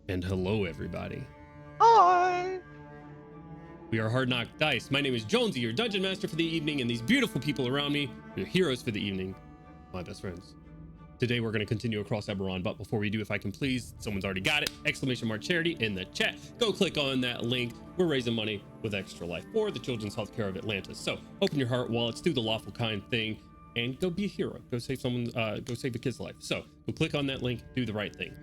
And hello, everybody. Hi. We are Hard Knock Dice. My name is Jonesy, your dungeon master for the evening, and these beautiful people around me are your heroes for the evening, my best friends. Today we're going to continue across Eberron, but before we do, if I can please, someone's already got it, exclamation mark charity in the chat. Go click on that link. We're raising money with Extra Life for the Children's Healthcare of Atlantis. So open your heart, wallets, do the lawful kind thing, and go be a hero. Go save go save a kid's life. So go click on that link, do the right thing.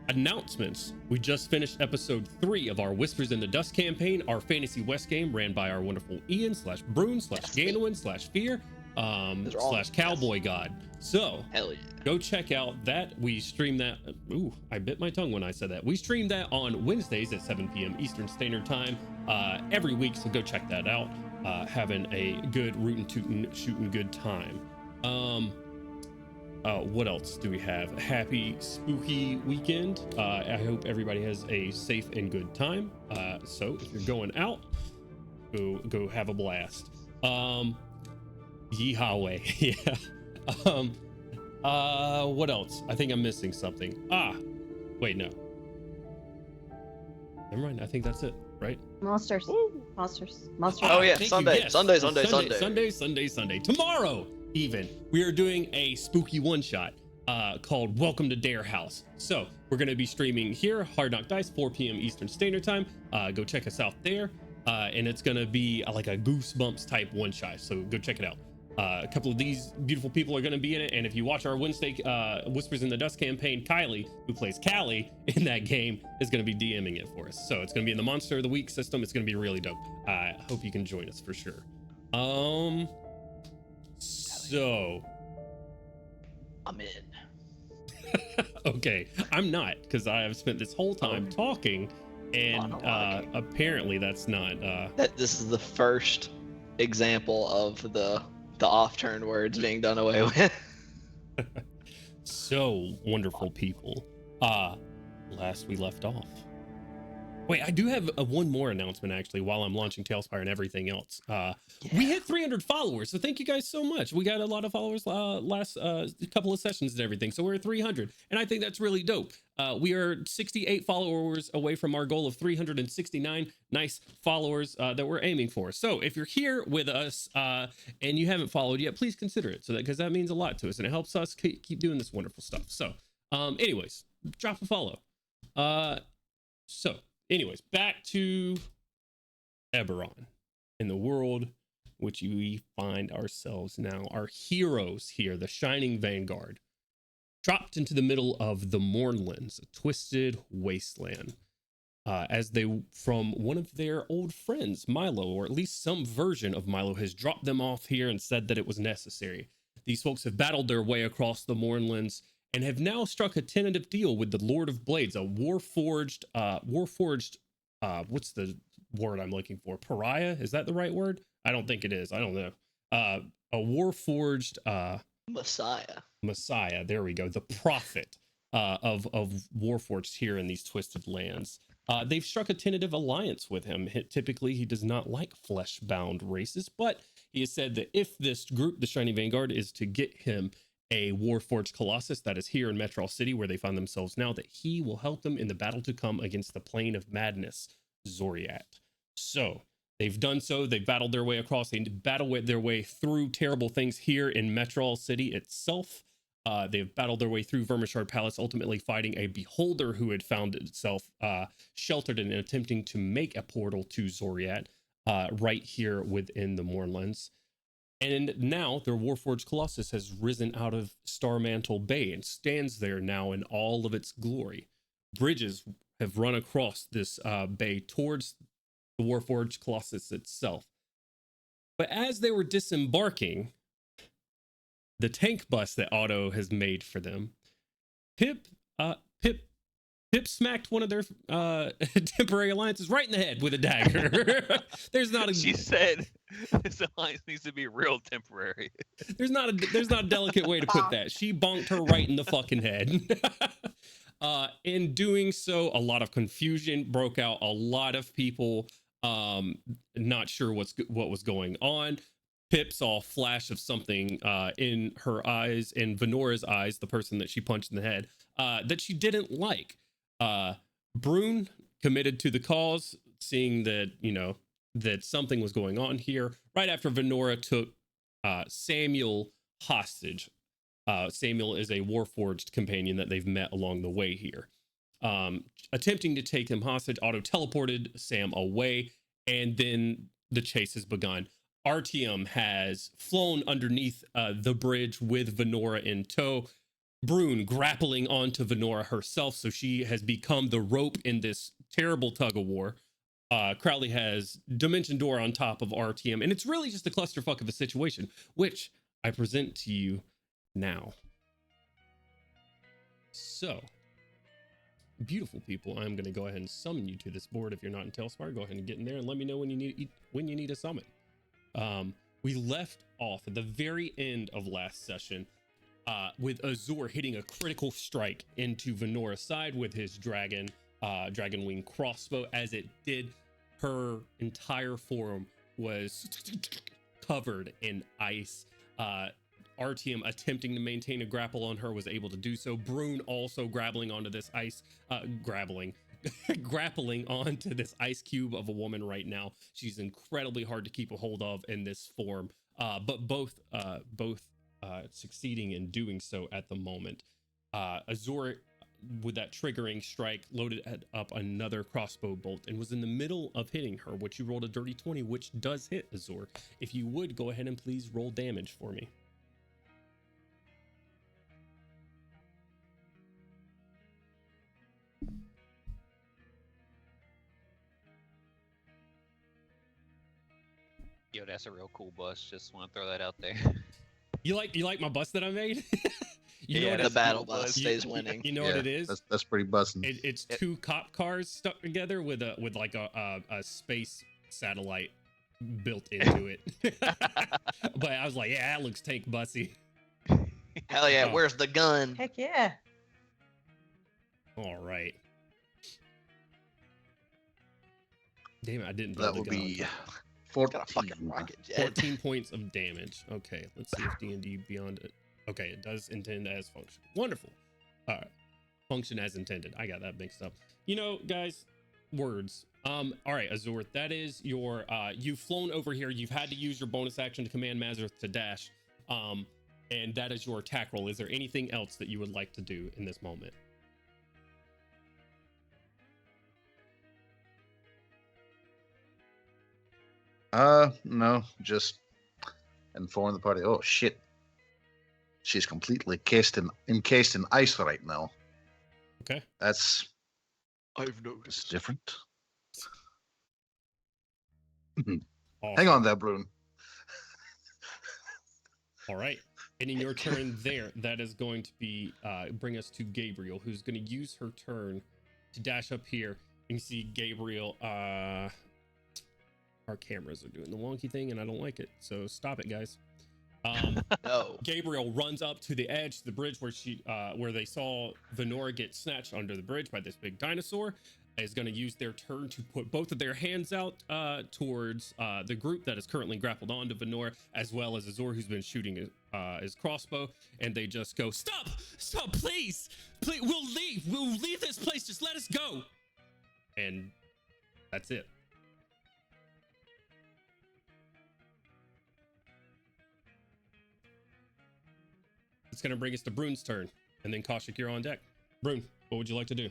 Announcements. We just finished episode 3 of our Whispers in the Dust campaign, our Fantasy West game ran by our wonderful Ian /Brune /Ganowin /Fear /Cowboy God. So Hell yeah. go check out that. We stream that. Ooh, I bit my tongue when I said that. We stream that on Wednesdays at 7 p.m. Eastern Standard Time every week. So go check that out. Having a good rootin' tootin' shooting good time. What else do we have? Happy spooky weekend. I hope everybody has a safe and good time. So if you're going out, go have a blast. Yeehaway. Yeah. What else? I think I'm missing something. Wait, no. Never mind. I think that's it, right? Monsters. Oh yeah, Sunday. Yes. Sunday. Tomorrow, even, we are doing a spooky one-shot called Welcome to Dare House. So we're going to be streaming here, Hard Knock Dice, 4 p.m. Eastern Standard Time. Go check us out there. And it's going to be like a Goosebumps type one-shot. So go check it out. A couple of these beautiful people are going to be in it, and if you watch our Wednesday Whispers in the Dust campaign, Kylie, who plays Callie in that game, is going to be DMing it for us. So it's going to be in the Monster of the Week system. It's going to be really dope. I hope you can join us for sure. So I'm in. okay, I'm not, because I have spent this whole time talking, and apparently that's not. This is the first example of the off-turn words being done away with. So wonderful people. Last we left off. Wait, I do have one more announcement actually while I'm launching Tailspire and everything else. We hit 300 followers, so thank you guys so much. We got a lot of followers last couple of sessions and everything, so we're at 300, and I think that's really dope. We are 68 followers away from our goal of 369 nice followers that we're aiming for. So if you're here with us and you haven't followed yet, please consider it, so because that means a lot to us and it helps us keep doing this wonderful stuff. So anyways, drop a follow. Anyways, back to Eberron, in the world which we find ourselves now. Our heroes here, the Shining Vanguard, dropped into the middle of the Mournlands, a twisted wasteland, as they, from one of their old friends, Milo, or at least some version of Milo, has dropped them off here and said that it was necessary. These folks have battled their way across the Mournlands and have now struck a tentative deal with the Lord of Blades, a warforged, what's the word I'm looking for? Pariah? Is that the right word? I don't think it is. I don't know. A warforged Messiah. There we go. The prophet of warforged here in these twisted lands. They've struck a tentative alliance with him. Typically, he does not like flesh-bound races, but he has said that if this group, the Shining Vanguard, is to get him a warforged colossus that is here in Metral City, where they find themselves now, that he will help them in the battle to come against the Plane of Madness, Zoriat. So they've done so. They've battled their way across. They battled their way through terrible things here in Metral City itself. They've battled their way through Vermishard Palace, ultimately fighting a beholder who had found itself sheltered and attempting to make a portal to Zoriat right here within the Mournlands. And now their Warforged Colossus has risen out of Starmantle Bay and stands there now in all of its glory. Bridges have run across this bay towards the Warforged Colossus itself. But as they were disembarking, the tank bus that Otto has made for them, Pip smacked one of their temporary alliances right in the head with a dagger. She said this alliance needs to be real temporary. There's not a delicate way to put that. She bonked her right in the fucking head. In doing so, a lot of confusion broke out. A lot of people not sure what was going on. Pip saw a flash of something in her eyes, in Venora's eyes, the person that she punched in the head, that she didn't like. Brune committed to the cause, seeing that, that something was going on here. Right after Venora took Samuel hostage. Samuel is a Warforged companion that they've met along the way here. Attempting to take him hostage, auto-teleported Sam away, and then the chase has begun. Artyom has flown underneath the bridge with Venora in tow. Brune grappling onto Venora herself, so she has become the rope in this terrible tug of war. Crowley has Dimension Door on top of Artyom, and it's really just a clusterfuck of a situation, which I present to you now. So, beautiful people, I'm going to go ahead and summon you to this board. If you're not in Tailspire, go ahead and get in there and let me know when you need a summon. We left off at the very end of last session with Azur hitting a critical strike into Venora's side with his dragon wing crossbow. As it did, her entire form was covered in ice. Artyom, attempting to maintain a grapple on her, was able to do so. Brune also grappling onto this ice, grappling onto this ice cube of a woman right now. She's incredibly hard to keep a hold of in this form, but both succeeding in doing so at the moment. Azur, with that triggering strike, loaded up another crossbow bolt and was in the middle of hitting her, which you rolled a dirty 20, which does hit Azur. If you would, go ahead and please roll damage for me. Yo, that's a real cool bus. Just want to throw that out there. You like my bus that I made? Yeah, The battle bus stays winning. You know what it is? That's pretty bussin'. It's two cop cars stuck together with like a space satellite built into it. But I was like, yeah, that looks tank bussy. Hell yeah, Oh. where's the gun? Heck yeah. All right. Damn it, I didn't build That will the gun. be It's got a 14. fucking rocket jet. 14 points of damage. Okay, let's see if D&D Beyond it. Okay, it does intend as function. Wonderful. All right. Function as intended. I got that mixed up. You know, guys, words. All right, Azur, that is your, you've flown over here. You've had to use your bonus action to command Mazarth to dash. And that is your attack roll. Is there anything else that you would like to do in this moment? No, just inform the party. Oh shit, she's completely encased in ice right now. Okay. That's I've noticed. different. Awesome. Hang on there, Brune. All right. And in your turn there, that is going to be bring us to Gabriel, who's going to use her turn to dash up here. You can see Gabriel. Our cameras are doing the wonky thing, and I don't like it. So stop it, guys. No. Gabriel runs up to the edge of the bridge where they saw Venora get snatched under the bridge by this big dinosaur. Is going to use their turn to put both of their hands out towards the group that is currently grappled onto Venora, as well as Azur, who's been shooting his crossbow. And they just go, "Stop! Stop! Please! Please! We'll leave! We'll leave this place! Just let us go!" And that's it. It's going to bring us to Brune's turn, and then Kaushik, you're on deck. Brune, what would you like to do?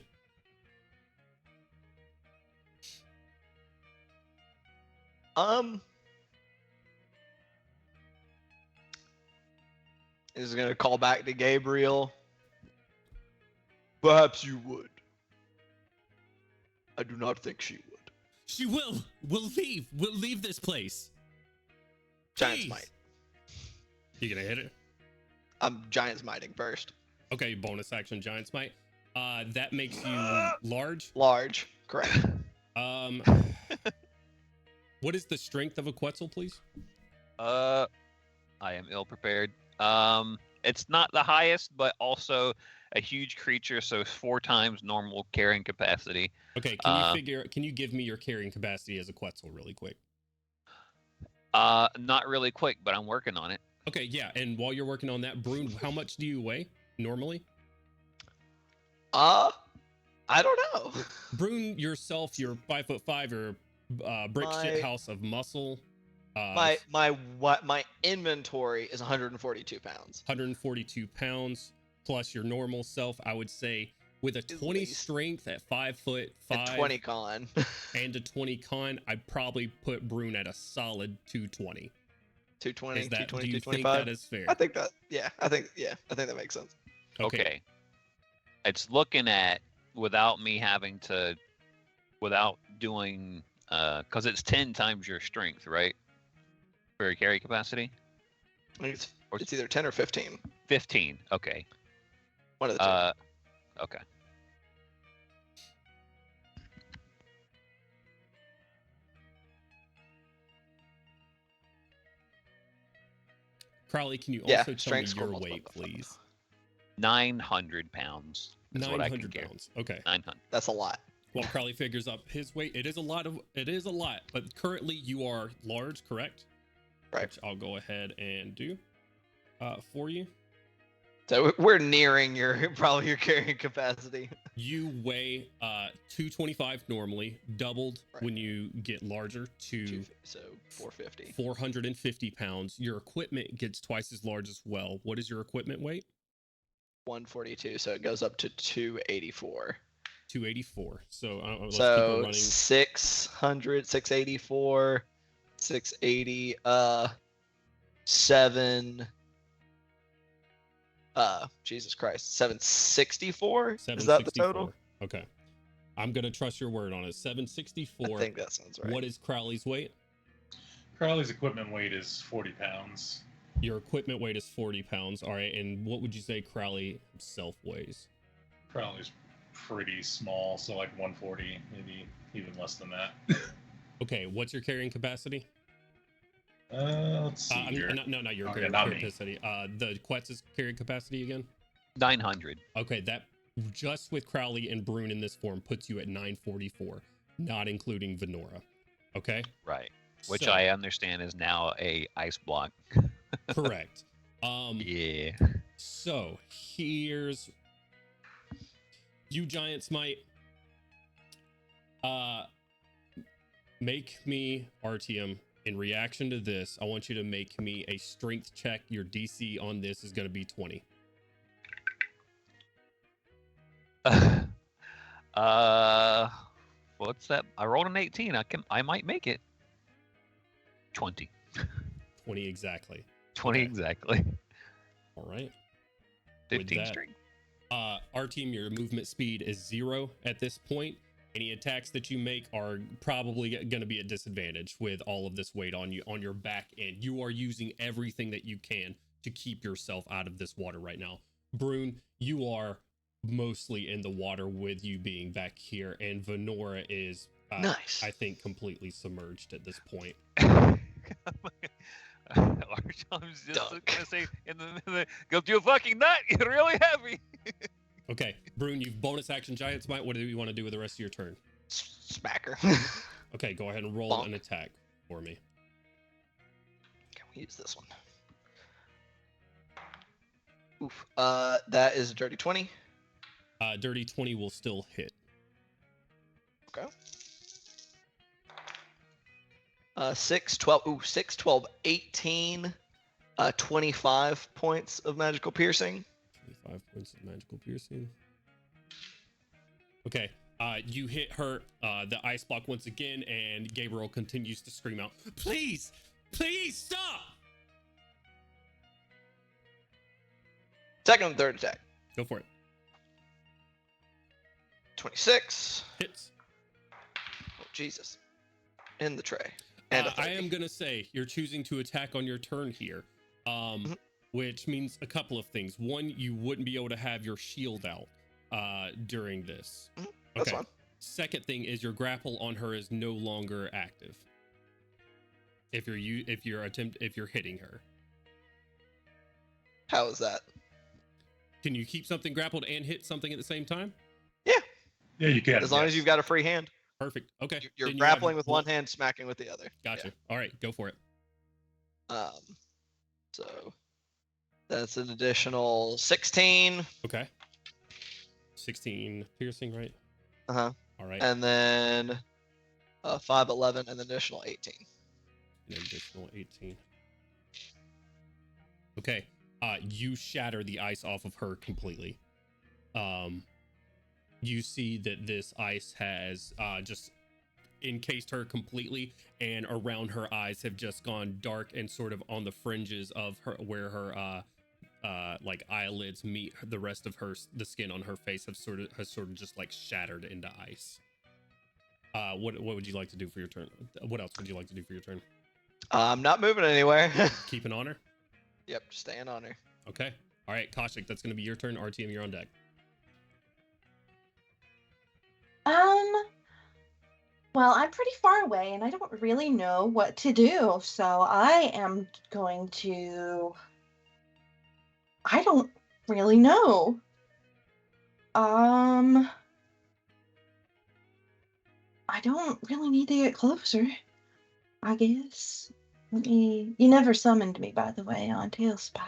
Is gonna call back to Gabriel. Perhaps you would. I do not think she would. She will. We'll leave. We'll leave this place. Giant Please. smite. You gonna hit it? I'm giant smiting first. Okay, bonus action giant smite. That makes you large. Large, correct. What is the strength of a Quetzal, please? I am ill prepared. It's not the highest, but also a huge creature, so 4 times normal carrying capacity. Okay, can you give me your carrying capacity as a Quetzal really quick? Not really quick, but I'm working on it. Okay, yeah, and while you're working on that, Brune, how much do you weigh normally? I don't know. Brune, yourself, you're 5'5", you're brick shit house of muscle. My inventory is 142 pounds. 142 pounds plus your normal self. I would say with a 20 least. strength at 5'5" And 20 con. and a 20 con, I'd probably put Brune at a solid 220. 220, Is that, 220, do you think 225. that is fair? I think that. Yeah, I think that makes sense. Okay. It's looking at without doing because it's 10 times your strength, right? For your carry capacity. I think it's either 10 or 15. 15. Okay. One of the two. Okay. Crowley, can you Yeah, also tell me strength score your multiplied weight, by five. please? 900 pounds is what I can 900 carry. pounds. Okay. 900. That's a lot. While Crowley figures up his weight, it is a lot, but currently you are large, correct? Right. Which I'll go ahead and do for you. So we're nearing probably your carrying capacity. You weigh 225 normally, doubled Right. when you get larger to So 450. 450 pounds. Your equipment gets twice as large as well. What is your equipment weight? 142, so it goes up to 284. 284. So let's keep it So running. 600, 684, 680, 7. Jesus Christ, 764. Is that the 764. total? Okay. I'm gonna trust your word on it. 764. I think that sounds right. What is Crowley's weight? Crowley's equipment weight is 40 pounds. Your equipment weight is 40 pounds. All right. And what would you say Crowley himself weighs? Crowley's pretty small, so like 140, maybe even less than that. Okay. What's your carrying capacity? Let's see here. Not your Okay, carrying not me. capacity. The Quetz's carrying capacity again? 900. Okay, that just with Crowley and Brune in this form puts you at 944, not including Venora. Okay? Right. Which So, I understand is now a ice block. correct. Yeah. So here's you Giant Smite. Make me Artium. In reaction to this, I want you to make me a strength check. Your DC on this is going to be 20. What's that? I rolled an 18. I might make it. 20. 20 exactly. 20 Okay. exactly. All right. 15 that, strength. Our team, your movement speed is 0 at this point. Any attacks that you make are probably going to be at disadvantage with all of this weight on you, on your back end. You are using everything that you can to keep yourself out of this water right now. Brune, you are mostly in the water with you being back here, and Venora is, Nice. I think, completely submerged at this point. Artyom's just gonna say in the go do a fucking nut. You're really heavy. Okay, Brune, you've bonus action Giant Smite. What do you want to do with the rest of your turn? Smacker. Okay, go ahead and roll Bonk. an attack for me. Can we use this one? Oof. That is a dirty 20. Dirty 20 will still hit. Okay. 6, 12. Ooh, 6, 12, 18. 25 points of magical piercing. 25 points of magical piercing. Okay, you hit her, the ice block once again, and Gabriel continues to scream out, "Please, please stop!" Second and third attack. Go for it. 26. Hits. Oh, Jesus. In the tray. And a I 30. am gonna say you're choosing to attack on your turn here, which means a couple of things. One, you wouldn't be able to have your shield out during this. That's fine. Second thing is your grapple on her is no longer active. If you're hitting her, How is that? can you keep something grappled and hit something at the same time? Yeah, you can. As long as yes. you've got a free hand. Perfect. Okay. You're Then you have grappling with one hand, smacking with the other. Gotcha. All right, go for it. So that's an additional 16. Okay. 16 piercing, right? Uh-huh. All right. And then 5, 11, and an additional 18. An additional 18. Okay. You shatter the ice off of her completely. You see that this ice has just encased her completely, and around her eyes have just gone dark and sort of on the fringes of her, where her like eyelids meet the rest of the skin on her face has sort of just like shattered into ice. What would you like to do for your turn? What else would you like to do for your turn? I'm not moving anywhere. Keep an honor. Yep, staying on her. Okay. All right, Kaushik, that's going to be your turn. RTM, you're on deck. Well, I'm pretty far away and I don't really know what to do, so I am going to... I don't really know. I don't really need to get closer, I guess. You never summoned me, by the way, on Tailspire.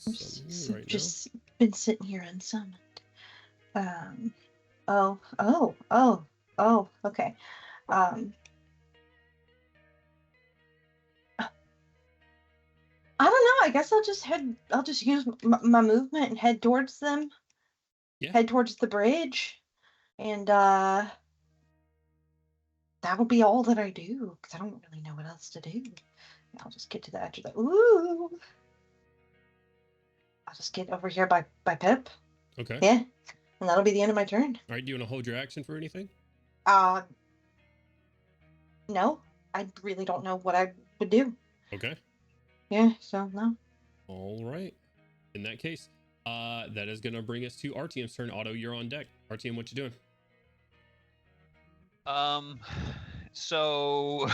I've just been sitting here unsummoned. Okay. I don't know. I guess I'll just use my movement and head towards them. Yeah. Head towards the bridge. And that'll be all that I do, because I don't really know what else to do. I'll just get to the edge of the... Ooh! I'll just get over here by Pip. Okay. Yeah. And that'll be the end of my turn. All right, do you want to hold your action for anything? No. I really don't know what I would do. Okay. Yeah, so no. All right. In that case, that is going to bring us to RTM's turn. Otto, you're on deck. RTM, what you doing? So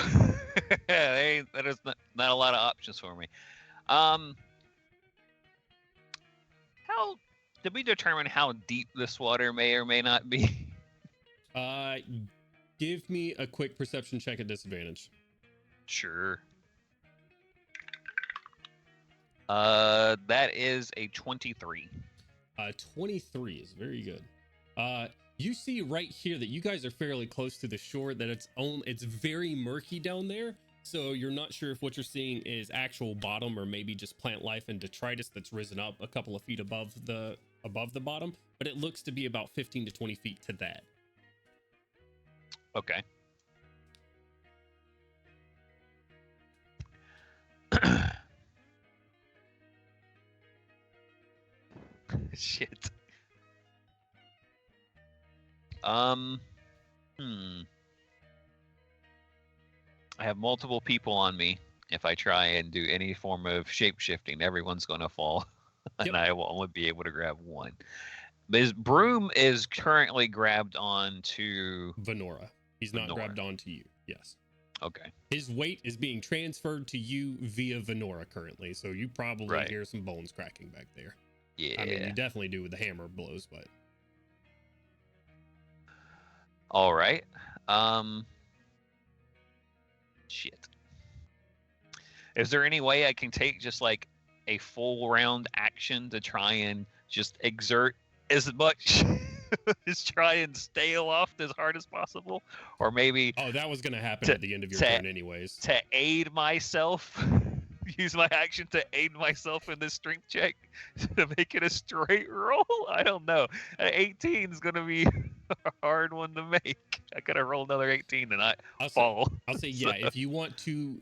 that is not a lot of options for me. How did we determine how deep this water may or may not be? Give me a quick perception check at disadvantage. Sure. That is a 23. 23 is very good. You see right here that you guys are fairly close to the shore, that it's very murky down there. So you're not sure if what you're seeing is actual bottom or maybe just plant life and detritus that's risen up a couple of feet above the bottom, but it looks to be about 15 to 20 feet to that. Okay. Shit. I have multiple people on me. If I try and do any form of shape shifting, everyone's going to fall, and I will only be able to grab one. His broom is currently grabbed onto Venora. He's not grabbed onto you. Yes. Okay. His weight is being transferred to you via Venora currently, so you probably hear some bones cracking back there. Yeah. I mean, you definitely do with the hammer blows, but... All right. Shit. Is there any way I can take just like a full round action to try and just exert as much as try and stay aloft as hard as possible? Or maybe... Oh, that was going to happen at the end of your turn anyways. To aid myself... Use my action to aid myself in this strength check to make it a straight roll? I don't know. 18 is going to be a hard one to make. I gotta roll another 18 and I'll fall. I'll say yeah. If you want to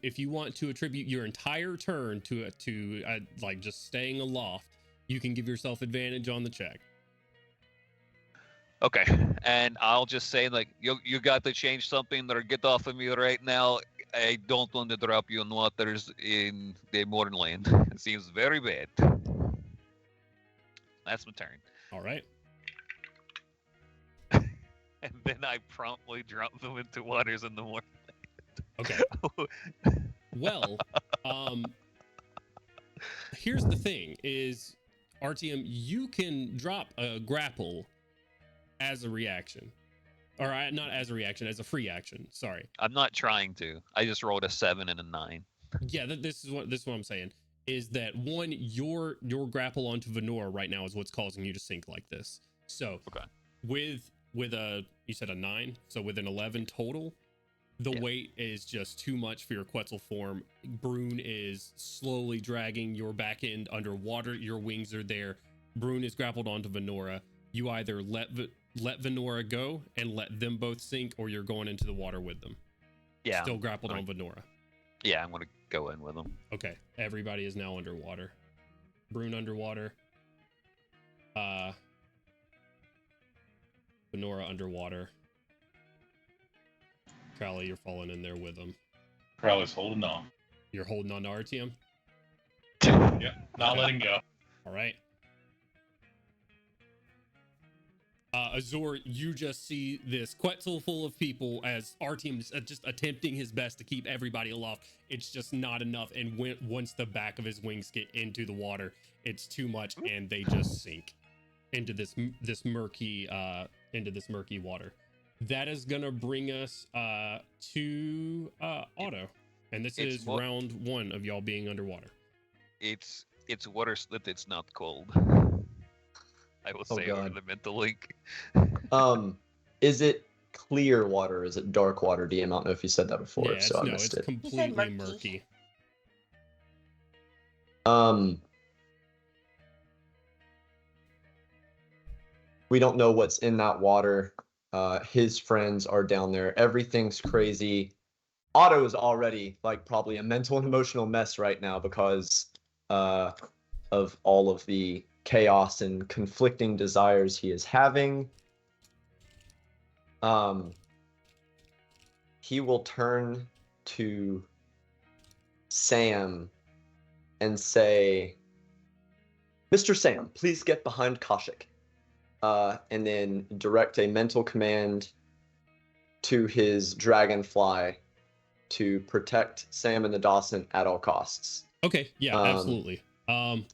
attribute your entire turn to like just staying aloft, you can give yourself advantage on the check. Okay, and I'll just say like you got to change something or get off of me right now. I don't want to drop you in waters in the modern land. It seems very bad. That's my turn. All right. And then I promptly drop them into waters in the morning. Okay. Well, here's the thing: is RTM, you can drop a grapple as a reaction. Or not as a reaction, as a free action. Sorry. I'm not trying to. I just rolled a 7 and a 9. Yeah, this is what I'm saying. Is that one, your grapple onto Venora right now is what's causing you to sink like this. So with with you said a 9, so with an 11 total, the Yeah. weight is just too much for your Quetzal form. Brune is slowly dragging your back end underwater. Your wings are there. Brune is grappled onto Venora. You either let Venora go and let them both sink, or you're going into the water with them. Yeah. Still grappled fine. on Venora. Yeah, I'm gonna go in with them. Okay, everybody is now underwater. Brune underwater. Venora underwater. Crowley, you're falling in there with them. Crowley's holding on. You're holding on to RTM? Yep, not Okay. letting go. All right. Azor, you just see this Quetzal full of people as RTM is just attempting his best to keep everybody aloft. It's just not enough, and once the back of his wings get into the water, it's too much, and they just sink into this murky water. That is gonna bring us to Otto, and this It's is what- round 1 of y'all being underwater. It's water slip. It's not cold. I will Oh, say over God. the mental link. Is it clear water? Is it dark water? DM, I don't know if you said that before, Yeah, so I no, missed it's it. completely murky. murky. We don't know what's in that water. His friends are down there. Everything's crazy. Otto is already like probably a mental and emotional mess right now because of all of the chaos and conflicting desires he is having. He will turn to Sam and say, Mr. Sam, please get behind Kaushik. And then direct a mental command to his dragonfly to protect Sam and the Dawson at all costs. Okay, yeah, absolutely. And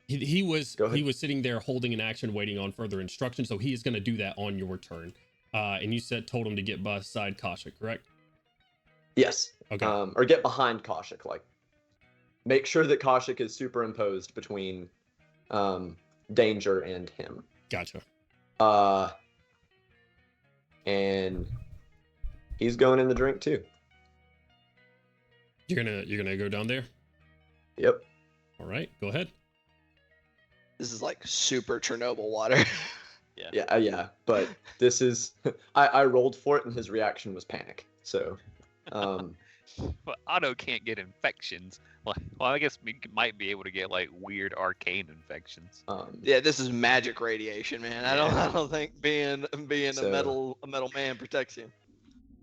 He was Go ahead. sitting there holding an action, waiting on further instruction. So he is going to do that on your turn. And you told him to get beside Kaushik, correct? yes, Okay. or get behind Kaushik, like make sure that Kaushik is superimposed between Danger and him. Gotcha. And he's going in the drink too. You're gonna go down there. Yep. All right, go ahead. This is like super Chernobyl water. Yeah. But this is I rolled for it and his reaction was panic. So, But Otto can't get infections. Well, I guess we might be able to get like weird arcane infections. Yeah, this is magic radiation, man. I don't think being So- a metal man protects you.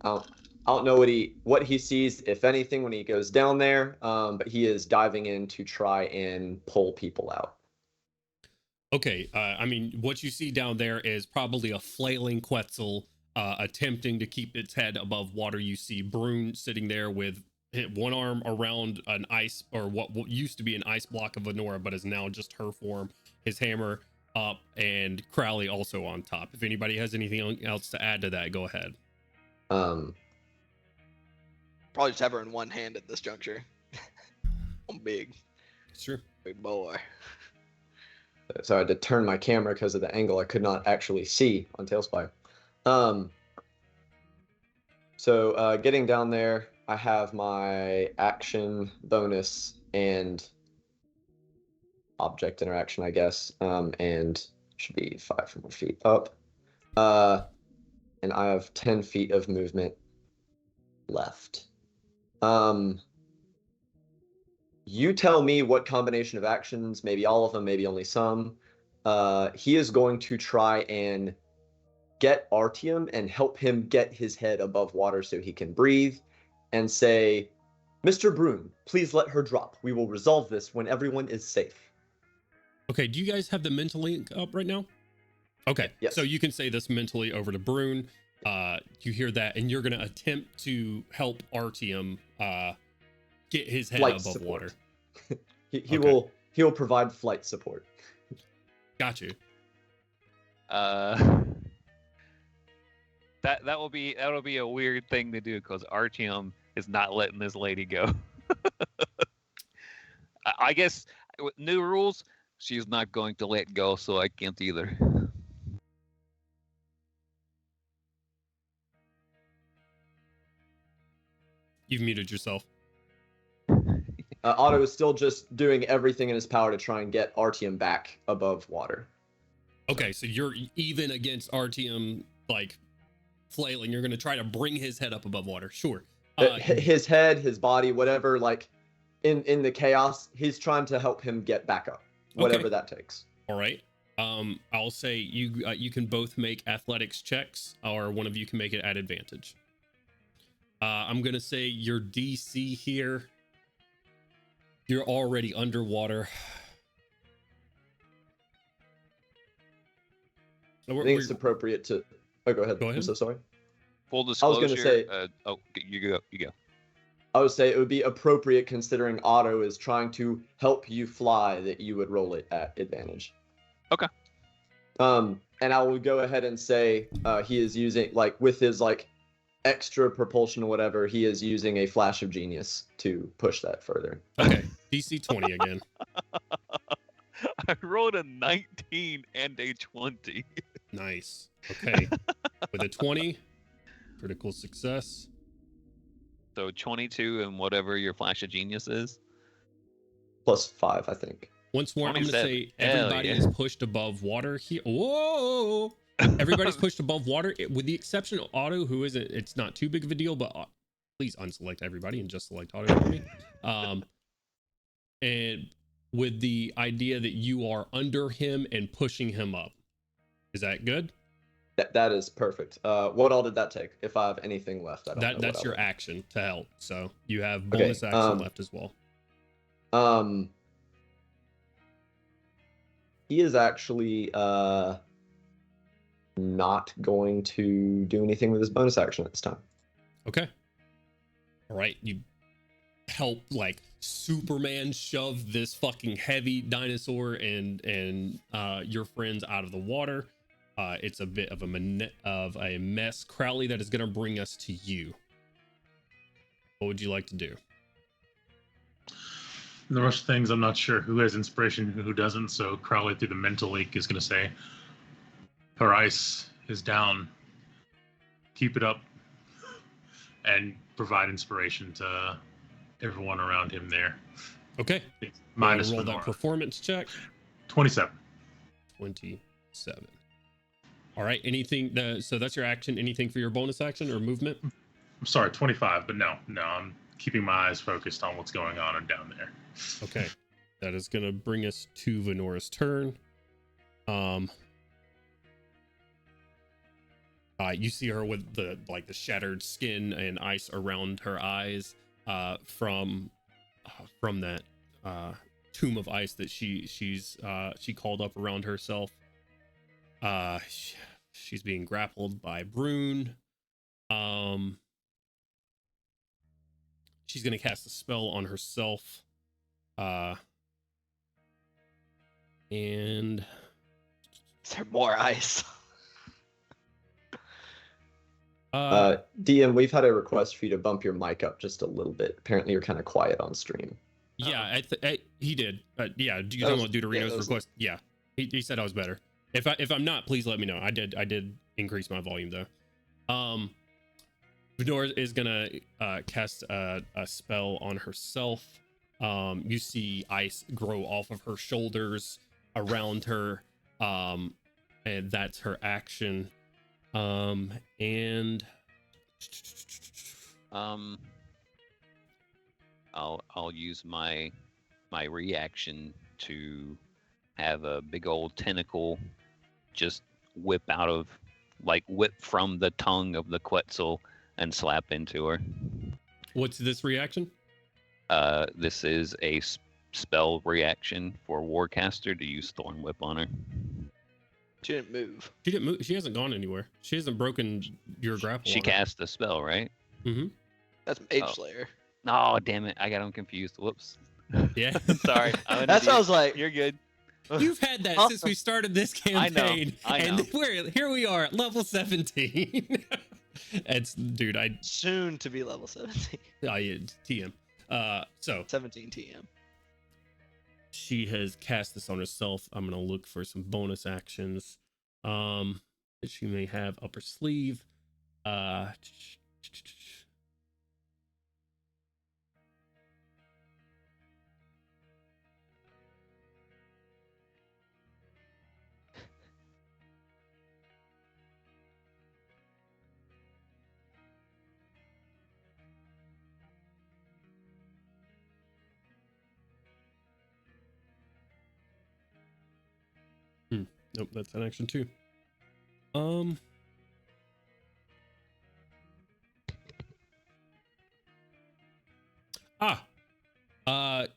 I don't know what he sees, if anything, when he goes down there. But he is diving in to try and pull people out. Okay. I mean, what you see down there is probably a flailing Quetzal attempting to keep its head above water. You see Brune sitting there with one arm around an ice, or what used to be an ice block of Venora, but is now just her form. His hammer up, and Crowley also on top. If anybody has anything else to add to that, go ahead. Um, Probably just have her in one hand at this juncture. I'm big Sure. boy. so I had to turn my camera because of the angle I could not actually see on Tailspire. So getting down there, I have my action bonus and object interaction, I guess, and should be 5 more feet up. And I have 10 feet of movement left. You tell me what combination of actions, maybe all of them, maybe only some. He is going to try and get Artyom and help him get his head above water so he can breathe, and say, Mr. Brune, please let her drop. We will resolve this when everyone is safe. Okay, do you guys have the mental link up right now? Okay, Yes. so you can say this mentally over to Brune. You hear that, and you're going to attempt to help Artyom get his head Flight above support. water. He Okay. will provide flight support. Got you. That'll be a weird thing to do because Artyom is not letting this lady go. I guess with new rules, she's not going to let go, so I can't either. You've muted yourself. Otto is still just doing everything in his power to try and get Artyom back above water. Okay, so you're even against Artyom, like flailing. You're going to try to bring his head up above water. Sure. His head, his body, whatever, like in the chaos, he's trying to help him get back up, whatever that takes. All right. I'll say you can both make athletics checks, or one of you can make it at advantage. I'm going to say your DC here. You're already underwater. I think it's appropriate to. Oh, go ahead. Go ahead. I'm so sorry. Full disclosure. I was gonna say. You go. I would say it would be appropriate, considering Otto is trying to help you fly, that you would roll it at advantage. Okay. And I will go ahead and say he is using, like, with his like extra propulsion or whatever, he is using a flash of genius to push that further. Okay. DC 20 again. I rolled a 19 and a 20. Nice. Okay. With a 20, critical success. So 22 and whatever your flash of genius is. +5, I think. Once more, I'm going to say everybody yeah. is pushed above water here. Whoa! Everybody's pushed above water, with the exception of Otto, who isn't. It's not too big of a deal, but please unselect everybody and just select Otto for me. And with the idea that you are under him and pushing him up. Is that good? That is perfect. What all did that take? If I have anything left, I don't know. That's your action to help. So you have bonus action left as well. He is actually not going to do anything with his bonus action at this time. Okay. All right. You help like Superman shove this fucking heavy dinosaur and your friends out of the water. It's a bit of a mess. Crowley, that is going to bring us to you. What would you like to do? In the rush of things, I'm not sure who has inspiration and who doesn't, so Crowley through the mental leak is going to say, her ice is down. Keep it up and provide inspiration to everyone around him there. Okay. Minus roll that Fenora. performance check. 27. 27. All right. Anything? So that's your action. Anything for your bonus action or movement? I'm sorry, 25, but no, I'm keeping my eyes focused on what's going on down there. Okay. That is going to bring us to Venora's turn. You see her with the shattered skin and ice around her eyes from that tomb of ice that she called up around herself. She's being grappled by Brune. She's gonna cast a spell on herself. And Is there more ice? DM, we've had a request for you to bump your mic up just a little bit. Apparently, you're kind of quiet on stream. Yeah, he did. Yeah, do you talking about Deuterino's request? Yeah, he said I was better. If I'm not, please let me know. I did increase my volume though. Venora is gonna cast a spell on herself. You see ice grow off of her shoulders around her, and that's her action. And I'll use my reaction to have a big old tentacle just whip from the tongue of the Quetzal and slap into her. What's this reaction? This is a spell reaction for Warcaster to use Thorn Whip on her. She didn't move. She didn't move. She hasn't gone anywhere. She hasn't broken your grapple. She cast a spell, right? Mm-hmm. That's Mage Slayer. Oh, damn it. I got them confused. Whoops. Yeah. Sorry. That sounds like You're good. You've had that since we started this campaign. I know. And here we are at level 17. It's dude, soon to be level 17. TM. So 17 TM. She has cast this on herself. I'm gonna look for some bonus actions that she may have up her sleeve. Nope, that's an action too.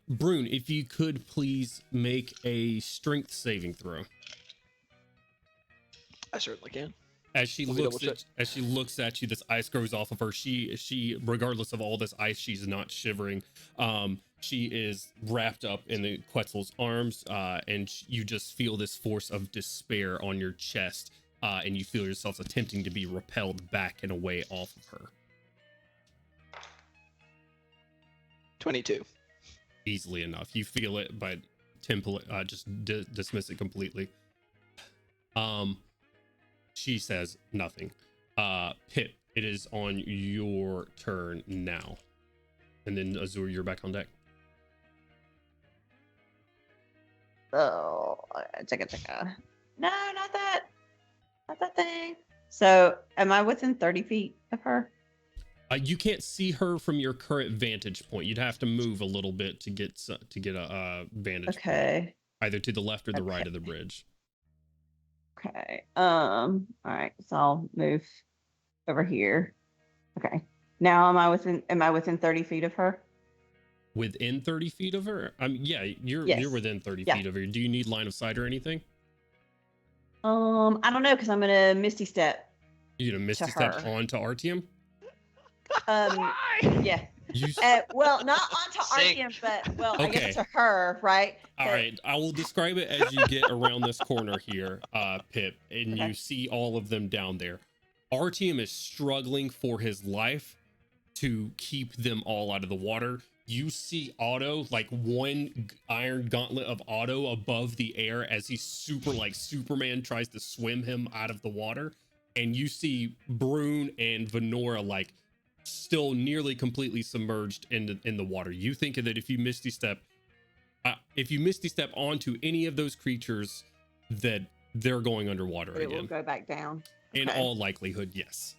Brune, if you could please make a strength saving throw. I certainly can. As she Let me looks double at, as she looks at you, this ice grows off of her. She regardless of all this ice, she's not shivering. She is wrapped up in the Quetzal's arms, and you just feel this force of despair on your chest, and you feel yourself attempting to be repelled back and away off of her. 22. Easily enough. You feel it, but just dismiss it completely. She says nothing. Pip, it is on your turn now. And then Azur, you're back on deck. Oh, checka. No, not that. Not that thing. So, am I within 30 feet of her? You can't see her from your current vantage point. You'd have to move a little bit to get a vantage point, Okay. either to the left or the right of the bridge. Okay. All right. So I'll move over here. Okay. Now am I within 30 feet of her? Within 30 feet of her? Yeah, you're within 30 feet of her. Do you need line of sight or anything? I don't know, because I'm gonna Misty Step. You're gonna Misty Step onto Artyom? Yeah. You... well, not onto Artyom, but I guess to her, right? All right, I will describe it as you get around this corner here, Pip, and you see all of them down there. Artyom is struggling for his life to keep them all out of the water. You see Otto, like one iron gauntlet of Otto above the air as he Superman tries to swim him out of the water. And you see Brune and Venora like still nearly completely submerged in the water. You think that if you Misty Step onto any of those creatures, that they're going underwater it again. Will go back down. In all likelihood, yes.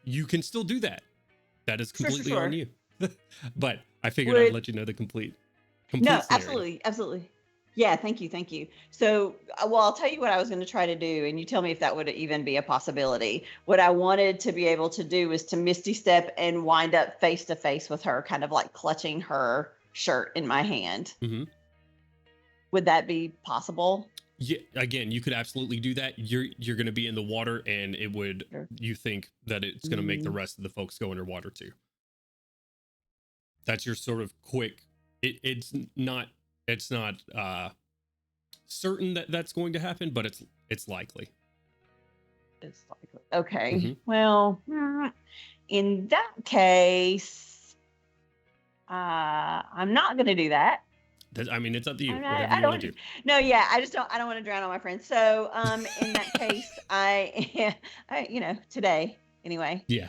You can still do that. That is completely on you. But I figured I'd let you know the complete No, scenario. absolutely. Yeah, thank you. So, I'll tell you what I was going to try to do, and you tell me if that would even be a possibility. What I wanted to be able to do was to Misty Step and wind up face to face with her, kind of like clutching her shirt in my hand. Mm-hmm. Would that be possible? Yeah, again, you could absolutely do that. You're going to be in the water, and it would. Sure. You think that it's going to make the rest of the folks go underwater too. That's your sort of quick. It's not certain that that's going to happen, but it's likely. It's likely. Okay. Mm-hmm. Well, in that case, I'm not going to do that. I mean, it's up to you. Whatever you want to do. No, yeah, I don't want to drown all my friends. So, in that case, I today anyway. Yeah.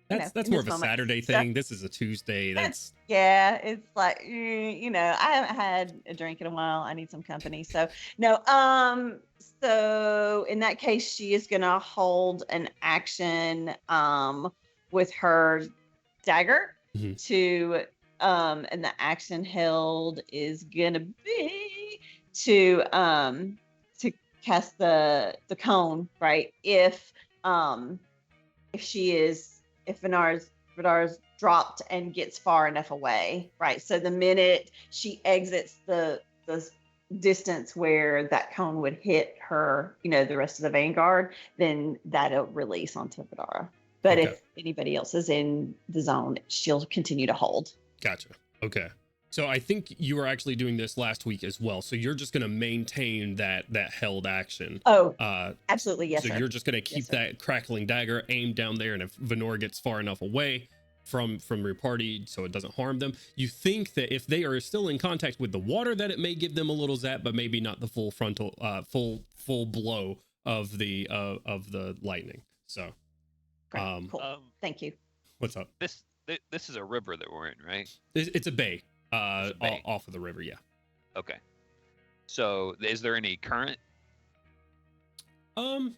That's more of a Saturday thing. This is a Tuesday. It's like I haven't had a drink in a while. I need some company. So no. So in that case, she is gonna hold an action with her dagger to and the action held is gonna be to cast the cone, right? If Vidar's dropped and gets far enough away, right? So the minute she exits the distance where that cone would hit her, the rest of the vanguard, then that'll release onto Vidara. But if anybody else is in the zone, she'll continue to hold. Gotcha. Okay. So I think you were actually doing this last week as well. So you're just going to maintain that held action. Oh, absolutely. Yes, so sir. You're just going to keep that crackling dagger aimed down there. And if Venora gets far enough away from your party so it doesn't harm them, you think that if they are still in contact with the water, that it may give them a little zap, but maybe not the full frontal, full blow of the lightning. So, great. Cool. Thank you. What's up? This is a river that we're in, right? It's a bay. Off of the river, yeah. Okay. So, is there any current? There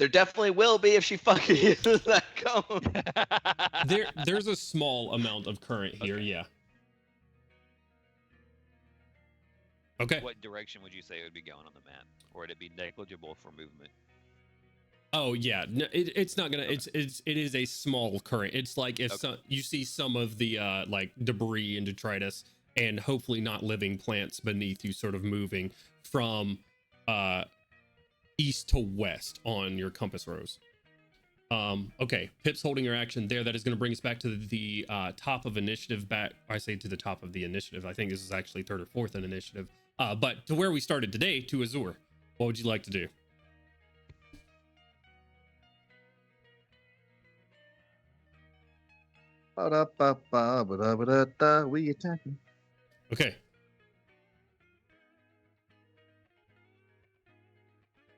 definitely will be if she fucking uses that cone. There's a small amount of current here, yeah. Okay. What direction would you say it would be going on the map, or would it be negligible for movement? Oh yeah, no, it's not gonna. It is a small current. It's like if Okay. you see some of the like debris and detritus, and hopefully not living plants beneath you, sort of moving from east to west on your compass rose. Okay, Pip's holding her action there. That is going to bring us back to the top of initiative. I say to the top of the initiative. I think this is actually third or fourth in initiative. But to where we started today, to Azur. What would you like to do? Ba-da-ba-ba-ba-da-ba-da-da, we attacking. Okay.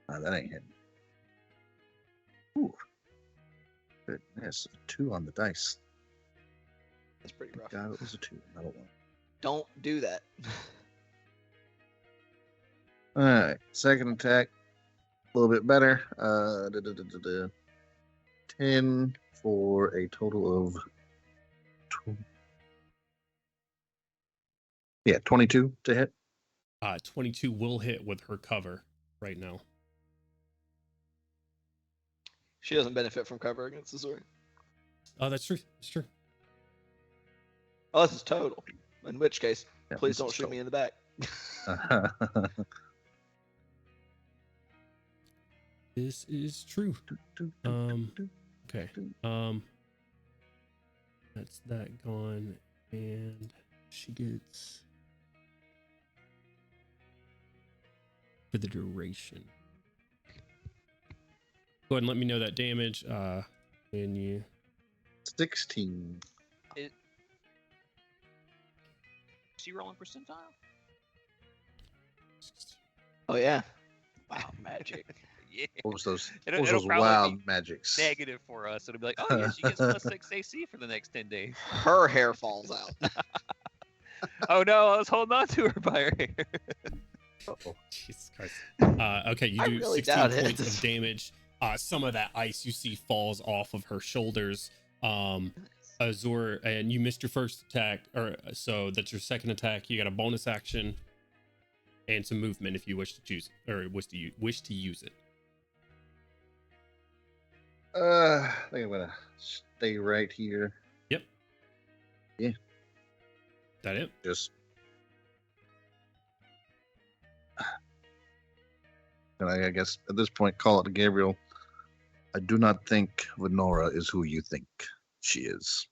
That ain't hitting. Ooh. Goodness, 2 on the dice. That's pretty rough. God, it was a 2, not a 1. Don't do that. All right, second attack, a little bit better. 10 for a total of 22 to hit. 22 will hit with her cover right now. She doesn't benefit from cover against the sword. Oh, that's true. That's true. Oh, this is total. In which case, Yeah, please this don't is shoot me in the back. This is true. Okay. That's that gone, and she gets for the duration. Go ahead and let me know that damage. When you 16. Is she rolling percentile? Oh yeah. Wow, magic. Yeah. What was those? It'll- What was it'll those probably wild be magics? Negative for us. It'll be like, oh yeah, she gets +6 AC for the next 10 days. Her hair falls out. Oh no, I was holding on to her by her hair. Uh-oh. Jesus Christ. Okay, you I do really 16 doubt it. points of damage. Some of that ice you see falls off of her shoulders. Azur, and you missed your first attack, or so that's your second attack. You got a bonus action and some movement if you wish to choose or wish to use it. I think I'm gonna stay right here. Yep. Yeah. That it? Just. And I guess at this point, call it to Gabriel. I do not think Venora is who you think she is.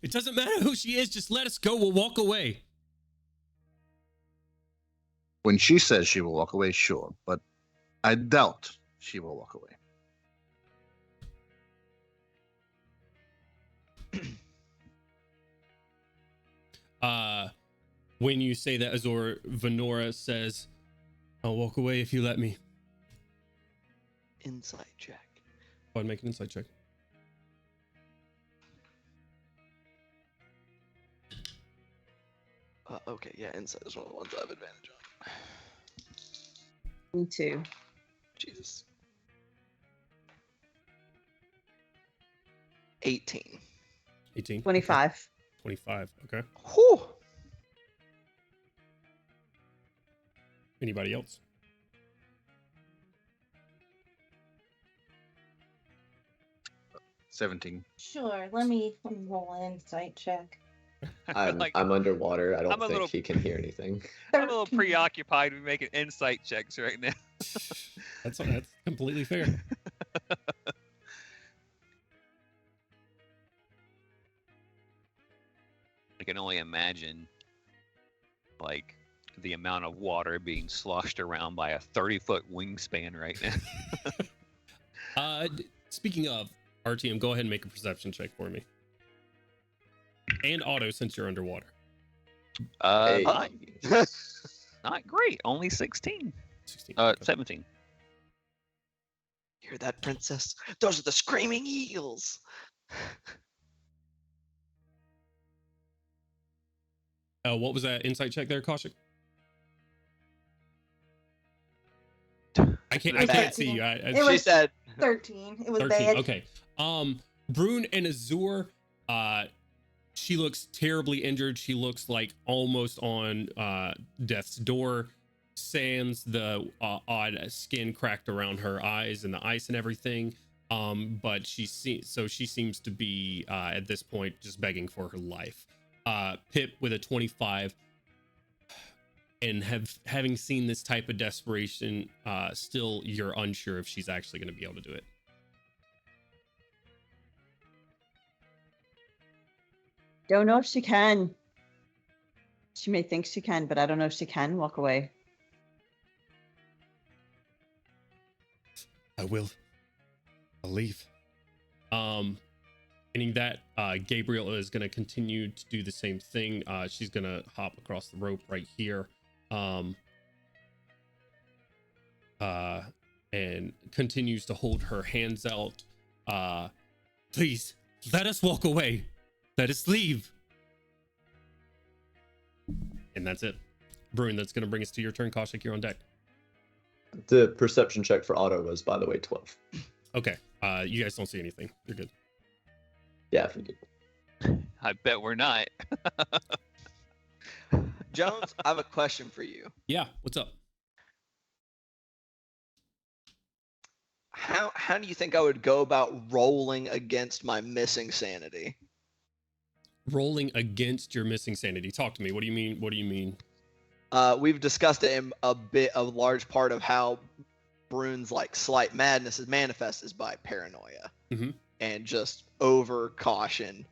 It doesn't matter who she is. Just let us go. We'll walk away. When she says she will walk away, sure, but I doubt she will walk away. When you say that, Azor, Venora says, I'll walk away if you let me. Insight check. Go ahead and make an insight check. Okay, yeah, insight is one of the ones I have advantage on. Me too. Jesus. 18. 18. 25. 25. Okay. Whew. Anybody else? $17. Sure, let me roll an insight check. I'm, Like, I'm underwater. I don't I'm a think little- he can hear anything. I'm a little 13. preoccupied with making insight checks right now. That's completely fair. I can only imagine, like, the amount of water being sloshed around by a 30-foot wingspan right now. Speaking of RTM, go ahead and make a perception check for me. And auto since you're underwater. Hey. Not great. Only 16. 16. Okay. 17. Hear that, princess? Those are the screaming eagles. What was that insight check there, Kaushik? I can't see you. It She was said, 13. It was 13. bad. Okay. Brune and Azur, She looks terribly injured. She looks like almost on death's door. Sans the odd skin cracked around her eyes and the ice and everything. But she seems to be at this point just begging for her life. Pip with a 25, and having seen this type of desperation, still you're unsure if she's actually going to be able to do it. Don't know if she can. She may think she can, but I don't know if she can walk away. I'll leave. Meaning that Gabriel is going to continue to do the same thing. She's going to hop across the rope right here. And continues to hold her hands out. Please, let us walk away. Let us leave. And that's it. Bruin, that's going to bring us to your turn. Kaushik, you're on deck. The perception check for Otto was, by the way, 12. Okay. You guys don't see anything. You're good. Yeah, if we do. I bet we're not. Jones, I have a question for you. Yeah, what's up? How do you think I would go about rolling against my missing sanity? Rolling against your missing sanity. Talk to me. What do you mean? What do you mean? We've discussed it in a large part of how Brune's like slight madness is manifested by paranoia and just over caution.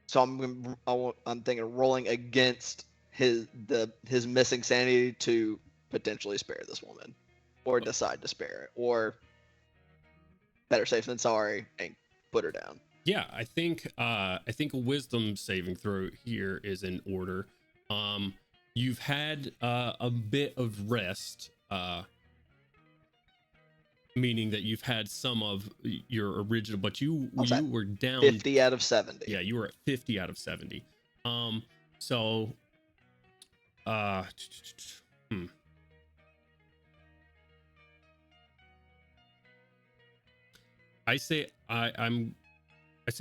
So I'm thinking of rolling against his missing sanity to potentially spare this woman, or decide to spare it, or better safe than sorry and put her down. Yeah, I think a wisdom saving throw here is in order. You've had a bit of rest, meaning that you've had some of your original, but you were down 50 out of 70. Yeah, you were at 50 out of 70. So I say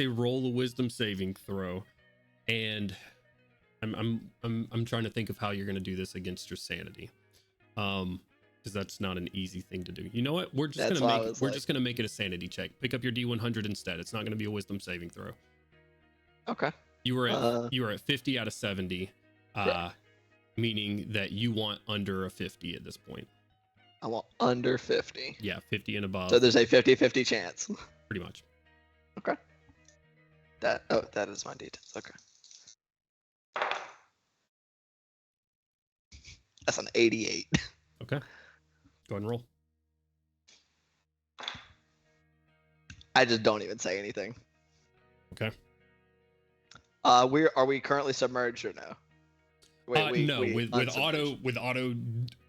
roll a wisdom saving throw, and I'm trying to think of how you're going to do this against your sanity, because that's not an easy thing to do. You know what? We're just going to make it a sanity check. Pick up your D100 instead. It's not going to be a wisdom saving throw. Okay. You were at 50 out of 70, meaning that you want under a 50 at this point. I want under 50. Yeah, 50 and above. So there's a 50-50 chance. Pretty much. Okay. That is my details. Okay. That's an 88. Okay. Go ahead and roll. I just don't even say anything. Okay. Are we currently submerged or no? No, with Otto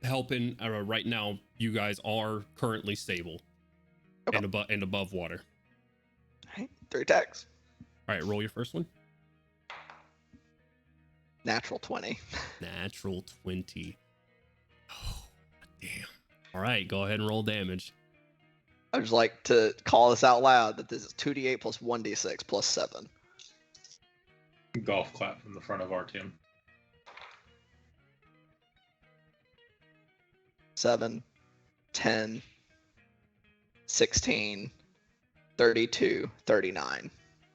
helping right now, you guys are currently stable. Okay. and above water. All right, 3 attacks. All right, roll your first one. Natural 20. Natural 20. Oh, damn. All right, go ahead and roll damage. I would just like to call this out loud that this is 2d8 plus 1d6 plus 7. Golf clap from the front of our team. 7, 10, 16, 32, 39.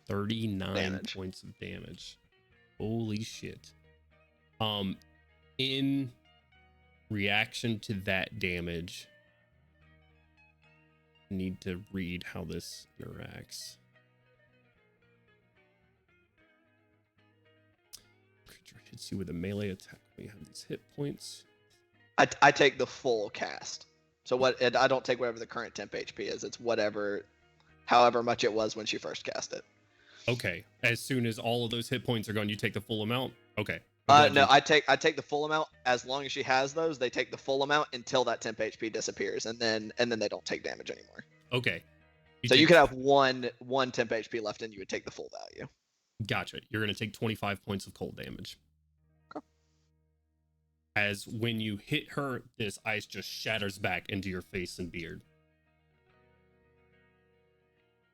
39 damage. Points of damage. Holy shit. In reaction to that damage, I need to read how this interacts. Creature hits you with a melee attack when you have these hit points. I take the full cast. So I don't take whatever the current temp HP is. It's however much it was when she first cast it. Okay. As soon as all of those hit points are gone, you take the full amount? Okay. No, I take the full amount. As long as she has those, they take the full amount until that temp HP disappears, and then they don't take damage anymore. Okay. You could have one temp HP left, and you would take the full value. Gotcha. You're going to take 25 points of cold damage. Okay. As when you hit her, this ice just shatters back into your face and beard.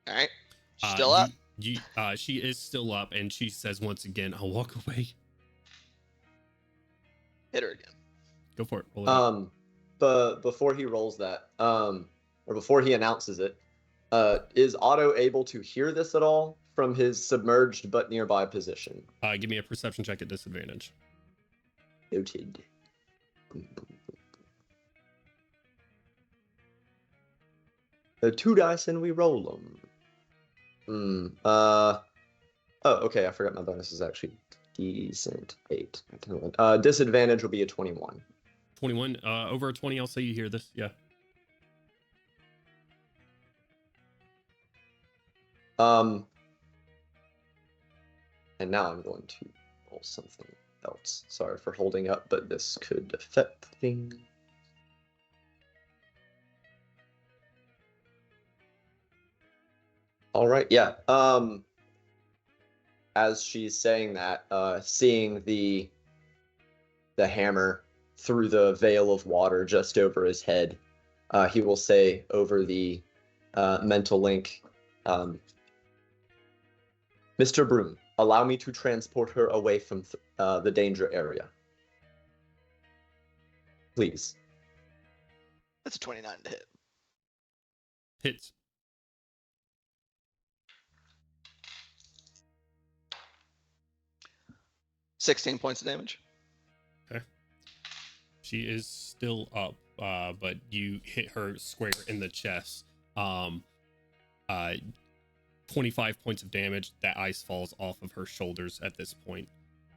All right. Still up? She is still up, and she says once again, "I'll walk away." Hit her again. Go for it. Roll it up. But before he rolls that, or before he announces it, is Otto able to hear this at all from his submerged but nearby position? Give me a perception check at disadvantage. Noted. 2 dice and we roll them. Oh, okay. I forgot my bonus is actually decent. 8. Disadvantage will be a 21. 21. Over a 20, I'll say you hear this. Yeah. And now I'm going to roll something else. Sorry for holding up, but this could affect things. All right, yeah. As she's saying that, seeing the hammer through the veil of water just over his head, he will say over the mental link, Mr. Broom, allow me to transport her away from the danger area. Please. That's a 29 to hit. Hits. $16 points of damage. Okay. She is still up, but you hit her square in the chest. 25 points of damage. That ice falls off of her shoulders at this point.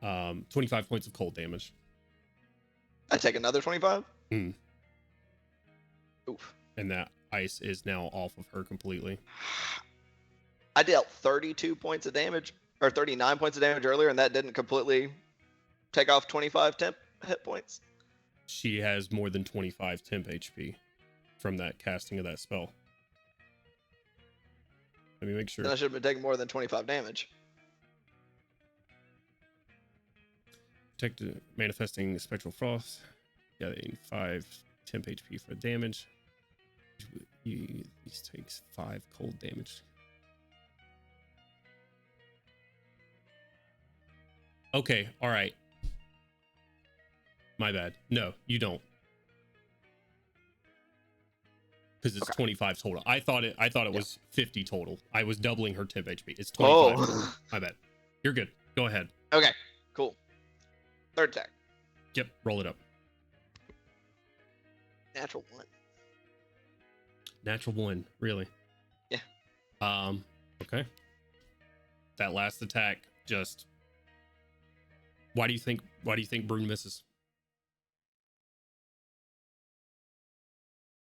25 points of cold damage. I take another 25. Mm. Oof. And that ice is now off of her completely. I dealt 32 points of damage, or 39 points of damage earlier, and that didn't completely take off 25 temp hit points. She has more than 25 temp HP from that casting of that spell. Let me make sure. Then I should have been taking more than 25 damage. Protected, manifesting spectral frost. Getting 5 temp HP for damage. This takes 5 cold damage. Okay, all right. My bad. No, you don't. Because it's 25 total. I thought it was 50 total. I was doubling her temp HP. It's 25 total. My bad. You're good. Go ahead. Okay, cool. Third attack. Yep, roll it up. Natural 1. Natural 1, really? Yeah. Okay. That last attack just. Why do you think Brune misses?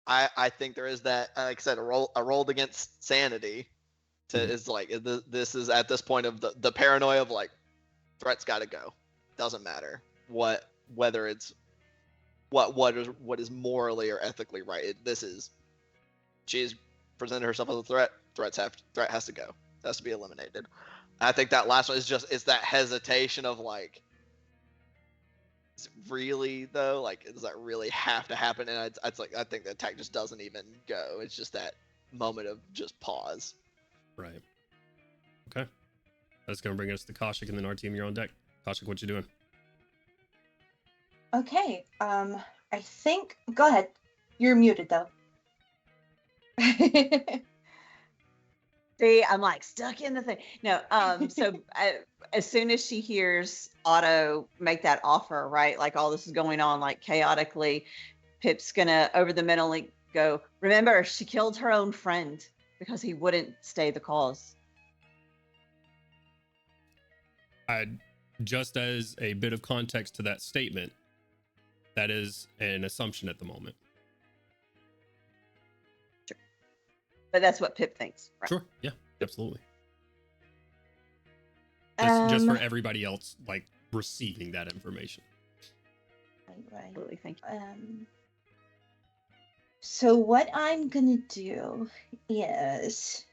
I think there is that, like I said, I rolled against sanity. Is like this is at this point of the paranoia of like, threat's got to go. Doesn't matter whether it's what is morally or ethically right. She's presented herself as a threat. Threat has to go. It has to be eliminated. I think that last one is that hesitation of like, is it really though? Like, does that really have to happen? And I think the attack just doesn't even go. It's just that moment of just pause. Right. Okay. That's gonna bring us to Kaushik, and then our team, you're on deck. Kaushik, what you doing? Okay. I think. Go ahead. You're muted though. See, I'm like stuck in the thing. No, so as soon as she hears Otto make that offer, right? Like all this is going on like chaotically, Pip's gonna over the mental link go, remember, she killed her own friend because he wouldn't stay the cause. Just as a bit of context to that statement, that is an assumption at the moment. Sure. But that's what Pip thinks, right? Sure. Yeah, absolutely. Just for everybody else, like, receiving that information. Right. Absolutely, thank you. So what I'm gonna do is,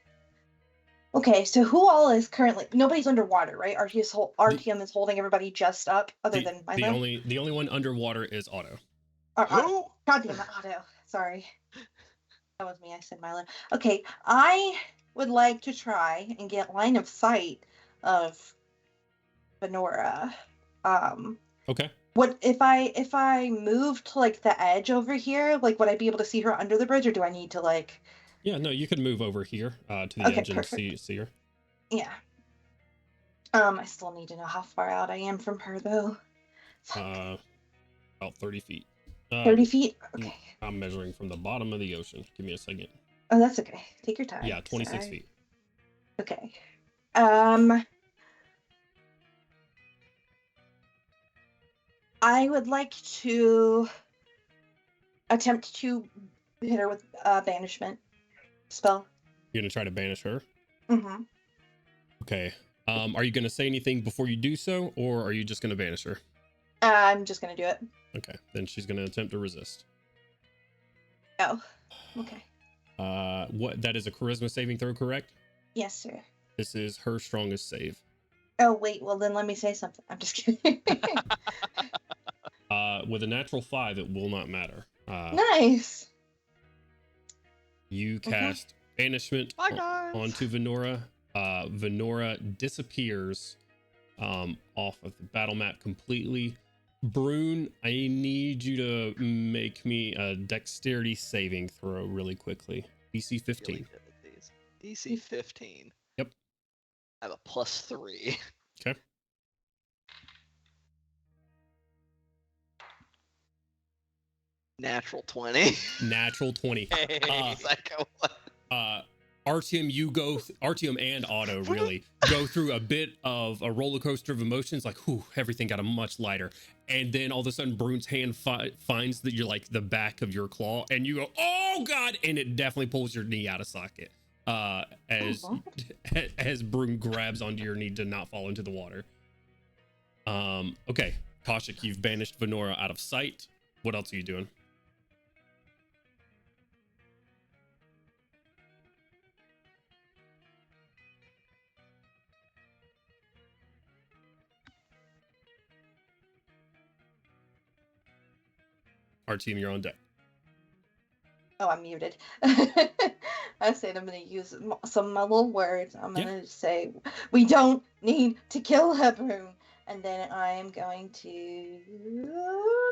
okay. So who all is currently? Nobody's underwater, right? RTM is holding everybody just up, other than Milo. The only one underwater is Otto. Who? God damn it, Otto. Sorry, that was me. I said Milo. Okay, I would like to try and get line of sight of Venora. Okay. What if I move to like the edge over here? Like, would I be able to see her under the bridge, or do I need to like? Yeah, no, you can move over here to the Okay, edge and perfect. see her. Yeah. I still need to know how far out I am from her, though. About 30 feet. 30 feet? Okay. I'm measuring from the bottom of the ocean. Give me a second. Oh, that's okay. Take your time. Yeah, 26 Sorry. feet. Okay. I would like to attempt to hit her with a banishment spell. You're gonna try to banish her? Mm-hmm. Okay. Are you gonna say anything before you do so, or are you just gonna banish her? I'm just gonna do it. Okay, then she's gonna attempt to resist. Oh, okay. What? That is a charisma saving throw, correct? Yes, sir. This is her strongest save. Oh, wait. Well, then let me say something. I'm just kidding. With a natural 5, it will not matter. Nice. You cast banishment Bye, guys. onto Venora. Venora disappears off of the battle map completely. Brune, I need you to make me a dexterity saving throw really quickly. DC 15. Really good at these. DC 15. Yep. I have a +3. Okay. Natural 20. Natural 20. Psycho. Artyom and Otto really go through a bit of a roller coaster of emotions, like, whew, everything got a much lighter. And then all of a sudden, Brune's hand finds that you're like the back of your claw, and you go, oh God, and it definitely pulls your knee out of socket. As Brune grabs onto your knee to not fall into the water. Okay, Kaushik, you've banished Venora out of sight. What else are you doing? Our team, you're on deck. Oh, I'm muted. I said I'm going to use some of my little words. I'm going to say, we don't need to kill her, Brune. And then I am going to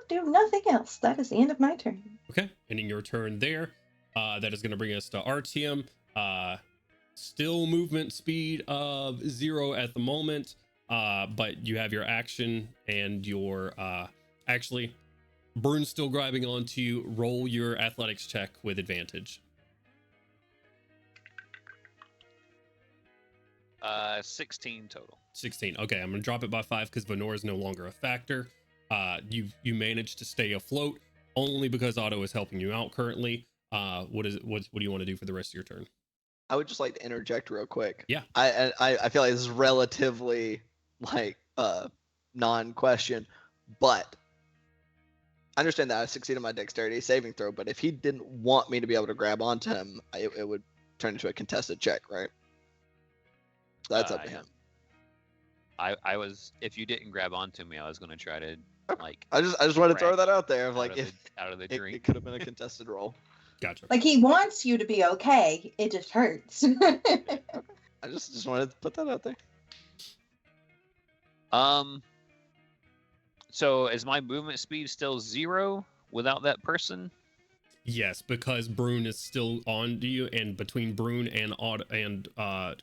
do nothing else. That is the end of my turn. Okay, ending your turn there. That is going to bring us to Artyom. Still movement speed of 0 at the moment, but you have your action and your actually, Brune's still grabbing onto you. Roll your athletics check with advantage. 16 total. 16. Okay, I'm gonna drop it by 5 because Venora is no longer a factor. You managed to stay afloat only because Otto is helping you out currently. What do you want to do for the rest of your turn? I would just like to interject real quick. Yeah. I feel like this is relatively like non-question, but I understand that I succeeded my dexterity saving throw, but if he didn't want me to be able to grab onto him, it would turn into a contested check, right? So that's up to him. I was, if you didn't grab onto me, I was going to try to like. I just want to throw that out there. Of like, out of the it drink, could have been a contested roll. Gotcha. Like, he wants you to be okay. It just hurts. I just wanted to put that out there. So is my movement speed still 0 without that person? Yes, because Brune is still on to you, and between Brune and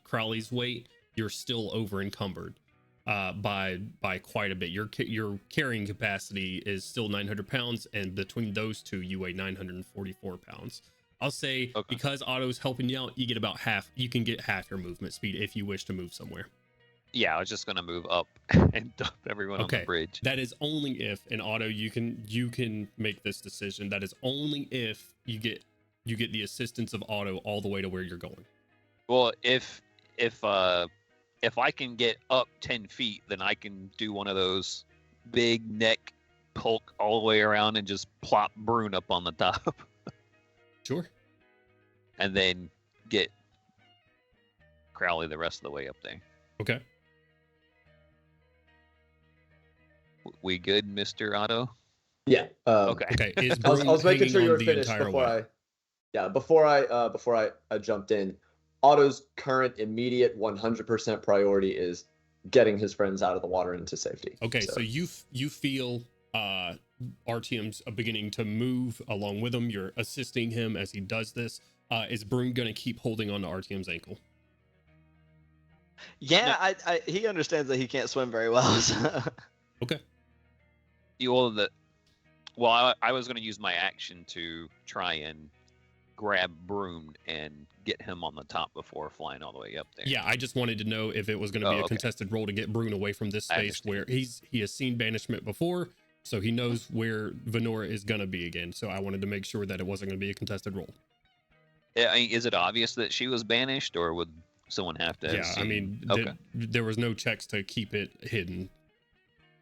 Crowley's weight, you're still over encumbered by quite a bit. Your carrying capacity is still 900 pounds, and between those two, you weigh 944 pounds. I'll say because Otto's helping you out, you get about half. You can get half your movement speed if you wish to move somewhere. Yeah, I was just gonna move up and dump everyone on the bridge. That is only if, and Otto, you can make this decision. That is only if you get the assistance of Otto all the way to where you're going. Well, if I can get up 10 feet, then I can do one of those big neck poke all the way around and just plop Brune up on the top. Sure. And then get Crowley the rest of the way up there. Okay. We good, Mr. Otto? Yeah. Okay. Okay. Is I was making sure you were the finished entire before way? before I jumped in. Otto's current immediate 100% priority is getting his friends out of the water into safety. Okay, so you feel Artyom's beginning to move along with him. You're assisting him as he does this. Is Brune gonna keep holding on to Artyom's ankle? Yeah, he understands that he can't swim very well. So. Okay. I was going to use my action to try and grab Brune and get him on the top before flying all the way up there. Yeah, I just wanted to know if it was going to be a contested roll to get Brune away from this space where he has seen banishment before, so he knows where Venora is going to be again. So I wanted to make sure that it wasn't going to be a contested roll. Yeah, is it obvious that she was banished, or would someone have to? Yeah, I mean, there was no checks to keep it hidden.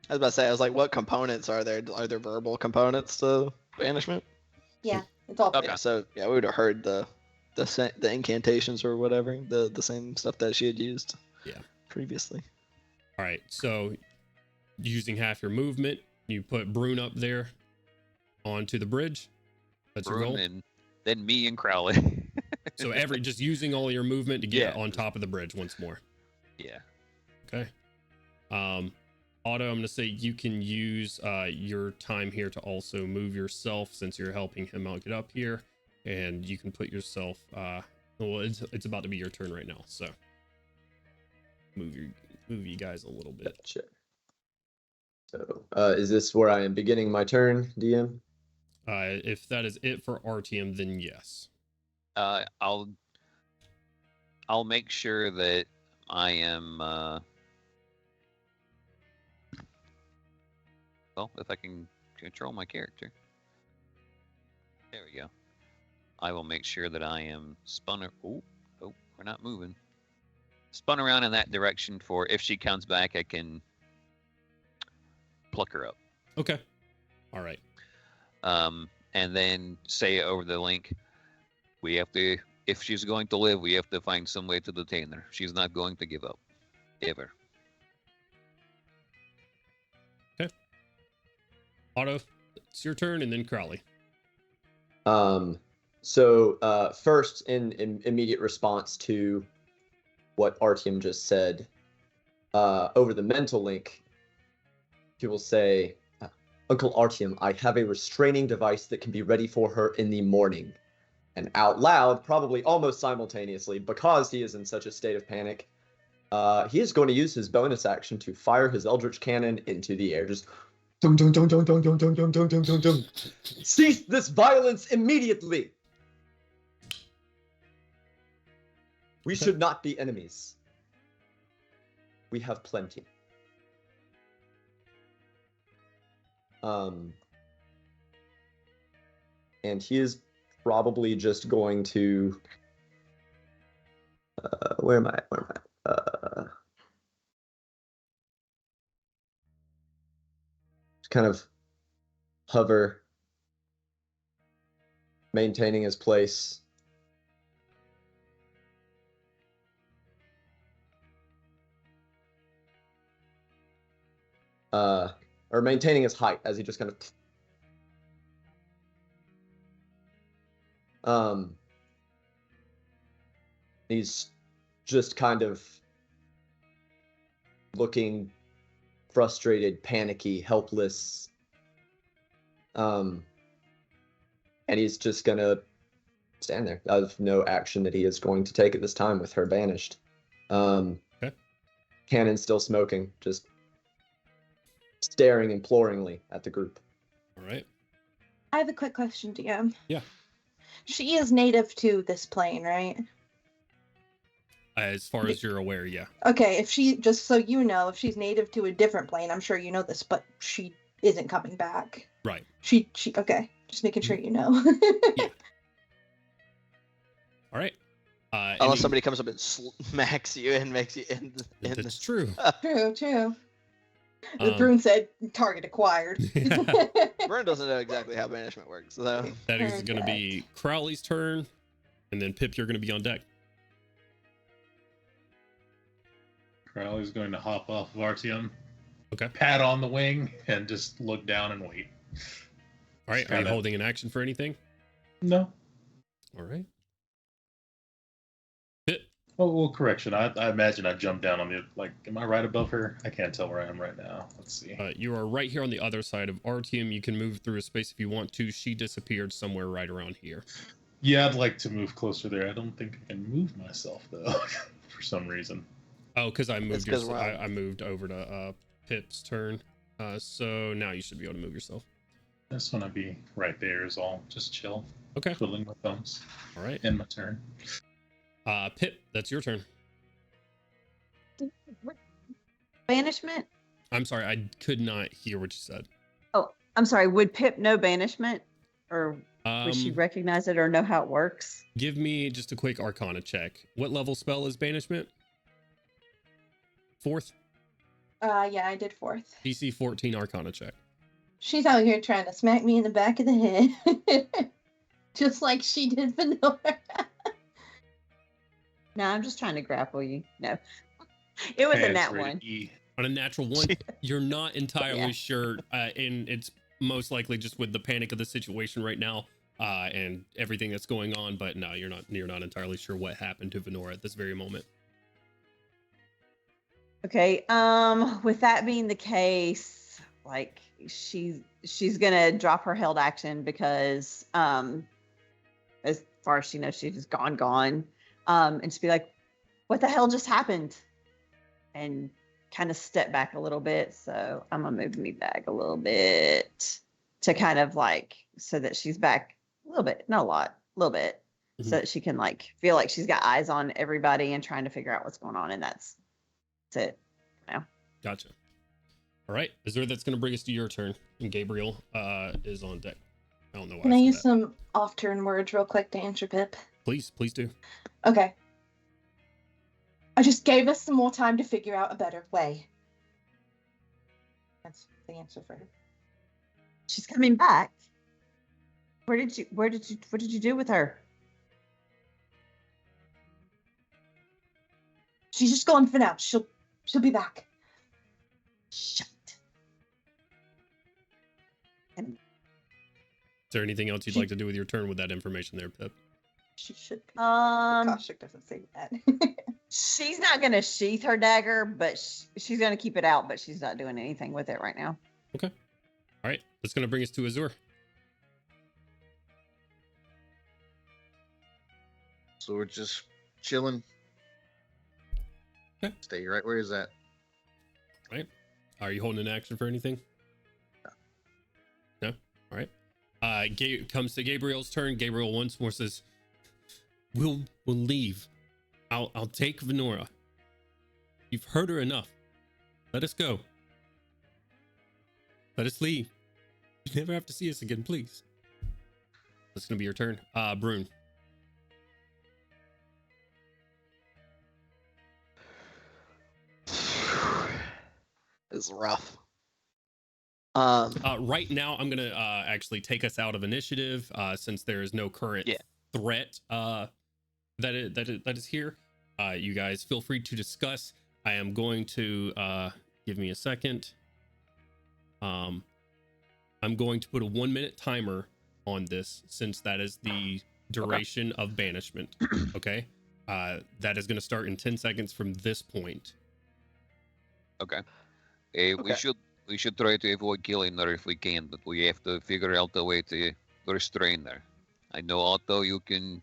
I was about to say, I was like, what components are there? Are there verbal components to banishment? Yeah, it's all Yeah, so yeah, we would have heard the incantations or whatever, the same stuff that she had used. Yeah. Previously. All right, so using half your movement, you put Brune up there onto the bridge. That's your goal. And then me and Crowley. So just using all your movement to get on top of the bridge once more. Yeah. Okay. Otto, I'm going to say you can use your time here to also move yourself since you're helping him out get up here. And you can put yourself, it's about to be your turn right now. So move you guys a little bit. Gotcha. So is this where I am beginning my turn, DM? If that is it for Artyom, then yes. I'll make sure that I am, well, if I can control my character. There we go. I will make sure that I am spun. Oh, we're not moving. Spun around in that direction for if she comes back, I can pluck her up. Okay. All right. And then say over the link, we have to, if she's going to live, we have to find some way to detain her. She's not going to give up. Ever. Okay. Otto, it's your turn, and then Crowley. So first, in immediate response to what Artyom just said, over the mental link, he will say, Uncle Artyom, I have a restraining device that can be ready for her in the morning. And out loud, probably almost simultaneously, because he is in such a state of panic, he is going to use his bonus action to fire his Eldritch Cannon into the air. Just dun dun dun dun dun dun dun dun dun dun dun dun. Cease this violence immediately! We should not be enemies. We have plenty. And he is probably just going to where am I? Just kind of hover, maintaining his place. Or maintaining his height as he just kind of he's just kind of looking frustrated, panicky, helpless. And he's just gonna stand there. I have no action that he is going to take at this time with her banished. Okay. Cannon still smoking, just staring imploringly at the group. All right. I have a quick question, DM. Yeah. She is native to this plane, right? As far as you're aware, yeah. Okay, if she, just so you know, if she's native to a different plane, I'm sure you know this, but she isn't coming back. Right. She, okay, just making sure you know. Yeah. All right. Unless somebody comes up and smacks you and makes you in the... That's true. True. Brune said, target acquired. Brune doesn't know exactly how banishment works, so... That is going to be Crowley's turn, and then Pip, you're going to be on deck. Crowley's going to hop off of Artyom, Okay. pat on the wing, and just look down and wait. All right. Are you holding an action for anything? No. All right. Pip, Oh, well, correction. I imagine I jumped down on the, like, am I right above her? I can't tell where I am right now. Let's see. You are right here on the other side of Artium. You can move through a space if you want to. She disappeared somewhere right around here. Yeah, I'd like to move closer there. I don't think I can move myself, though, for some reason. Oh, because I moved. It's 'cause we're on- I moved over to Pip's turn. So now you should be able to move yourself. I just want to be right there is all. Just chill. Okay. Twiddling my thumbs. All right. End my turn. Pip, that's your turn. Banishment? I'm sorry, I could not hear what you said. Oh, I'm sorry. Would Pip know banishment? Or would she recognize it or know how it works? Give me just a quick Arcana check. What level spell is banishment? 4th? Yeah, I did 4th. DC 14 Arcana check. She's out here trying to smack me in the back of the head. Just like she did Vanilla. No, I'm just trying to grapple you. No. It was a nat one. On a natural 1, you're not entirely sure, and it's most likely just with the panic of the situation right now and everything that's going on. But no, you're not entirely sure what happened to Venora at this very moment. Okay. With that being the case, like she's gonna drop her held action because as far as she knows, she's just gone. And just be like, what the hell just happened? And kind of step back a little bit. So I'm gonna move me back a little bit to kind of like so that she's back a little bit, not a lot, a little bit, so that she can like feel like she's got eyes on everybody and trying to figure out what's going on. And that's it. Now. Gotcha. All right, Azure, that's going to bring us to your turn, and Gabriel is on deck. I don't know why. Can I use some off-turn words real quick to answer Pip? Please do. Okay. I just gave us some more time to figure out a better way. That's the answer for her. She's coming back. What did you do with her? She's just gone for now. She'll be back. Shut. Is there anything else you'd like to do with your turn with that information there, Pip? She should be. Kashuk doesn't say that. She's not gonna sheath her dagger, but she's gonna keep it out. But she's not doing anything with it right now. Okay. All right. That's going to bring us to Azure. So we're just chilling. Okay. Stay right where he's at. Right. Are you holding an action for anything? No. All right. Comes to Gabriel's turn. Gabriel once more says, "We'll leave. I'll take Venora. You've hurt her enough. Let us go. Let us leave. You never have to see us again, please." That's gonna be your turn. Brune. It's rough. Right now, I'm gonna actually take us out of initiative since there is no current threat that is here. You guys feel free to discuss. I am going to give me a second. I'm going to put a 1-minute timer on this since that is the duration of banishment. Okay, that is going to start in 10 seconds from this point. Okay. We should try to avoid killing her if we can, but we have to figure out a way to restrain her. I know, Otto, you can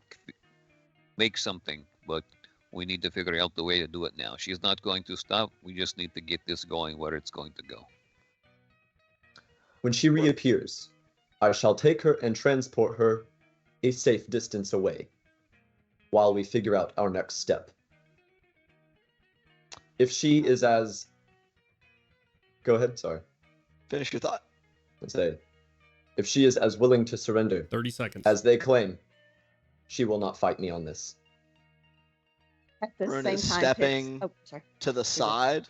make something, but we need to figure out the way to do it now. She's not going to stop. We just need to get this going where it's going to go. When she reappears, I shall take her and transport her a safe distance away while we figure out our next step. If she is as... Go ahead, sorry. Finish your thought. Let's say, if she is as willing to surrender 30 seconds as they claim, she will not fight me on this. At the Brune same is time, stepping to the Is it- side,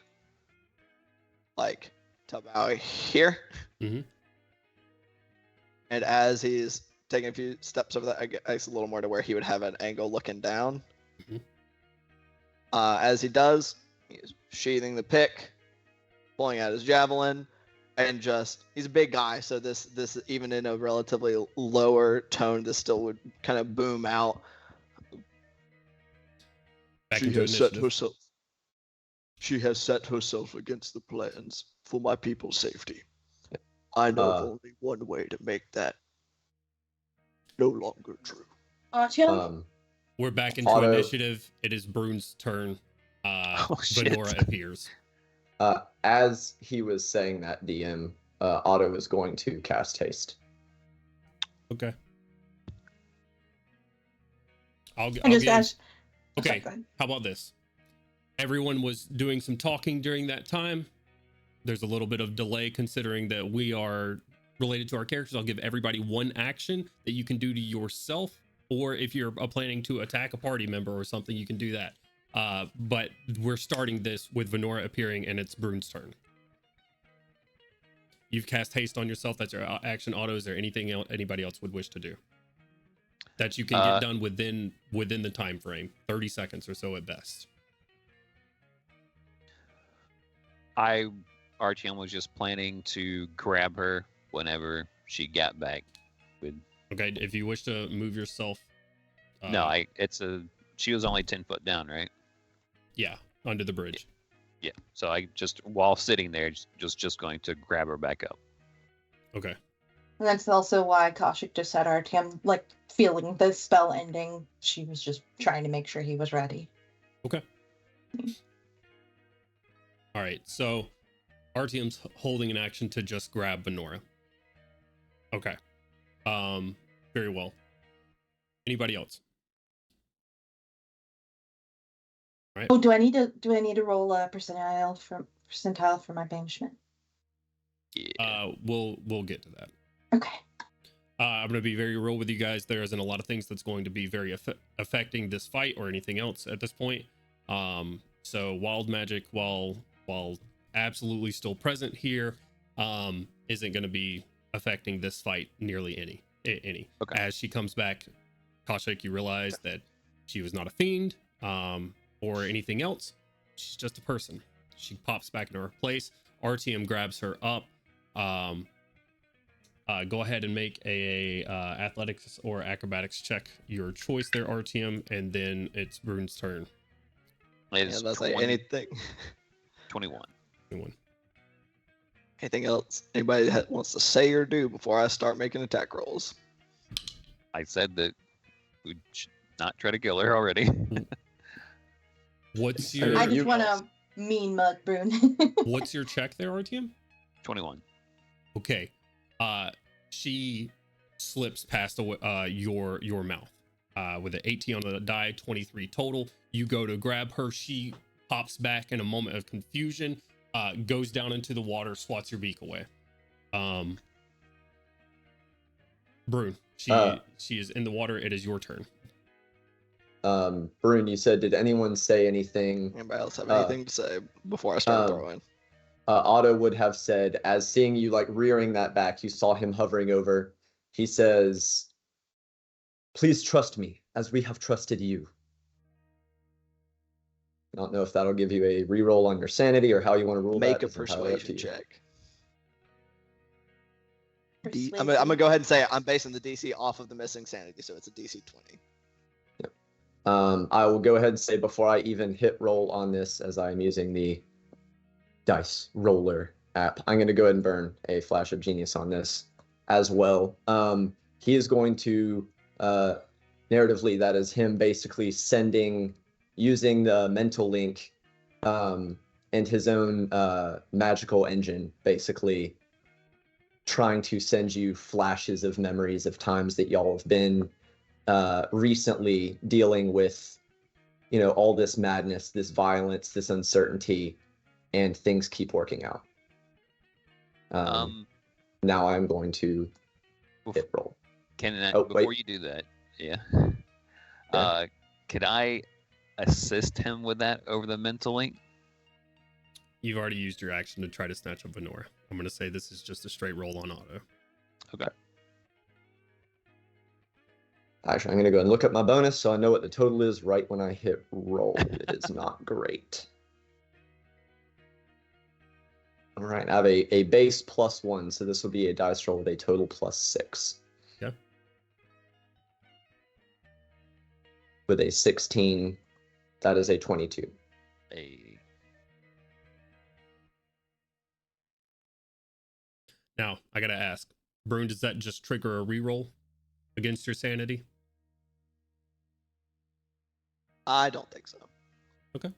like to about here. Mhm. And as he's taking a few steps over that, I guess a little more to where he would have an angle looking down. Mhm. As he does, he's sheathing the pick, pulling out his javelin, and he's a big guy, so this even in a relatively lower tone, this still would kind of boom out. Back She into has set initiative. herself. She has set herself against the plans for my people's safety. I know of only one way to make that no longer true. Artyom? We're back into Otto- initiative. It is Brune's turn. Shit. Venora appears. As he was saying that, DM, Otto is going to cast haste. Okay. I'll I just give- asked. Okay, Sorry, go ahead. how about this? Everyone was doing some talking during that time. There's a little bit of delay considering that we are related to our characters. I'll give everybody one action that you can do to yourself, or if you're planning to attack a party member or something, you can do that. But we're starting this with Venora appearing, and it's Brune's turn. You've cast haste on yourself. That's your action. Auto. Is there anything anybody else would wish to do that you can get done within the time frame? 30 seconds or so at best. Artyom was just planning to grab her whenever she got back. Okay, if you wish to move yourself. She was only 10 foot down, right? Yeah, under the bridge. Yeah. So I just, while sitting there, just going to grab her back up. Okay. And that's also why Kaushik just had Artyom, like, feeling the spell ending. She was just trying to make sure he was ready. Okay. All right, so Artyom's holding an action to just grab Venora. Okay. Very well. Anybody else? All right. Oh, do I need to roll a percentile for my banishment? Yeah. We'll get to that. Okay. I'm going to be very real with you guys. There isn't a lot of things that's going to be very affecting this fight or anything else at this point. So wild magic, while absolutely still present here, isn't going to be affecting this fight nearly any. Okay. As she comes back, Kaushik, you realize that she was not a fiend or anything else. She's just a person. She pops back into her place. Artyom grabs her up. Go ahead and make a athletics or acrobatics check, your choice there, Artyom, and then it's Brune's turn. It's Let's say anything. 21. 21. Anything else anybody that wants to say or do before I start making attack rolls? I said that we should not try to kill her already. What's your I just want to mean mug Brune. what's your check there, Artyom? 21. Okay. She slips past your mouth with an 18 on the die, 23 total. You go to grab her. She pops back in a moment of confusion, goes down into the water, swats your beak away. Brune, she is in the water. It is your turn. Brune, you said, did anyone say anything? Anybody else have anything to say before I start throwing? Otto would have said, as seeing you like rearing that back, you saw him hovering over. He says, "Please trust me, as we have trusted you." I don't know if that'll give you a reroll on your sanity or how you want to rule that. Make a It's entirely up to persuasion you. check. I'm gonna go ahead and say I'm basing the DC off of the missing sanity, so it's a DC 20. I will go ahead and say before I even hit roll on this, as I'm using the dice roller app, I'm going to go ahead and burn a flash of genius on this as well. He is going to narratively, that is him basically using the mental link and his own magical engine, basically trying to send you flashes of memories of times that y'all have been recently dealing with, all this madness, this violence, this uncertainty, and things keep working out. Now I'm going to hit roll. Before you do that, could I assist him with that over the mental link? You've already used your action to try to snatch up Venora. I'm going to say this is just a straight roll on auto. Okay. Actually, I'm going to go and look at my bonus so I know what the total is right when I hit roll. It is not great. All right, I have a base +1, so this will be a dice roll with a total +6. Yeah. With a 16 That is a 22. Now, I gotta ask, Brune, does that just trigger a reroll against your sanity? I don't think so. Okay.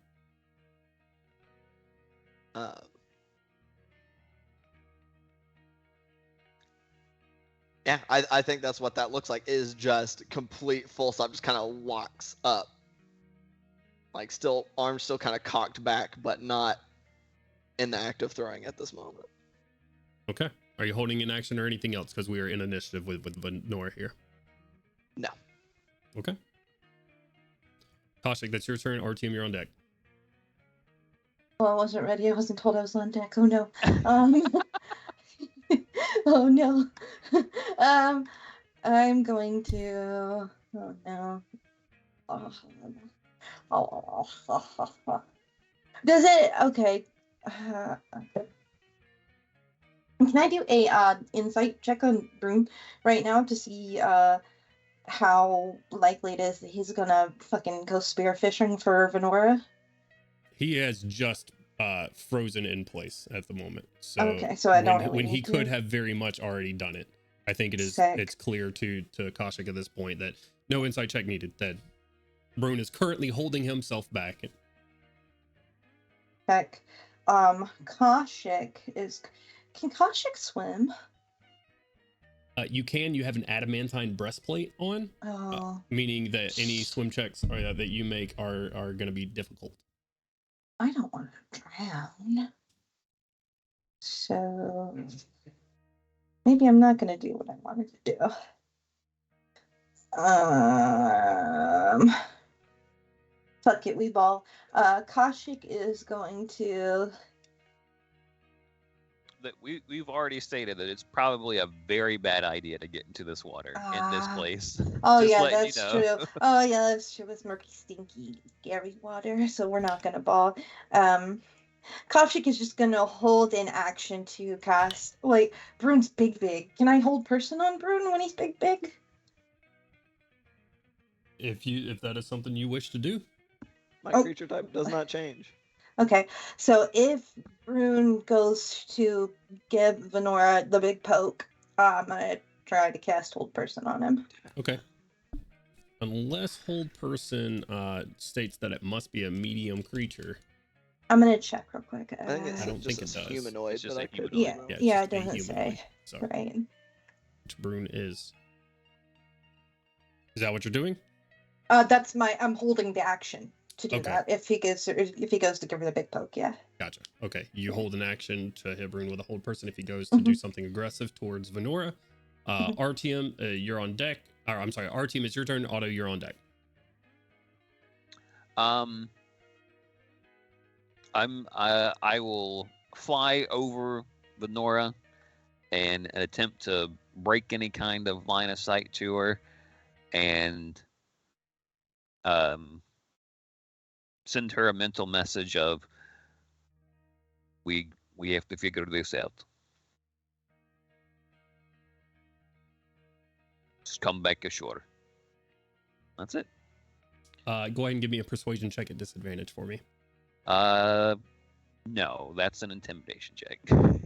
Yeah, I think that's what that looks like, is just complete full stop, just kind of walks up. Like still, arms still kind of cocked back, but not in the act of throwing at this moment. Okay. Are you holding an action or anything else? Because we are in initiative with Venora here. No. Okay. Kaushik, that's your turn. Artyom, you're on deck. Oh, I wasn't ready. I wasn't told I was on deck. Oh no. Oh no. I'm going to. Oh no. Does it? Okay. Can I do a insight check on Broom right now to see how likely it is that he's gonna fucking go spearfishing for Venora? He has just frozen in place at the moment. So okay, so I don't really when he need could to. have very much already done it. I think Sick. it's clear to Kaushik at this point that no insight check needed. That Brune is currently holding himself back. Heck. Kaushik is. Can Kaushik swim? You have an adamantine breastplate on, Oh. meaning that any swim checks that you make are going to be difficult. I don't want to drown. So maybe I'm not going to do what I wanted to do. Fuck it, we ball. Kaushik is going to. That we've already stated that it's probably a very bad idea to get into this water in this place. Oh Just yeah, letting that's you know. true. Oh yeah, that's true. It's murky, stinky, scary water. So we're not gonna ball. Kaushik is just gonna hold in action to cast. Wait, Brune's big. Can I hold person on Brune when he's big? If that is something you wish to do. My creature type does not change. Okay, so if Brune goes to give Venora the big poke, I'm gonna try to cast hold person on him. Okay. Unless hold person states that it must be a medium creature. I'm gonna check real quick. I think it's I don't think just it a does. humanoid. It's just but a I could humanoid. be wrong. Yeah, it's it just a doesn't humanoid. say. So, Right. which Brune is. Is that what you're doing? That's I'm holding the action to do Okay. that. If he goes to give her the big poke, yeah. Gotcha. Okay. You Yeah. hold an action to hit Brune with a hold person if he goes to do something aggressive towards Venora. Artyom, you're on deck. Or, I'm sorry, Artyom, it's your turn. Otto, you're on deck. I will fly over Venora and attempt to break any kind of line of sight to her, and send her a mental message of we have to figure this out. Just come back ashore. That's it. Go ahead and give me a persuasion check at disadvantage for me. No, that's an intimidation check,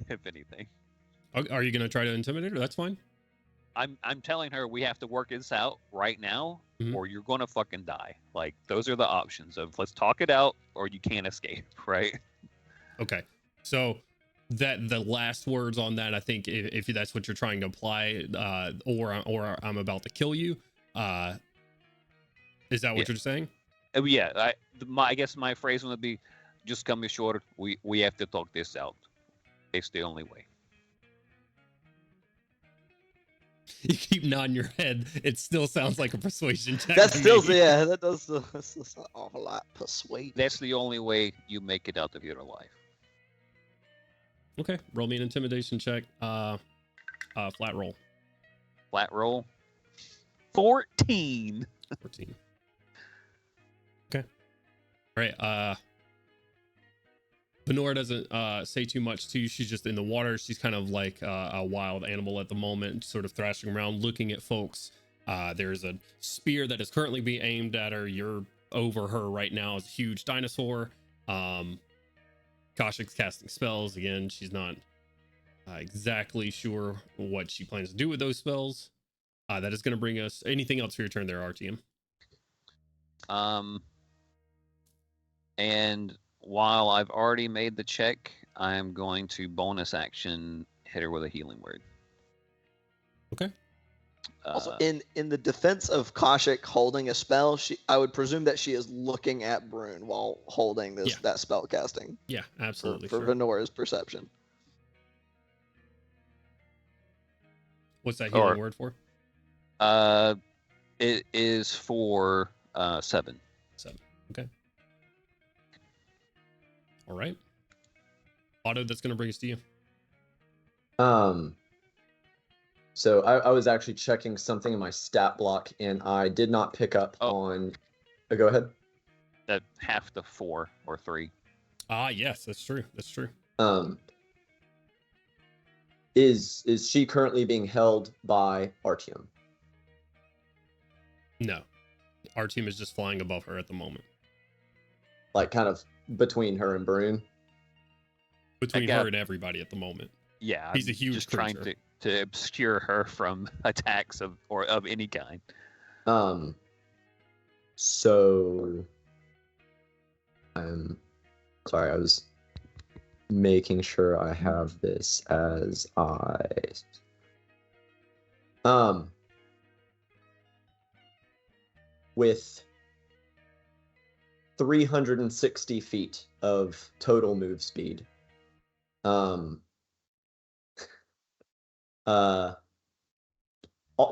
if anything. Are you going to try to intimidate her? That's fine. I'm telling her we have to work this out right now, Mhm. or you're gonna fucking die. Like, those are the options of let's talk it out, or you can't escape, right? Okay. So that the last words on that, I think if that's what you're trying to apply, or I'm about to kill you, is that what you're saying? Yeah, I guess my phrase would be, just come ashore. We have to talk this out. It's the only way. You keep nodding your head. It still sounds like a persuasion check. That's to still, me. yeah, that does. That's an awful lot. Persuade. That's the only way you make it out of your life. Okay. Roll me an intimidation check. Flat roll. Flat roll. 14. 14. Okay. All right. Venora doesn't say too much to you. She's just in the water. She's kind of like a wild animal at the moment, sort of thrashing around, looking at folks. There's a spear that is currently being aimed at her. You're over her right now is a huge dinosaur. Koshik's casting spells again. She's not exactly sure what she plans to do with those spells. That is going to bring us anything else for your turn there, RTM. And while I've already made the check, I'm going to bonus action hit her with a healing word. Okay. Also, in the defense of Koshik holding a spell, I would presume that she is looking at Brune while holding that spell casting. Yeah, absolutely. For Venora's perception. What's that healing word for? It is for 7. 7. Okay. All right. Otto, that's going to bring us to you. So I was actually checking something in my stat block, and I did not pick up on. Go ahead. That half the 4 or 3. Yes, that's true. That's true. Is she currently being held by Artyom? No. Artyom is just flying above her at the moment. Like kind of between her and Brune? Between her and everybody at the moment. Yeah. He's a huge just creature. trying to obscure her from attacks of any kind. So I'm sorry, I was making sure I have this as with 360 feet of total move speed.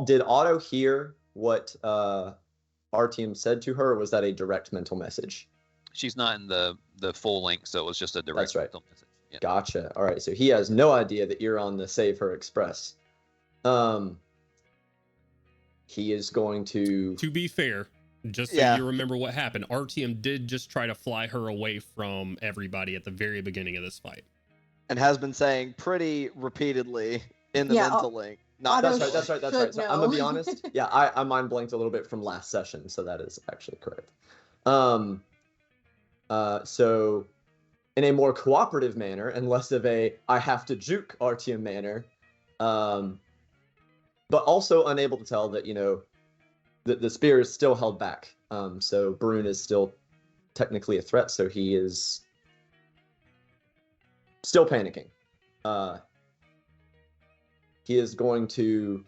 Did Otto hear what Artyom said to her, or was that a direct mental message? She's not in the full link, so it was just a direct mental message. Yeah. Gotcha. All right, so he has no idea that you're on the Save Her Express. He is going to... To be fair, just so you remember what happened, Artyom did just try to fly her away from everybody at the very beginning of this fight. And has been saying pretty repeatedly in the mental link. That's right. So I'm gonna be honest. Yeah, I mind blanked a little bit from last session, so that is actually correct. So in a more cooperative manner and less of a I have to juke Artyom manner, but also unable to tell that, you know, the spear is still held back. So Brune is still technically a threat, so he is still panicking. He is going to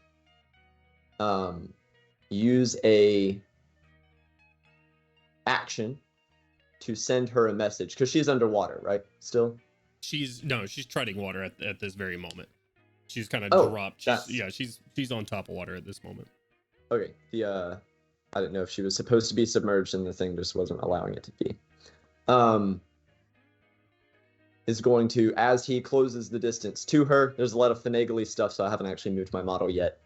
use a action to send her a message, because she's underwater, right? Still? She's treading water at this very moment. She's kind of dropped. She's on top of water at this moment. Okay. I didn't know if she was supposed to be submerged and the thing just wasn't allowing it to be. Is going to, as he closes the distance to her, there's a lot of finagly stuff, so I haven't actually moved my model yet.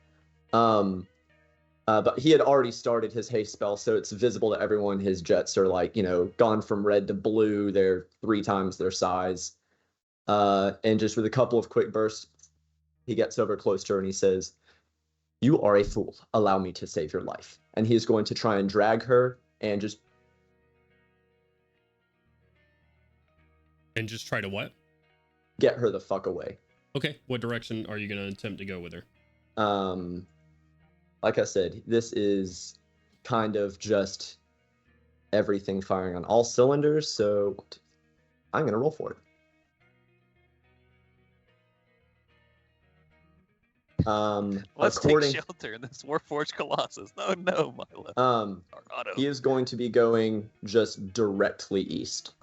But he had already started his haste spell, so it's visible to everyone. His jets are like, you know, gone from red to blue. They're 3 times their size. And just with a couple of quick bursts, he gets over close to her and he says, "You are a fool. Allow me to save your life." And he's going to try and drag her and just... And just try to what? Get her the fuck away. Okay. What direction are you going to attempt to go with her? Like I said, this is kind of just everything firing on all cylinders, so I'm going to roll for it. Let's take shelter in this Warforged Colossus. No, Milo. He is going to be going just directly east.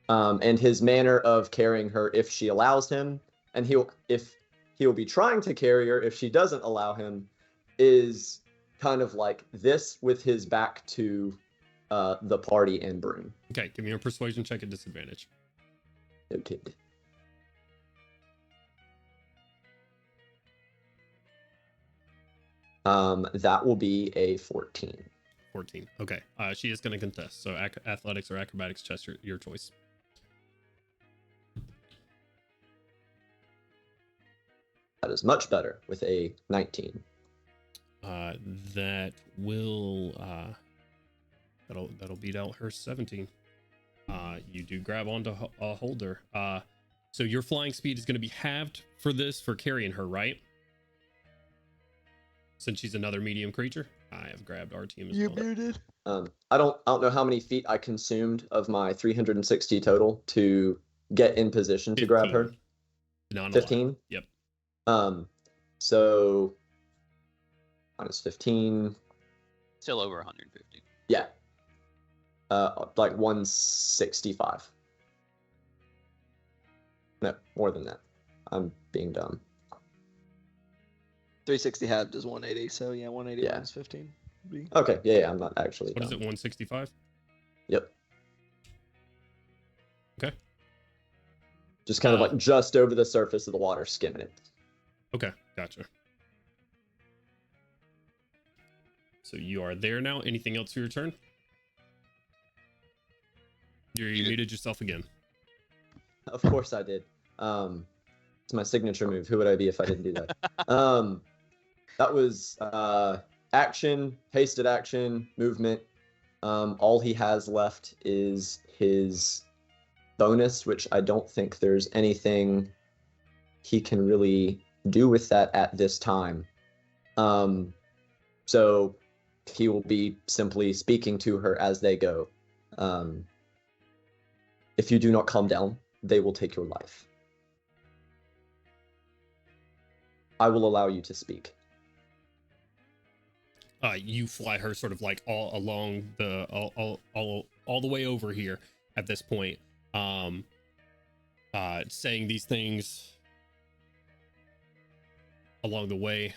And his manner of carrying her, if she allows him, and he'll be trying to carry her if she doesn't allow him, is kind of like this with his back to the party and Brune. Okay, give me a persuasion check at disadvantage. Noted. That will be a 14. 14. Okay. She is going to contest. So athletics or acrobatics chest, your choice. That is much better with a 19. That will That'll beat out her 17. You do grab onto a holder. So your flying speed is going to be halved for this for carrying her, right? Since she's another medium creature. I have grabbed our team as You well. muted. I don't know how many feet I consumed of my 360 total to get in position to grab her. 15. Yep. So minus 15. Still over 150. Yeah. Like 165. No, more than that. I'm being dumb. 360 halved is 180, so yeah, 180 Yeah. minus 15. Okay, yeah, I'm not actually What is dumb. it, 165? Yep. Okay. Just kind of like just over the surface of the water, skimming it. Okay, gotcha. So you are there now. Anything else for your turn? You muted yourself again. Of course I did. It's my signature move. Who would I be if I didn't do that? That was action, hasted action, movement. All he has left is his bonus, which I don't think there's anything he can really do with that at this time. So he will be simply speaking to her as they go. If you do not calm down, they will take your life. I will allow you to speak. You fly her sort of like all along the all the way over here at this point, saying these things along the way,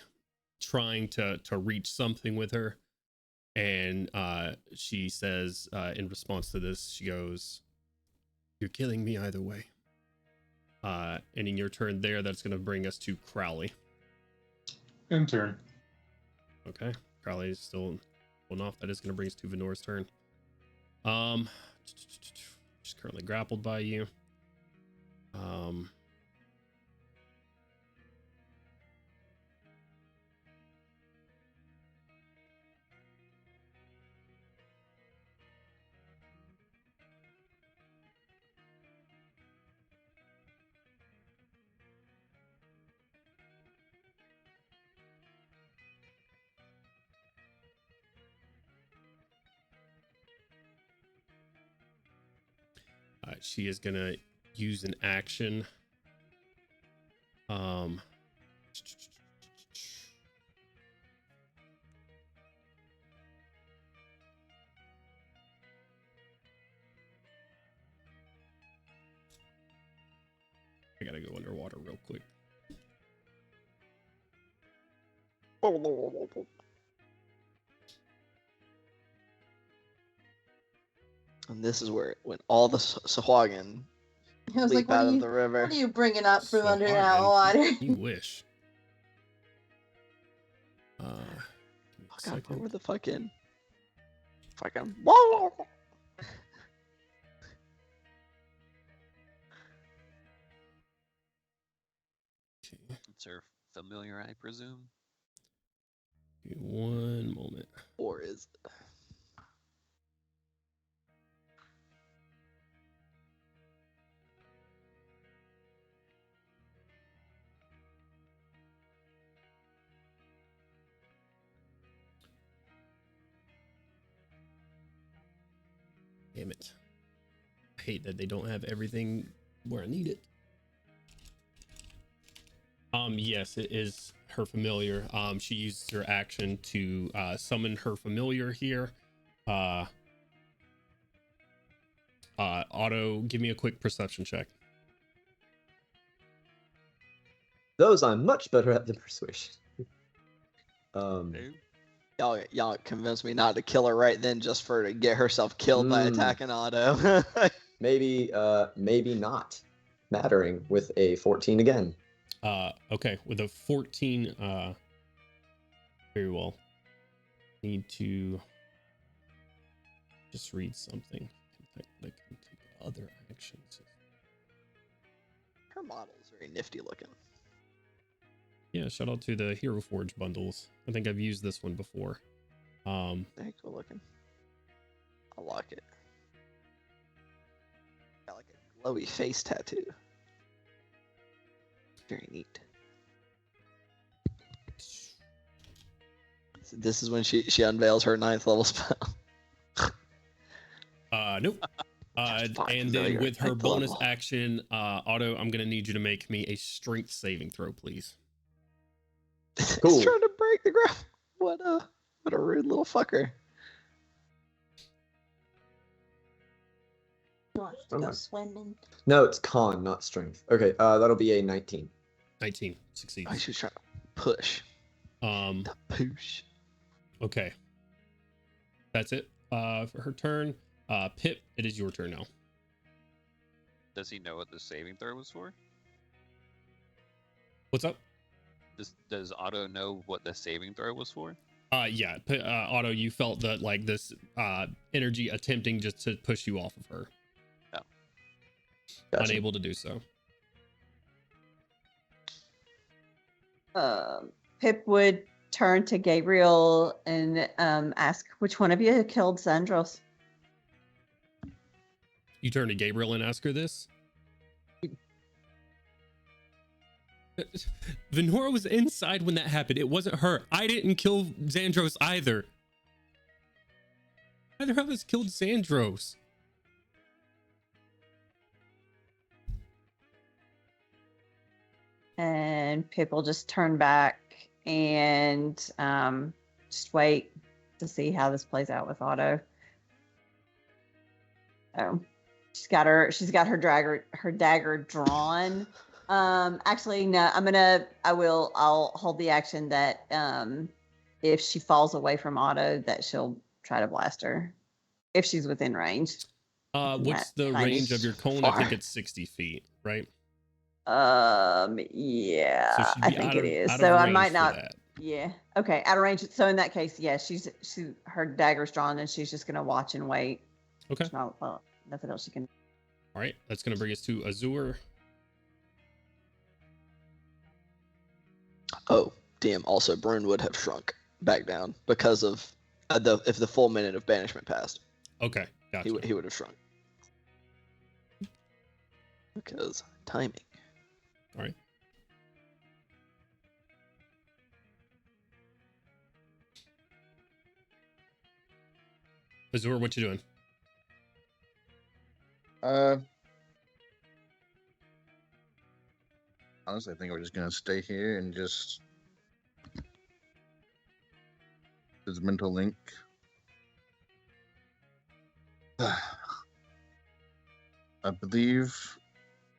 trying to reach something with her, and she says in response to this, she goes, "You're killing me either way." And in your turn there, that's going to bring us to Crowley. In turn. Okay. Crowley is still holding off. That is going to bring us to Venora's turn. She's currently grappled by you. She is gonna use an action. I gotta go underwater real quick. And this is where when all the Sahuagin I was leap like, out of the river. what are you bringing up from So under hard, that man. water? You wish. Give me a Oh God, second. put where the fucking whoa! Okay. It's her familiar, I presume. Give me 1 moment. Or is Damn it. I hate that they don't have everything where I need it. Yes, it is her familiar. She uses her action to summon her familiar here. Otto, give me a quick perception check. Those I'm much better at than persuasion. y'all convinced me not to kill her right then just for her to get herself killed by attacking Otto. Maybe not mattering with a 14 again. Okay, with a 14, very well. Need to just read something. Like other actions. Her model is very nifty looking. Yeah, shout out to the Hero Forge bundles. I think I've used this one before. Very cool looking. I like it. Got like a glowy face tattoo. Very neat. So this is when she unveils her 9th level spell. Nope. Fine, And familiar. then with her 9th bonus level. action, Otto, I'm gonna need you to make me a strength saving throw, please. Cool. He's trying to break the ground. What a rude little fucker. You want to go Okay. swimming? No, it's con, not strength. Okay, that'll be a 19. 19 succeeds. Oh, she was trying to push. Um, The push. okay. That's it. For her turn. Pip, it is your turn now. Does he know what the saving throw was for? What's up? Does Otto know what the saving throw was for? Yeah, Otto, you felt that like this energy attempting just to push you off of her. Gotcha. Unable to do so. Pip would turn to Gabriel and ask, which one of you killed Sandros? You turn to Gabriel and ask her this. Venora was inside when that happened. It wasn't her. I didn't kill Xandros either. Neither of us killed Xandros. And Pip will just turn back and just wait to see how this plays out with Otto. Oh, she's got her dagger drawn. Actually, no, I'll hold the action that if she falls away from Otto, that she'll try to blast her if she's within range. What's the tiny range of your cone? I think far. it's 60 feet, right? Yeah, she'd I be think out it of- is. out of So I range might for not. that. Yeah. Okay. Out of range. So in that case, yeah, her dagger's drawn and she's just gonna watch and wait. Okay. There's nothing else she can. All right. That's going to bring us to Azur. Oh, damn. Also, Brune would have shrunk back down because of if the full minute of banishment passed. Okay. Gotcha. He would have shrunk. Because timing. All right. Azur, what you doing? Honestly, I think we're just gonna stay here and just this mental link. I believe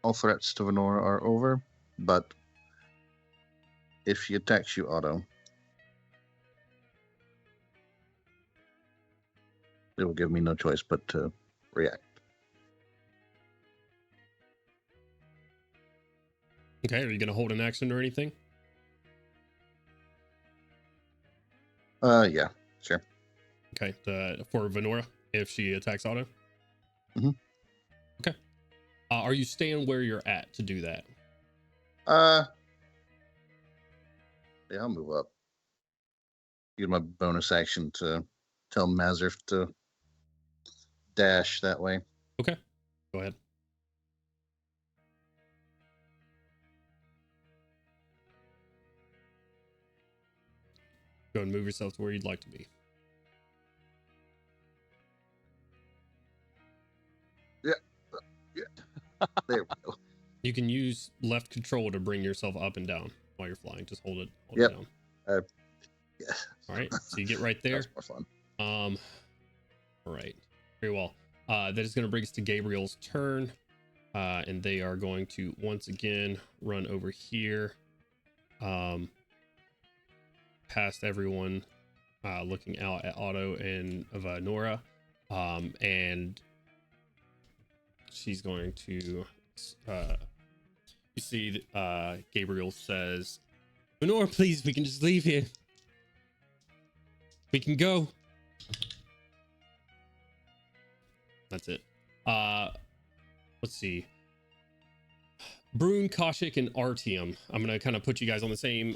all threats to Venora are over, but if she attacks you, Otto, it will give me no choice but to react. Okay. Are you going to hold an action or anything? Yeah, sure. Okay. For Venora, if she attacks Otto? Mhm. Okay. Are you staying where you're at to do that? Yeah, I'll move up. Use my bonus action to tell Mazurf to dash that way. Okay. Go ahead. Go and move yourself to where you'd like to be. There we go. You can use left control to bring yourself up and down while you're flying. Just hold it Yep. down. Yeah, All right. So you get right there. that's more fun. All right. Very well. That is going to bring us to Gabriel's turn. And they are going to once again run over here. Past everyone, looking out at Otto and Nora. And she's going to, you see, Gabriel says, Nora, please, we can just leave here. We can go. That's it. Let's see. Brune, Koshik, and Artyom. I'm gonna kind of put you guys on the same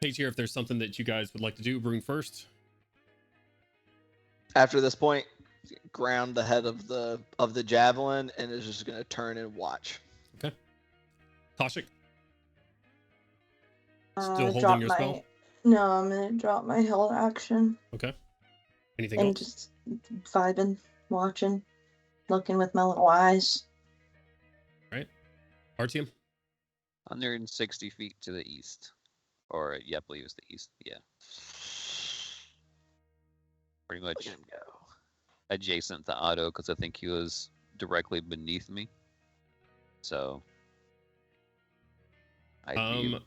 page here. If there's something that you guys would like to do, Brune first. After this point, ground the head of the javelin and is just gonna turn and watch. Okay. Toshik, I'm still gonna holding drop your my. spell. No, I'm gonna drop my held action Okay. Anything and else? just vibing, watching, looking with my little eyes. Artyom? 160 feet to the east. Or, yeah, I believe it's the east. Yeah. Pretty Look much at him go. adjacent to Otto because I think he was directly beneath me. So.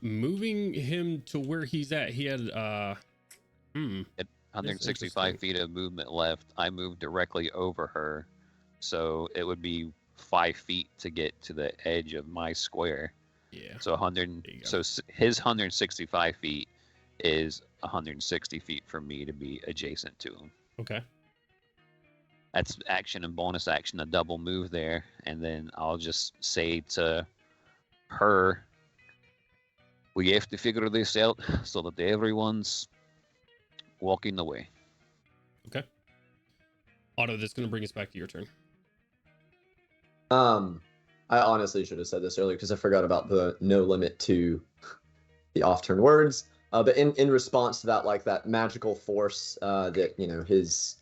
Moving him to where he's at, he had 165 feet of movement left. I moved directly over her, so it would be 5 feet to get to the edge of my square. Yeah. So 100. So his 165 feet is 160 feet for me to be adjacent to him. Okay. That's action and bonus action, a double move there, and then I'll just say to her, we have to figure this out so that everyone's walking the way. Okay. Otto, that's going to bring us back to your turn. I honestly should have said this earlier because I forgot about the no limit to the off-turn words. But in response to that, like that magical force that his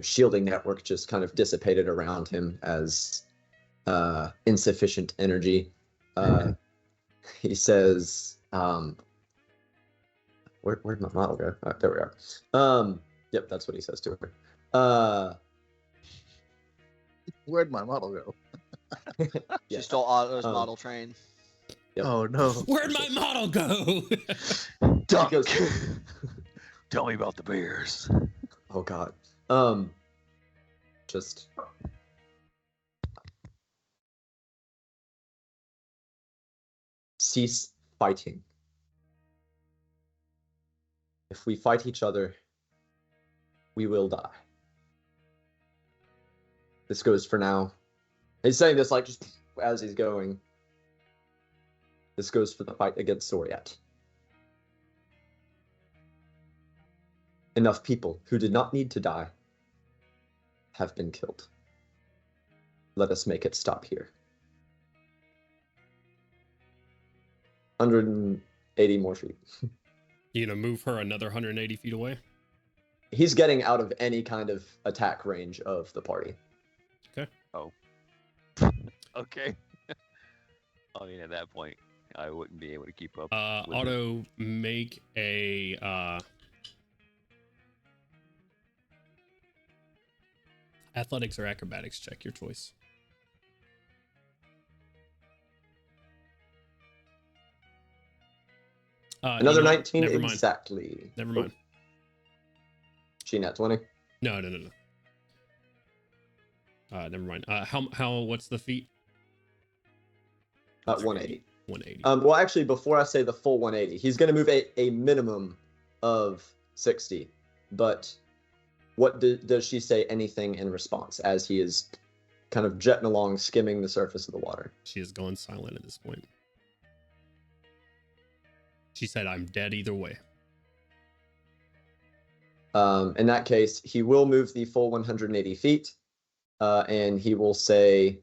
shielding network just kind of dissipated around him as insufficient energy. He says, where'd my model go? Oh, there we are. Yep, that's what he says to her. Where'd my model go? She stole Otto's model train. Yep. Oh no! Where'd my model go? Duck. Tell me about the bears. Oh God. Just cease fighting. If we fight each other, we will die. This goes for now. He's saying this like just as he's going. This goes for the fight against Soriat. Enough people who did not need to die have been killed. Let us make it stop here. 180 more feet. You gonna move her another 180 feet away? He's getting out of any kind of attack range of the party. Okay. Oh. Okay. I mean, at that point, I wouldn't be able to keep up. with Otto, make a athletics or acrobatics check, your choice. Another 19 never mind. exactly. Never mind. She nat 20. No. Never mind. What's the feat? 180. 180. Well, actually, before I say the full 180, he's going to move a minimum of 60. But what does she say anything in response as he is kind of jetting along, skimming the surface of the water? She has gone silent at this point. She said, I'm dead either way. In that case, he will move the full 180 feet, and he will say,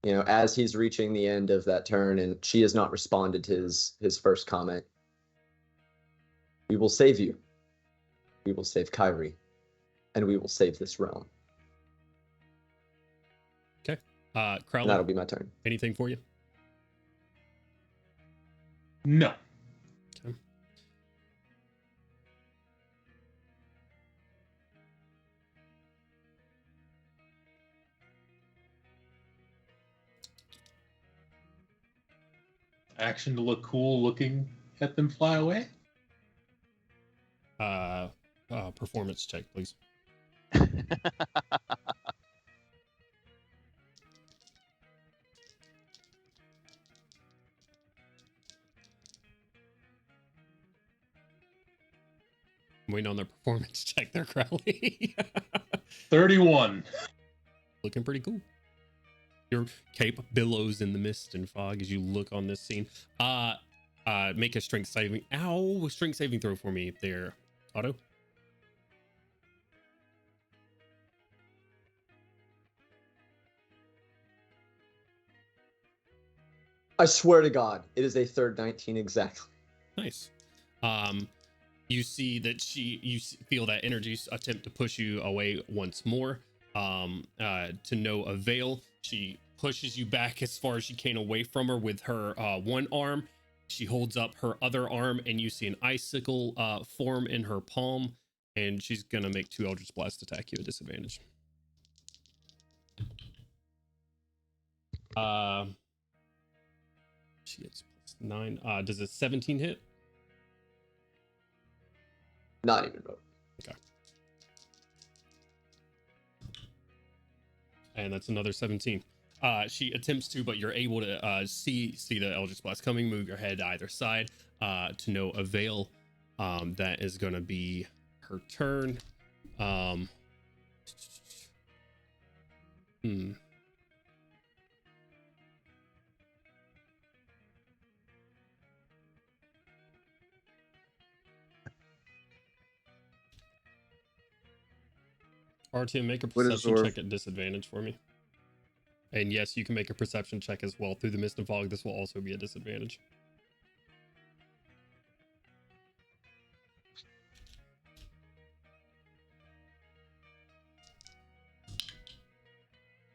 as he's reaching the end of that turn, and she has not responded to his first comment, we will save you. We will save Kyrie, and we will save this realm. Okay. And Crowley, that'll be my turn. anything for you? No. Okay. Action to look cool looking at them fly away. Performance check, please. I'm waiting on their performance check there, Crowley. 31. Looking pretty cool. Your cape billows in the mist and fog as you look on this scene. Make a strength saving throw for me there, Otto. I swear to God, it is a third 19 exactly. Nice. You see that feel that energy attempt to push you away once more. To no avail. She pushes you back as far as she can away from her with her one arm. She holds up her other arm, and you see an icicle form in her palm, and she's gonna make 2 Eldritch Blasts attack you at disadvantage. She gets +9. Does a 17 hit? Not even vote. Okay. And that's another 17. She attempts to, but you're able to see the Eldritch Blast coming. Move your head to either side to no avail. That is going to be her turn. RTM, make a perception check at disadvantage for me. And yes, you can make a perception check as well. Through the mist and fog, this will also be a disadvantage.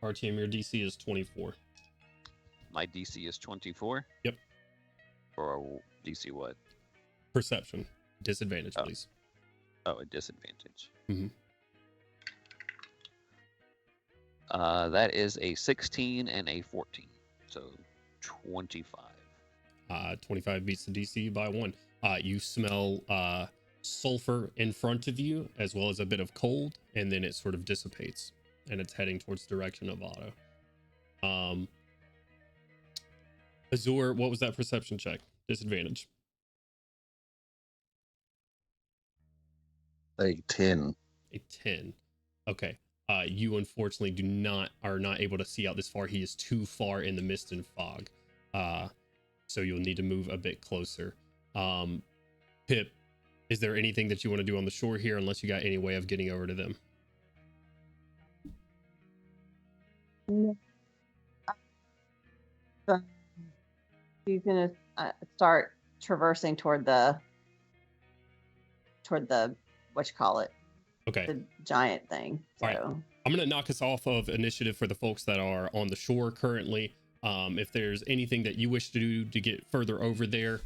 RTM, your DC is 24. My DC is 24? Yep. Or DC what? Perception. Disadvantage, please. Oh, a disadvantage. Mm-hmm. That is a 16 and a 14. So 25. 25 beats the DC by 1. You smell sulfur in front of you, as well as a bit of cold, and then it sort of dissipates, and it's heading towards the direction of Otto. Azur, what was that perception check? Disadvantage. A 10. A 10. Okay. You unfortunately are not able to see out this far. He is too far in the mist and fog. So you'll need to move a bit closer. Pip, is there anything that you want to do on the shore here, unless you got any way of getting over to them? No. He's gonna start traversing toward the what you call it. Okay. The giant thing. So. All right. I'm going to knock us off of initiative for the folks that are on the shore currently. If there's anything that you wish to do to get further over there,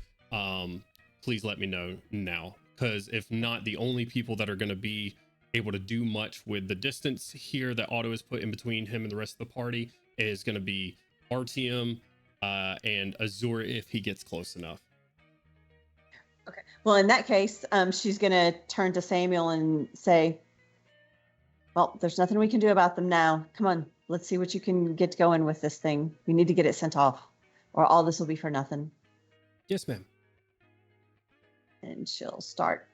please let me know now. Because if not, the only people that are going to be able to do much with the distance here that Otto has put in between him and the rest of the party is going to be Artyom and Azur if he gets close enough. Okay. Well, in that case, she's going to turn to Samuel and say, well, there's nothing we can do about them now. Come on, let's see what you can get going with this thing. We need to get it sent off, or all this will be for nothing. Yes, ma'am. And she'll start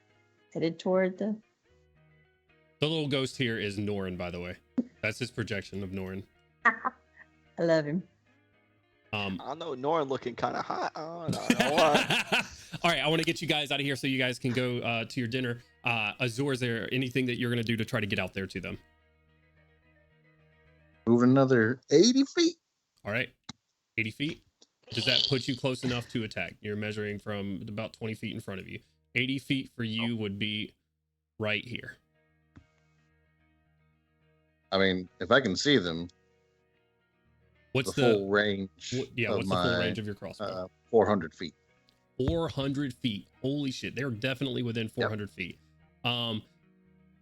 headed toward the little ghost here is Norin, by the way. That's his projection of Norin. I love him. I know Norin looking kind of hot. All right, I want to get you guys out of here so you guys can go to your dinner. Azur, is there anything that you're going to do to try to get out there to them? Move another 80 feet. All right, 80 feet. Does that put you close enough to attack? You're measuring from about 20 feet in front of you. 80 feet for you would be right here. I mean, if I can see them. What's the full range? What's the full range of your crossbow? 400 feet. 400 feet. Holy shit! They're definitely within 400 feet.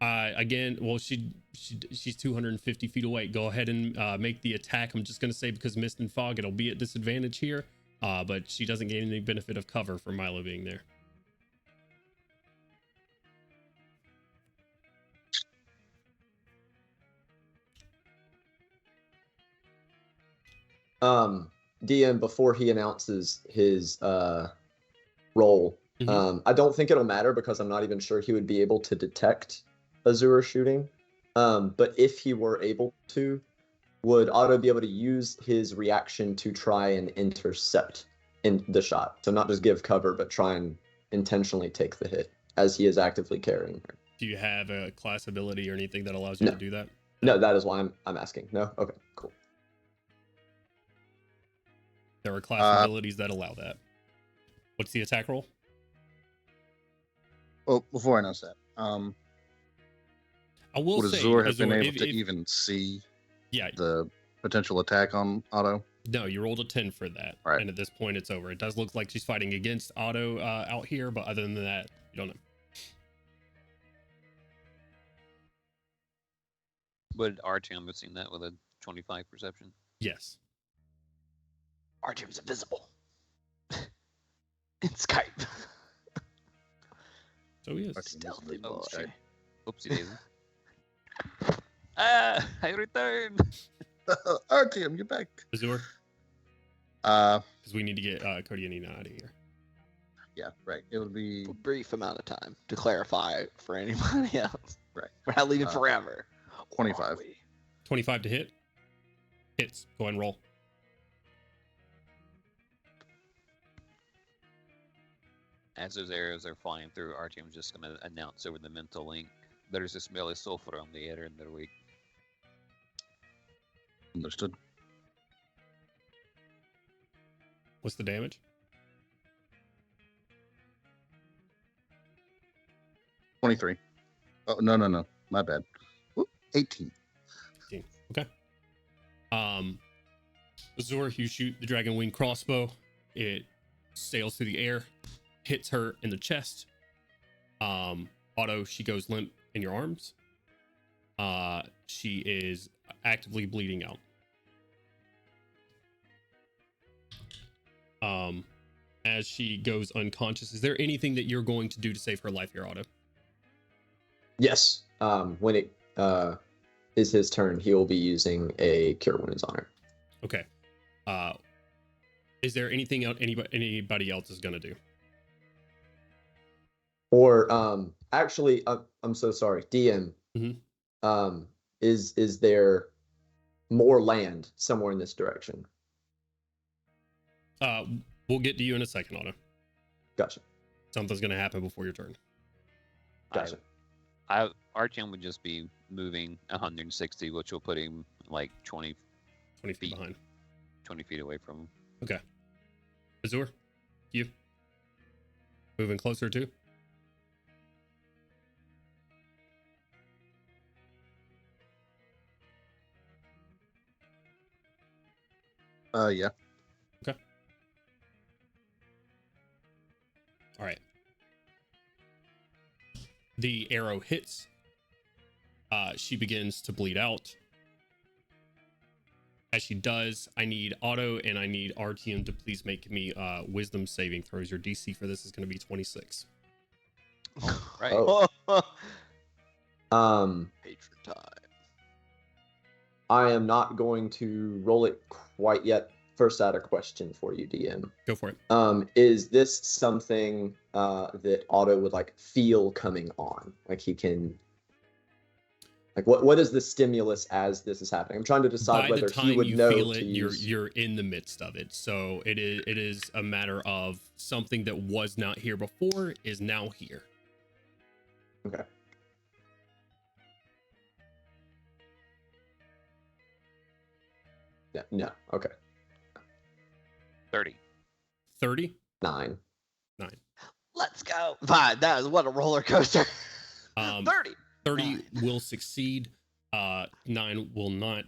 Again, well, she's 250 feet away. Go ahead and make the attack. I'm just gonna say because mist and fog, it'll be at disadvantage here. But she doesn't gain any benefit of cover for Milo being there. DM, before he announces his roll, I don't think it'll matter because I'm not even sure he would be able to detect Azur shooting. But if he were able to, would Otto be able to use his reaction to try and intercept in the shot? So not just give cover, but try and intentionally take the hit as he is actively carrying her. Do you have a class ability or anything that allows you to do that? No, that is why I'm asking. No? Okay, cool. There are class abilities that allow that. What's the attack roll? Well, before I announce that, I will would say, Azur have been Azur, able to even see yeah, the potential attack on Otto? no, you rolled a 10 for that. Right. And at this point, it's over. It does look like she's fighting against Otto out here, but other than that, you don't know. Would Artyom have seen that with a 25 perception? Yes. Artyom's invisible. In Skype. So he is. Stealthy Oh, boy. shit. Oopsie daisy. I returned. Artyom, you're back. Azur, Uh, because we need to get Cody and Nina out of here. yeah, right. It would be A brief amount of time to clarify for anybody else. Right. We're not leaving forever. 25. Or are we? 25 to hit. Hits. Go ahead and roll. As those arrows are flying through, Artyom's just going to announce over the mental link. There's a smell of sulfur on the air in their week. understood. What's the damage? 23. Oh, no. My bad. Whoop, 18. 15. Okay. Azur, you shoot the dragon wing crossbow. It sails through the air, hits her in the chest. Otto, she goes limp in your arms. She is actively bleeding out. As she goes unconscious, is there anything that you're going to do to save her life here, Otto? Yes. When it is his turn, he will be using a Cure Wounds on her. Okay. Is there anything else anybody else is gonna do? Or actually, I'm so sorry, DM. Mhm. Is there more land somewhere in this direction? We'll get to you in a second, Otto. Gotcha. Something's gonna happen before your turn. Gotcha. Artyom would just be moving 160, which will put him like 20 20 feet Feet. behind. 20 feet away from him. Okay. Azur, you moving closer too? Yeah. Okay. All right. The arrow hits. She begins to bleed out. As she does, I need Otto and I need Artyom to please make me wisdom saving throws. Your DC for this is going to be 26. Right. Oh. Patron time. I am not going to roll it quite yet. First, I had a question for you, DM. Go for it. Is this something that Otto would like feel coming on? Like he can. Like what is the stimulus as this is happening? I'm trying to decide By whether the time he would you know feel to it, use. you're in the midst of it. So it is a matter of something that was not here before is now here. Okay. Yeah. No. Okay. 30. 30, 9. 9. Let's go. Fine. That is what a roller coaster. 30. 30 Nine. will succeed. 9 will not.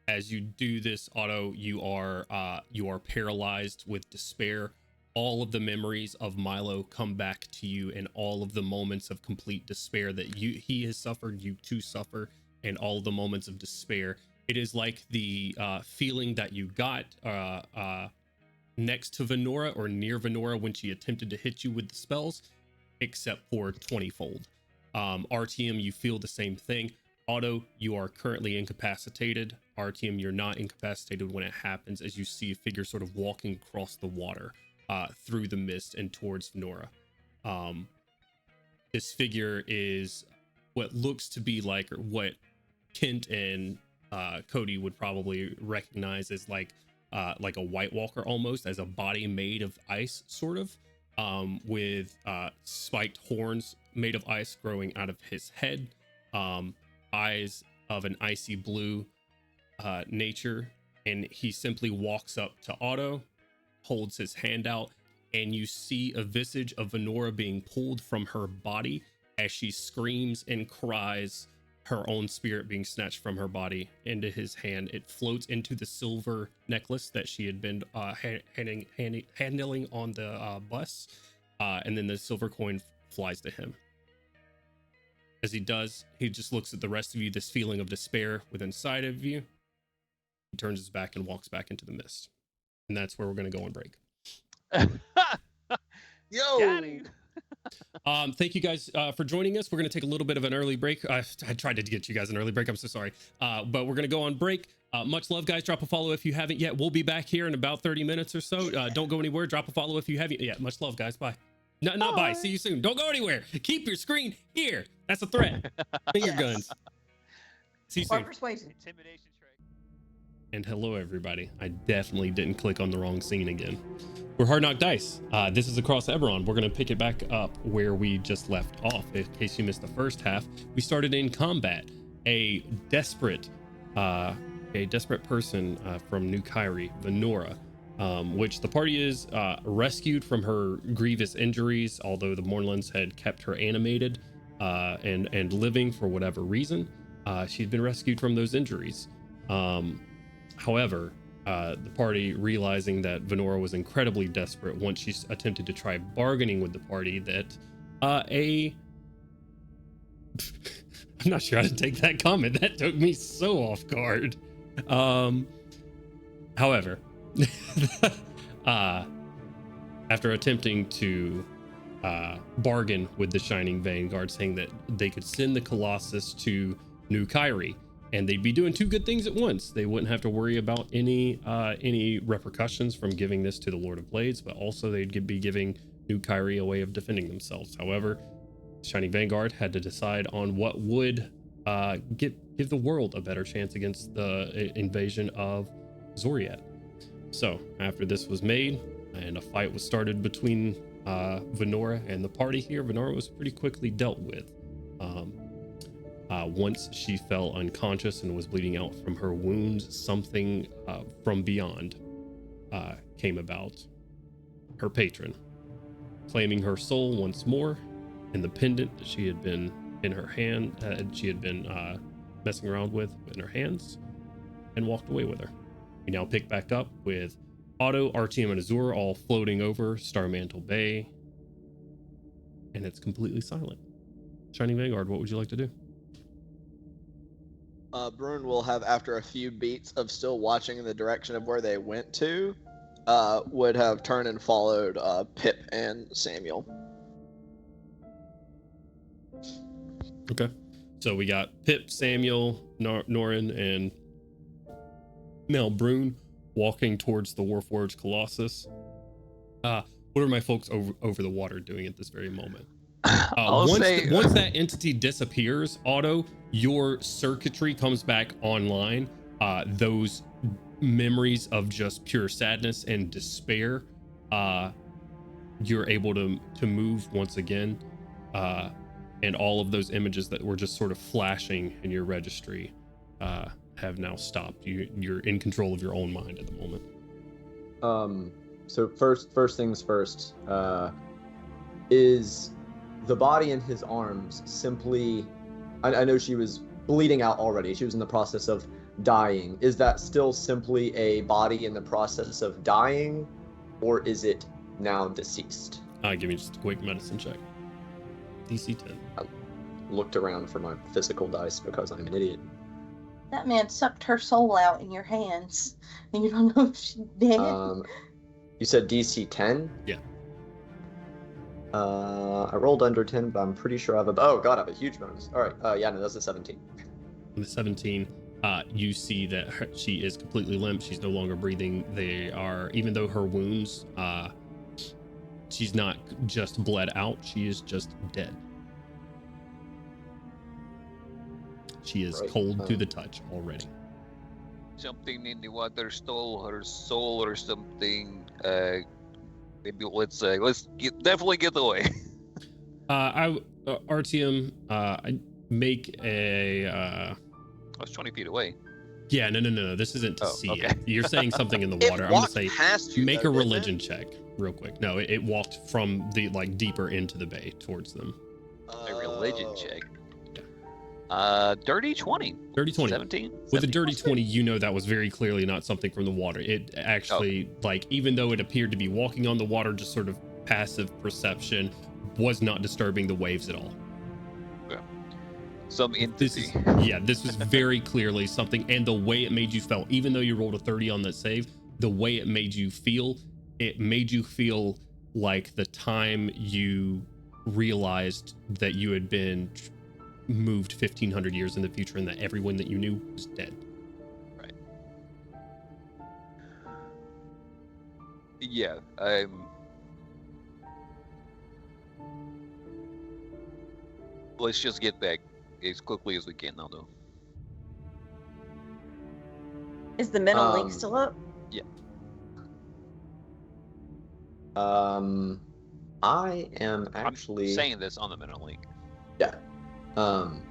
As you do this, Otto, you are paralyzed with despair. All of the memories of Milo come back to you, and all of the moments of complete despair that he has suffered, you too suffer, and all of the moments of despair. It is like the feeling that you got next to Venora or near Venora when she attempted to hit you with the spells, except for 20-fold. Artyom, you feel the same thing. Otto, you are currently incapacitated. Artyom, you're not incapacitated when it happens, as you see a figure sort of walking across the water through the mist and towards Venora. This figure is what looks to be like, or what Kent and Cody would probably recognize as like a White Walker, almost, as a body made of ice, sort of, with spiked horns made of ice growing out of his head, eyes of an icy blue nature, and he simply walks up to Otto, holds his hand out, and you see a visage of Venora being pulled from her body as she screams and cries, her own spirit being snatched from her body into his hand. It floats into the silver necklace that she had been handling on the bus, and then the silver coin flies to him. As he does, he just looks at the rest of you, this feeling of despair within sight of you. He turns his back and walks back into the mist. And that's where we're going to go on break. Yo! Thank you guys for joining us. We're going to take a little bit of an early break. I tried to get you guys an early break. I'm so sorry. But we're going to go on break. Much love, guys. Drop a follow if you haven't yet. We'll be back here in about 30 minutes or so. Don't go anywhere. Drop a follow if you haven't yet. Much love, guys. Bye. No, not bye. See you soon. Don't go anywhere. Keep your screen here. That's a threat. Finger guns. See you Or soon. persuasion. Intimidation trick. And hello, everybody. I definitely didn't click on the wrong scene again. We're Hard Knock Dice. This is across Eberron. We're going to pick it back up where we just left off. In case you missed the first half, we started in combat. A desperate person from New Kyrie, Venora, which the party is rescued from her grievous injuries, although the Mornlands had kept her animated and living for whatever reason. She'd been rescued from those injuries. However, the party, realizing that Venora was incredibly desperate once she attempted to try bargaining with the party, that I'm not sure how to take that comment. That took me so off guard. However, after attempting to bargain with the Shining Vanguard, saying that they could send the Colossus to New Kyrie, and they'd be doing two good things at once. They wouldn't have to worry about any repercussions from giving this to the Lord of Blades, but also they'd be giving New Kyrie a way of defending themselves. However, Shining Vanguard had to decide on what would give the world a better chance against the invasion of Zoriat. So after this was made and a fight was started between Venora and the party here, Venora was pretty quickly dealt with. Once she fell unconscious and was bleeding out from her wounds, something from beyond came about. Her patron, claiming her soul once more, and the pendant that she had been in her hand, she had been messing around with in her hands, and walked away with her. We now pick back up with Otto, Artyom, and Azur all floating over Starmantle Bay, and it's completely silent. Shining Vanguard, what would you like to do? Bruin will have, after a few beats of still watching in the direction of where they went to, would have turned and followed Pip and Samuel. Okay. So we got Pip, Samuel, Norin, and now Bruin walking towards the Warforged Colossus. What are my folks over the water doing at this very moment? Once that entity disappears, Otto, your circuitry comes back online. Those memories of just pure sadness and despair, you're able to move once again. And all of those images that were just sort of flashing in your registry have now stopped. You're in control of your own mind at the moment. So first things first, is the body in his arms simply, I know she was bleeding out already. She was in the process of dying. Is that still simply a body in the process of dying, or is it now deceased? Give me just a quick medicine check. DC 10. I looked around for my physical dice because I'm an idiot. That man sucked her soul out in your hands, and you don't know if she's dead. You said DC 10? Yeah. I rolled under 10, but I'm pretty sure I have oh god, I have a huge bonus. All right, yeah, no, that's a 17. The 17, you see that she is completely limp. She's no longer breathing. They are, even though her wounds, she's not just bled out, she is just dead. She is cold to the touch already. Something in the water stole her soul or something. Maybe let's definitely get away. Artyom, make a. I was 20 feet away. Yeah, no. This isn't to Oh, see okay. it. You're saying something in the It water. I'm gonna walked say past you, make though, a didn't religion it? check real quick. No, it walked from the deeper into the bay towards them. A religion Oh. check. Yeah. Dirty 20. Dirty 20. 17. With a 17 dirty plus 20, you know that was very clearly not something from the water. It actually, like, even though it appeared to be walking on the water, just sort of passive perception, was not disturbing the waves at all. Some entity. This was very clearly something, and the way it made you feel, even though you rolled a 30 on that save, the way it made you feel like the time you realized that you had been moved 1,500 years in the future and that everyone that you knew was dead. Right. Yeah, let's just get back as quickly as we can now, though. Is the mental link still up? I am actually I'm saying this on the mental link. Yeah. I'm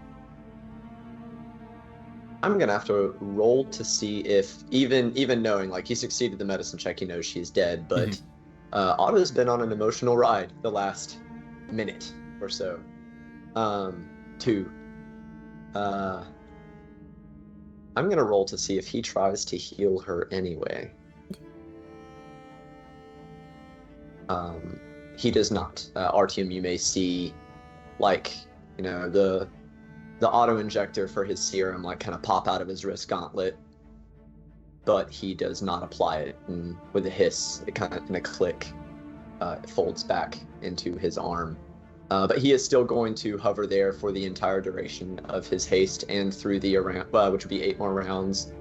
gonna have to roll to see if even knowing, like, he succeeded the medicine check, he knows she's dead, but Otto's been on an emotional ride the last minute or so. I'm gonna roll to see if he tries to heal her anyway. He does not. Artyom, you may see, like, you know, the auto injector for his serum, like, kind of pop out of his wrist gauntlet, but he does not apply it. And with a hiss, it kind of, in a click, it folds back into his arm. But he is still going to hover there for the entire duration of his haste and through the round, which would be 8 more rounds,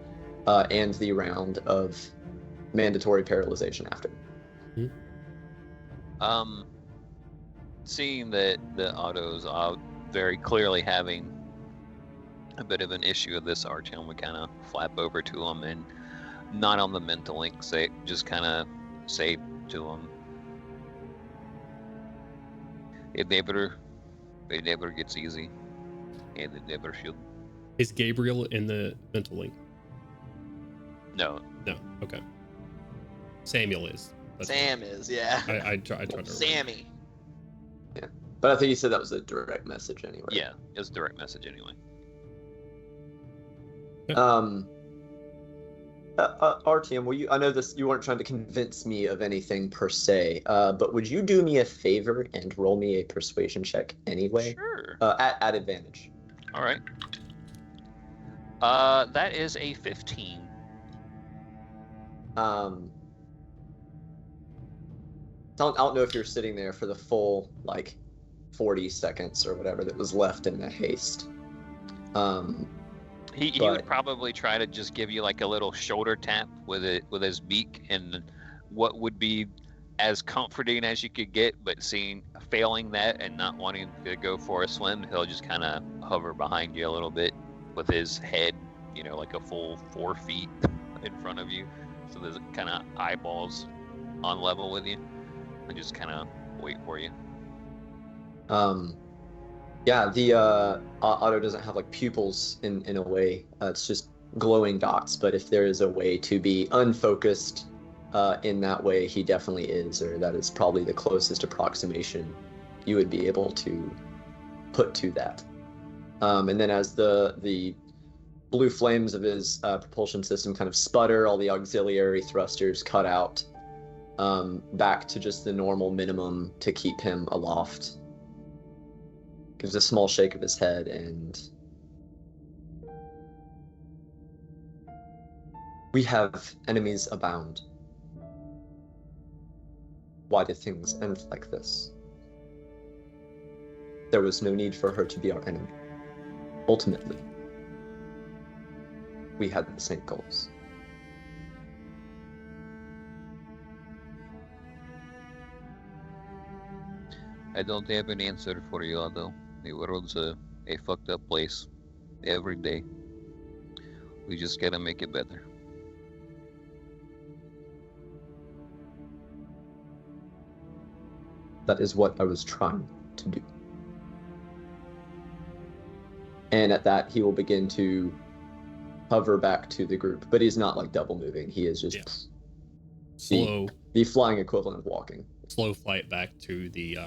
and the round of mandatory paralyzation after. Seeing that the Otto's very clearly having a bit of an issue with this, Artyom would kind of flap over to him and not on the mental link, just kind of say to him, it never gets easy, and it never should. Is Gabriel in the mental link? No. Okay. Samuel is. Sam is, yeah. I tried to remember. Sammy. Yeah, but I think you said that was a direct message anyway. Yeah, it was a direct message anyway. Artyom, I know this, you weren't trying to convince me of anything per se, but would you do me a favor and roll me a persuasion check anyway? Sure. At advantage. All right. That is a 15. I don't know if you're sitting there for the full, like, 40 seconds or whatever that was left in the haste. He would probably try to just give you like a little shoulder tap with his beak, and what would be as comforting as you could get, but failing that and not wanting to go for a swim, he'll just kind of hover behind you a little bit with his head, you know, like a full 4 feet in front of you, so there's kind of eyeballs on level with you, and just kind of wait for you. Yeah, the Otto doesn't have, like, pupils in a way. It's just glowing dots, but if there is a way to be unfocused in that way, he definitely is, or that is probably the closest approximation you would be able to put to that. And then as the blue flames of his propulsion system kind of sputter, all the auxiliary thrusters cut out, back to just the normal minimum to keep him aloft. Gives a small shake of his head, and we have enemies abound. Why did things end like this? There was no need for her to be our enemy. Ultimately, we had the same goals. I don't have an answer for you, Otto. The world's a fucked up place every day. We just gotta make it better. That is what I was trying to do. And at that, he will begin to hover back to the group, but he's not like double moving. He is just slow, the flying equivalent of walking. Slow flight back to the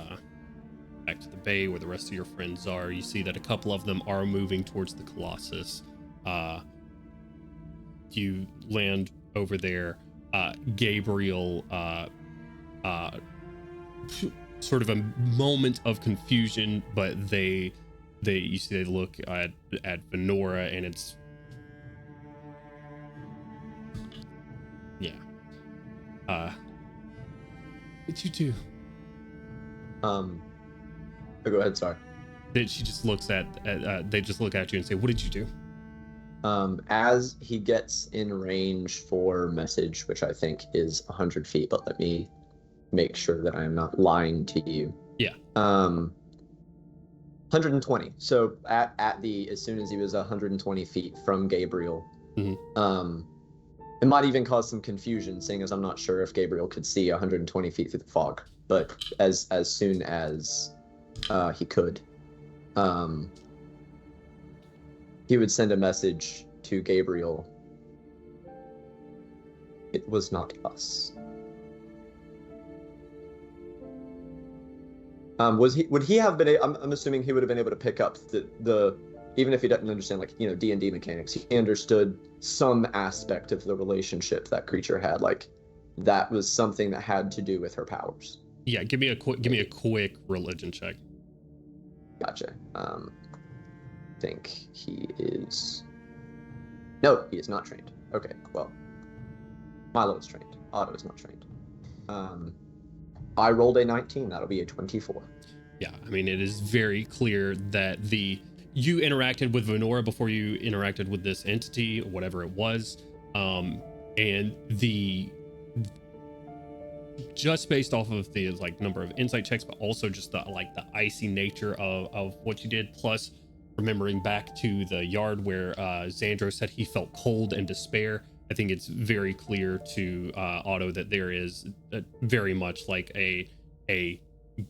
bay where the rest of your friends are. You see that a couple of them are moving towards the Colossus. You land over there. Gabriel, sort of a moment of confusion, but you see they look at Venora, and it's what'd you do? Oh, go ahead. Sorry. She just looks they just look at you and say, "What did you do?" As he gets in range for message, which I think is 100 feet, but let me make sure that I am not lying to you. Yeah. 120. So as soon as he was 120 feet from Gabriel, it might even cause some confusion, seeing as I'm not sure if Gabriel could see 120 feet through the fog. But as soon as he could, he would send a message to Gabriel. It was not us. Would he have been? I'm assuming he would have been able to pick up the even if he doesn't understand D&D mechanics. He understood some aspect of the relationship that creature had. Like that was something that had to do with her powers. Yeah, give me a quick religion check. Gotcha. I think he is. No, he is not trained. Okay, well, Milo is trained. Otto is not trained. I rolled a 19. That'll be a 24. Yeah, I mean, it is very clear that you interacted with Venora before you interacted with this entity, or whatever it was, and just based off of the number of insight checks, but also just the icy nature of what you did, plus remembering back to the yard where Xandro said he felt cold and despair. I think it's very clear to Otto that there is very much like a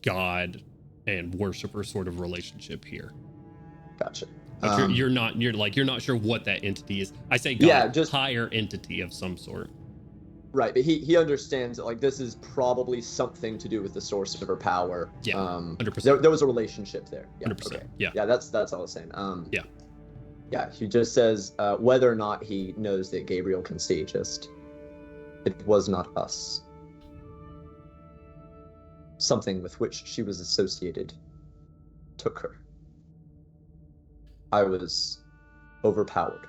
god and worshiper sort of relationship here. Gotcha. But you're not sure what that entity is. I say god, yeah, just higher entity of some sort. Right, but he understands that this is probably something to do with the source of her power. Yeah, 100%. There was a relationship there. Yeah, 100%. Okay. Yeah, that's all I was saying. Yeah, he just says whether or not he knows that Gabriel can see, it was not us. Something with which she was associated took her. I was overpowered.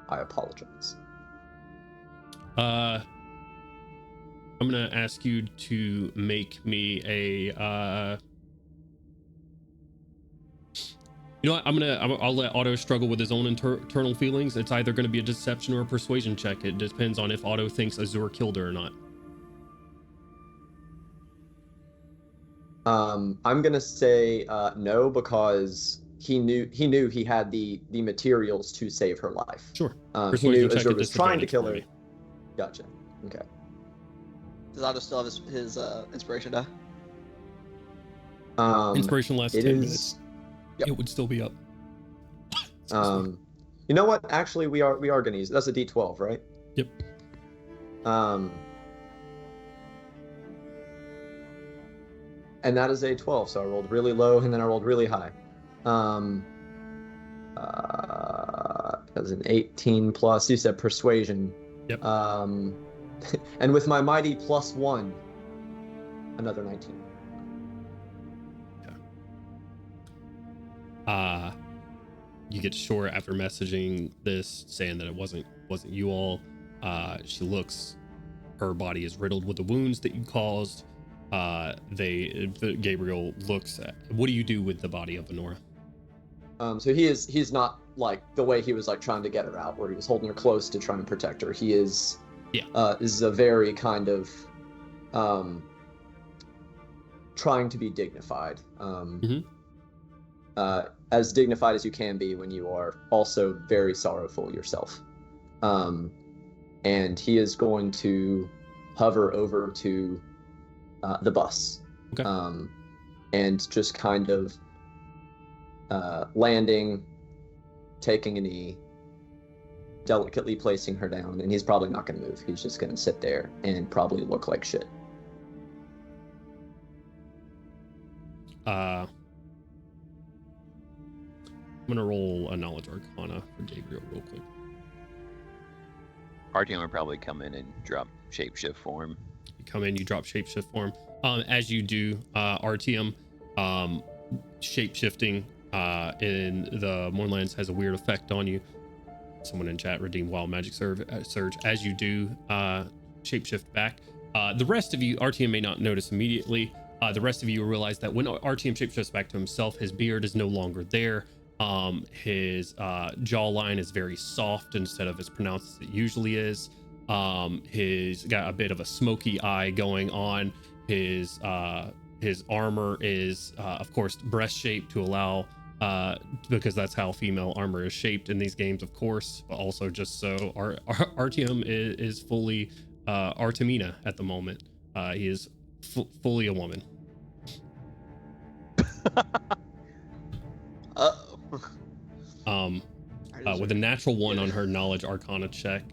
I apologize. I'm gonna ask you to make me a you know what, I'll let Otto struggle with his own internal feelings. It's either going to be a deception or a persuasion check. It depends on if Otto thinks Azur killed her or not. I'm gonna say no, because he knew he had the materials to save her life. Sure. He knew Azur was trying to kill her. Gotcha. Okay. Does Otto still have his inspiration die? Inspiration lasts 10 minutes. Yep. It would still be up. You know what? Actually, we are gonna use that's a D12, right? Yep. And that is a 12, so I rolled really low and then I rolled really high. That was an 18 plus. You said persuasion. Yep. And with my mighty +1, another 19. You get Shore after messaging this, saying that it wasn't you all. She looks, her body is riddled with the wounds that you caused. Gabriel looks at, what do you do with the body of Venora? So he's not like the way he was trying to get her out, where he was holding her close to trying to protect her. He is is a very kind of trying to be dignified. As dignified as you can be when you are also very sorrowful yourself. And he is going to hover over to the bus. Okay. And just kind of landing, taking a knee, delicately placing her down, and he's probably not going to move. He's just going to sit there and probably look like shit. I'm gonna roll a knowledge arcana for Gabriel real quick. Artyom would probably come in and drop shapeshift form. You come in, you drop shapeshift form. As you do, Artyom, shapeshifting in the Mournlands has a weird effect on you. Someone in chat redeemed Wild Magic Surge. As you do shapeshift back, the rest of you, Artyom may not notice immediately. The rest of you will realize that when Artyom shapeshifts back to himself, his beard is no longer there. His jawline is very soft instead of as pronounced as it usually is. He's got a bit of a smoky eye going on. His armor is, of course, breast shaped to allow, because that's how female armor is shaped in these games, of course. But also just so Artyom is fully Artemina at the moment. He is fully a woman. With a natural 1 on her knowledge arcana check,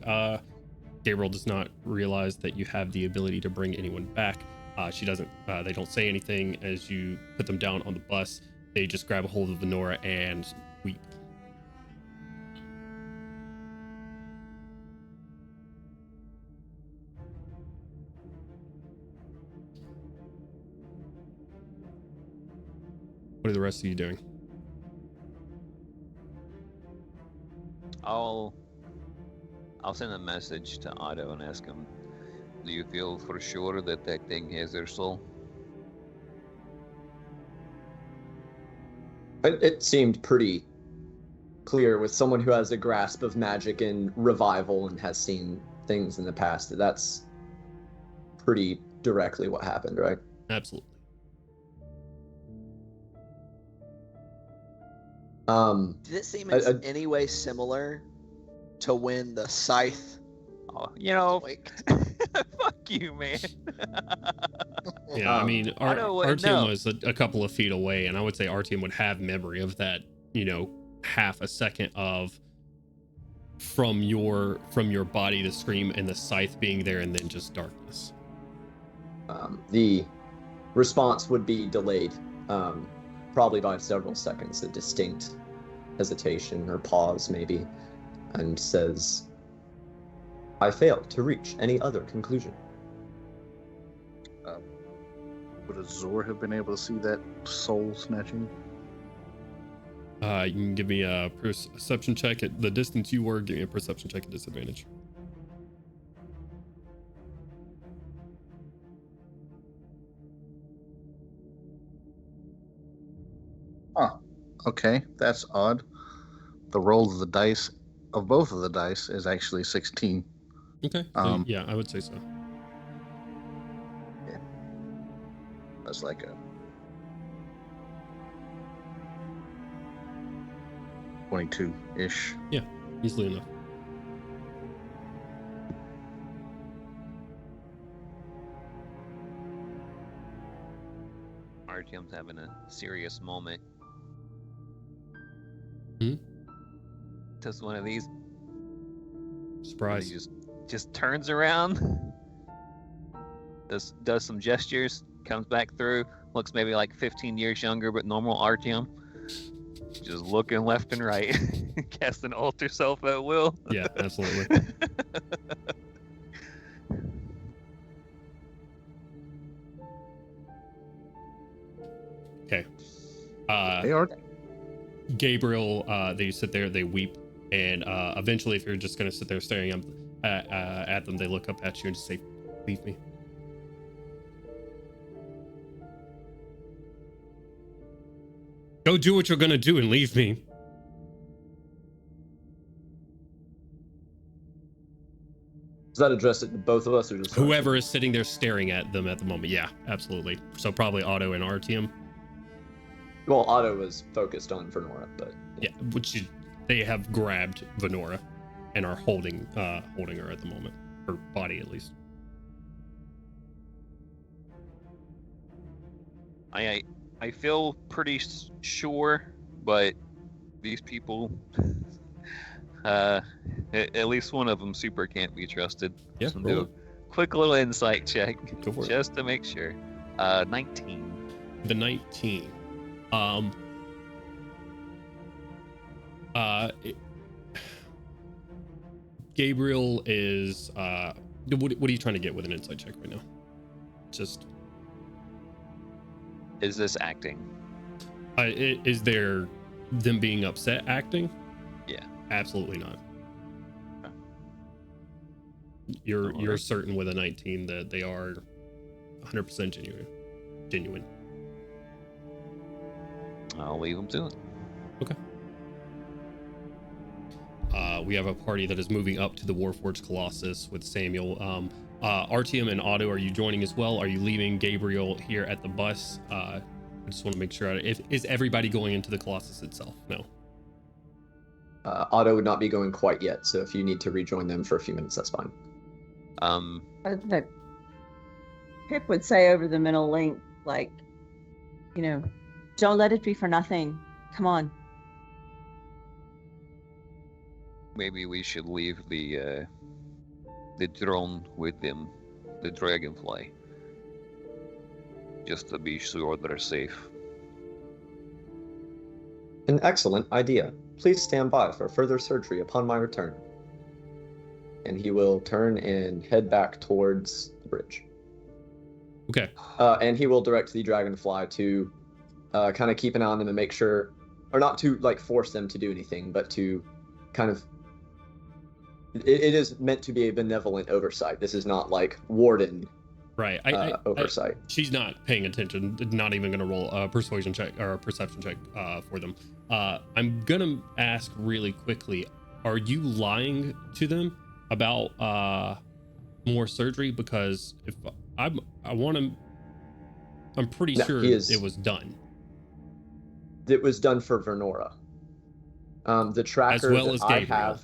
Gabriel does not realize that you have the ability to bring anyone back. She doesn't. They don't say anything as you put them down on the bus. They just grab a hold of Venora and weep. What are the rest of you doing? I'll send a message to Otto and ask him, do you feel for sure that that thing has their soul? It seemed pretty clear with someone who has a grasp of magic and revival and has seen things in the past. That's pretty directly what happened, right? Absolutely. Did it seem in any way similar to when the scythe? Oh, you know, fuck you, man. Yeah, I mean, Artyom no. was a couple of feet away, and I would say Artyom would have memory of that, half a second of from your body to scream and the scythe being there and then just darkness. The response would be delayed, probably by several seconds, a distinct hesitation or pause maybe, and says, I fail to reach any other conclusion. Would Azor have been able to see that soul snatching? You can give me a perception check at the distance you were. Give me a perception check at disadvantage. Okay, that's odd. The roll of the dice, of both of the dice, is actually 16. Okay. So, yeah, I would say so. Yeah. That's like a 22-ish. Yeah, easily enough. Artyom's having a serious moment. Does one of these. Surprise. He just turns around, does some gestures, comes back through, looks maybe like 15 years younger, but normal Artyom. Just looking left and right, casting alter self at will. Yeah, absolutely. Okay. They are. Gabriel, they sit there, they weep, and eventually, if you're just going to sit there staring at them, they look up at you and just say, leave me. Go do what you're going to do and leave me. Does that address it to both of us, or just Whoever is sitting there staring at them at the moment? Yeah, absolutely. So probably Otto and Artyom. Well, Otto was focused on Venora, but Yeah, they have grabbed Venora and are holding her at the moment, her body at least. I feel pretty sure, but these people At least one of them super can't be trusted. Yeah, So roll do it. a quick little insight check, Go for it. just to make sure. 19. The 19. Gabriel is what are you trying to get with an insight check right now? Just Is this acting? is there them being upset acting? Yeah. Absolutely not. Okay. You're Alright. certain with a 19 that they are 100% genuine. I'll leave them to it. We have a party that is moving up to the Warforged Colossus with Samuel. Artyom and Otto, are you joining as well? Are you leaving Gabriel here at the bus? I just want to make sure. Is everybody going into the Colossus itself? No. Otto would not be going quite yet, so if you need to rejoin them for a few minutes, that's fine. But Pip would say over the middle link, like, don't let it be for nothing. Come on. Maybe we should leave the drone with them, the dragonfly, just to be sure they're safe. An excellent idea. Please stand by for further surgery upon my return. And he will turn and head back towards the bridge. Okay. And he will direct the dragonfly to kind of keep an eye on them and make sure, or not to like force them to do anything, but to kind of. It is meant to be a benevolent oversight. This is not like warden Right. oversight. She's not paying attention. Not even going to roll a persuasion check or a perception check for them. I'm going to ask really quickly, are you lying to them about more surgery? Because if I'm pretty No, sure he is- it was done. It was done for Vernora. The tracker well that as I Gabriel. have.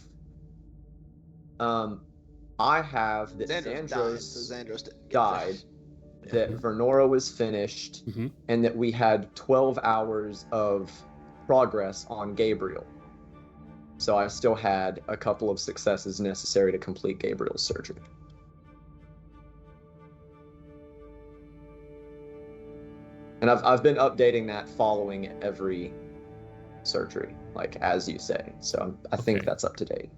I have that Xandros died, so Xandros Xandros didn't get died, finished. that Vernora was finished, Mhm. and that we had 12 hours of progress on Gabriel. So I still had a couple of successes necessary to complete Gabriel's surgery. And I've been updating that following every surgery, like as you say. So I think Okay. that's up to date.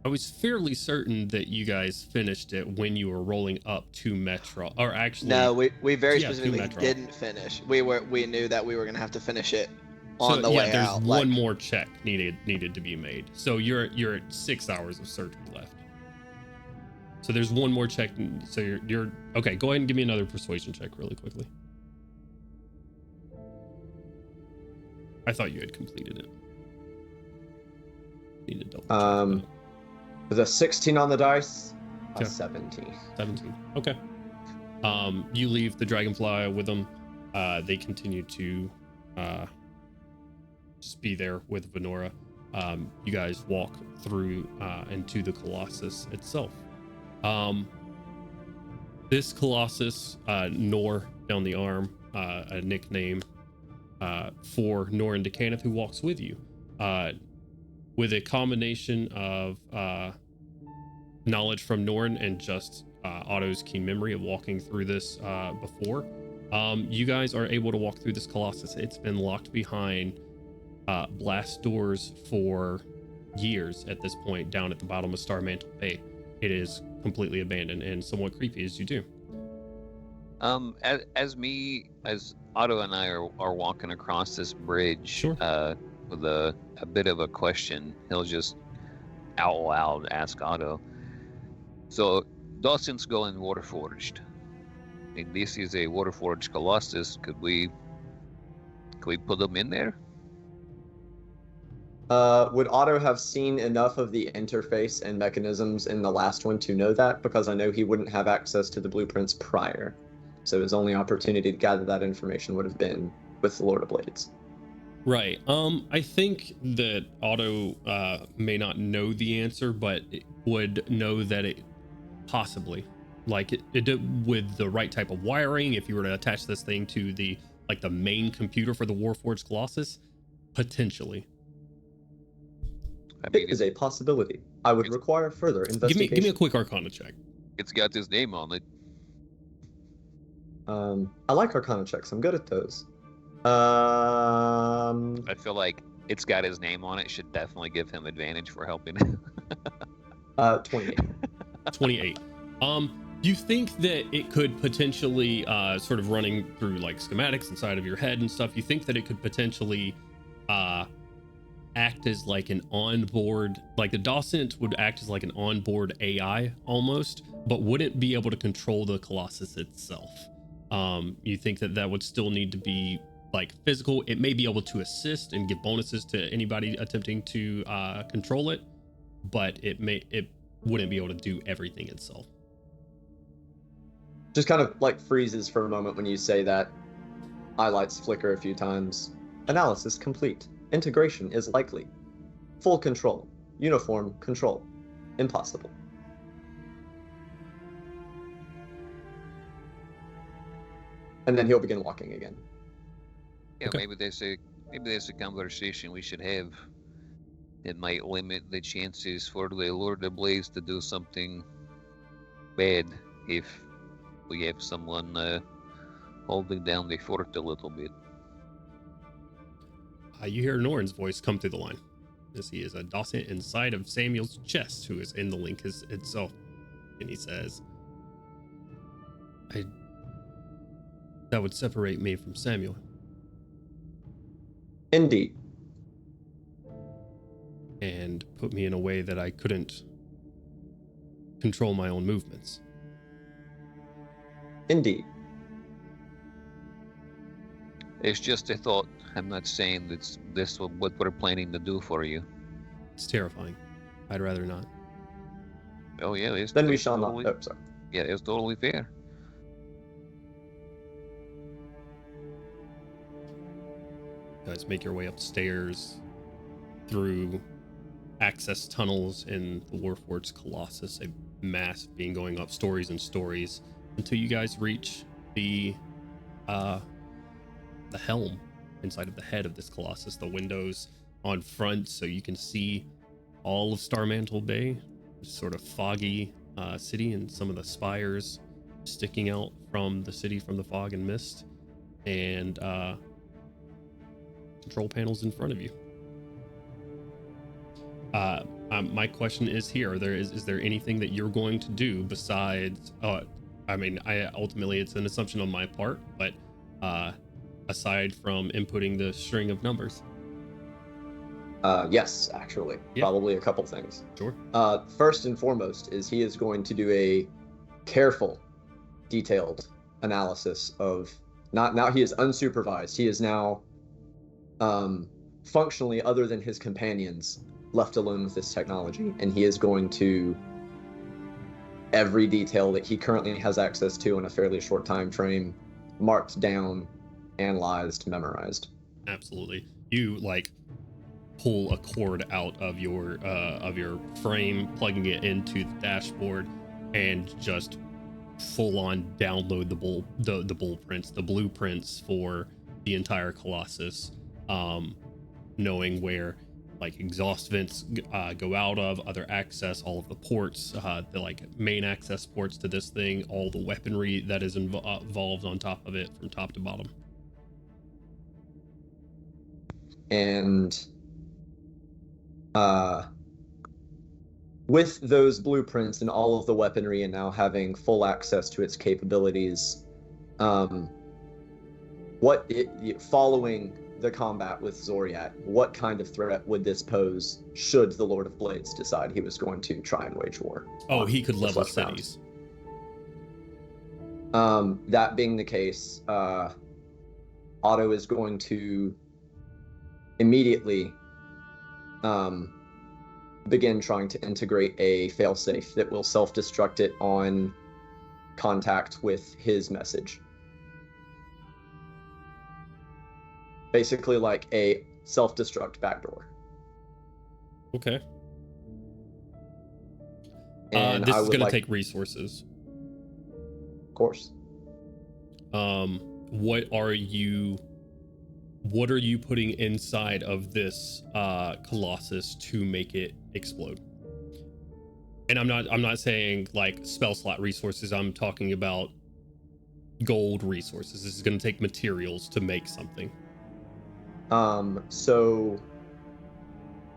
I was fairly certain that you guys finished it when you were rolling up to Metro, or actually, No, we very Yeah, to specifically Metro. didn't finish. We knew that we were gonna have to finish it so, on the way there's out. one like, more check needed to be made. So you're at 6 hours of surgery left. So there's one more check. So you're okay. Go ahead and give me another persuasion check really quickly. I thought you had completed it. Need to double check that. With a 16 on the dice, Okay. a 17. 17. Okay. You leave the dragonfly with them. They continue to just be there with Venora. You guys walk through into the Colossus itself. This Colossus, Nor down the arm, a nickname for Norin DeCanith, who walks with you. With a combination of knowledge from Norin and just Otto's keen memory of walking through this before, you guys are able to walk through this Colossus. It's been locked behind blast doors for years at this point down at the bottom of Starmantle Bay. It is completely abandoned and somewhat creepy as you do. As Otto and I are walking across this bridge, Sure. With a bit of a question, he'll just out loud ask Otto. So, Dawson's going Waterforged. And this is a Waterforged Colossus. Could we put them in there? Would Otto have seen enough of the interface and mechanisms in the last one to know that? Because I know he wouldn't have access to the blueprints prior. So his only opportunity to gather that information would have been with the Lord of Blades. Right. I think that Otto may not know the answer, but it would know that it possibly, like it with the right type of wiring, if you were to attach this thing to the main computer for the Warforged Colossus, potentially. I mean, It is a possibility. I would require further investigation. Give me a quick Arcana check. it's got his name on it. I like Arcana checks. I'm good at those. I feel like it's got his name on it. Should definitely give him advantage for helping. 28. 28. You think that it could potentially, sort of running through like schematics inside of your head and stuff, you think that it could potentially act as like an onboard, like the Docent would act as like an onboard AI almost, but wouldn't be able to control the Colossus itself. You think that that would still need to be like physical. It may be able to assist and give bonuses to anybody attempting to control it, but it wouldn't be able to do everything itself. Just kind of like freezes for a moment when you say that. Highlights flicker a few times. Analysis complete. Integration is likely. Full control. Uniform control. Impossible. And then he'll begin walking again. Yeah, Okay. maybe there's a conversation we should have. It might limit the chances for the Lord of Blaze to do something bad if we have someone holding down the fort a little bit. You hear Norin's voice come through the line, as he is a Docent inside of Samuel's chest, who is in the link itself, and he says, that would separate me from Samuel. Indeed. And put me in a way that I couldn't control my own movements. Indeed. It's just a thought. I'm not saying that's what we're planning to do for you. It's terrifying. I'd rather not. Oh yeah, Then we it's shall totally, not. Oh, sorry. Yeah, it's totally fair. You guys make your way upstairs through access tunnels in the Warforged Colossus, a mass being going up stories and stories until you guys reach the helm inside of the head of this Colossus, the windows on front, so you can see all of Starmantle Bay, sort of foggy city, and some of the spires sticking out from the city from the fog and mist, and control panels in front of you. My question is here: is there anything that you're going to do besides? Ultimately it's an assumption on my part, but aside from inputting the string of numbers. Yes, actually. Yeah. Probably a couple things. Sure. First and foremost is he is going to do a careful, detailed analysis of now he is unsupervised. He is now functionally, other than his companions, left alone with this technology, and he is going to every detail that he currently has access to in a fairly short time frame, marked down, analyzed, memorized. Absolutely. You like pull a cord out of your frame, plugging it into the dashboard, and just full on download the blueprints for the entire Colossus, knowing where like exhaust vents go out of, other access, all of the ports, the like main access ports to this thing, all the weaponry that is involved on top of it from top to bottom. And with those blueprints and all of the weaponry and now having full access to its capabilities, following the combat with Zoriat, what kind of threat would this pose should the Lord of Blades decide he was going to try and wage war? Oh, he could the level Fleshbound? cities. That being the case, Otto is going to immediately begin trying to integrate a failsafe that will self-destruct it on contact with his message. Basically like a self-destruct backdoor. Okay. And this I is would going to like, take resources. of course. What are you what are you putting inside of this Colossus to make it explode? And I'm not saying like spell slot resources. I'm talking about gold resources. This is going to take materials to make something. So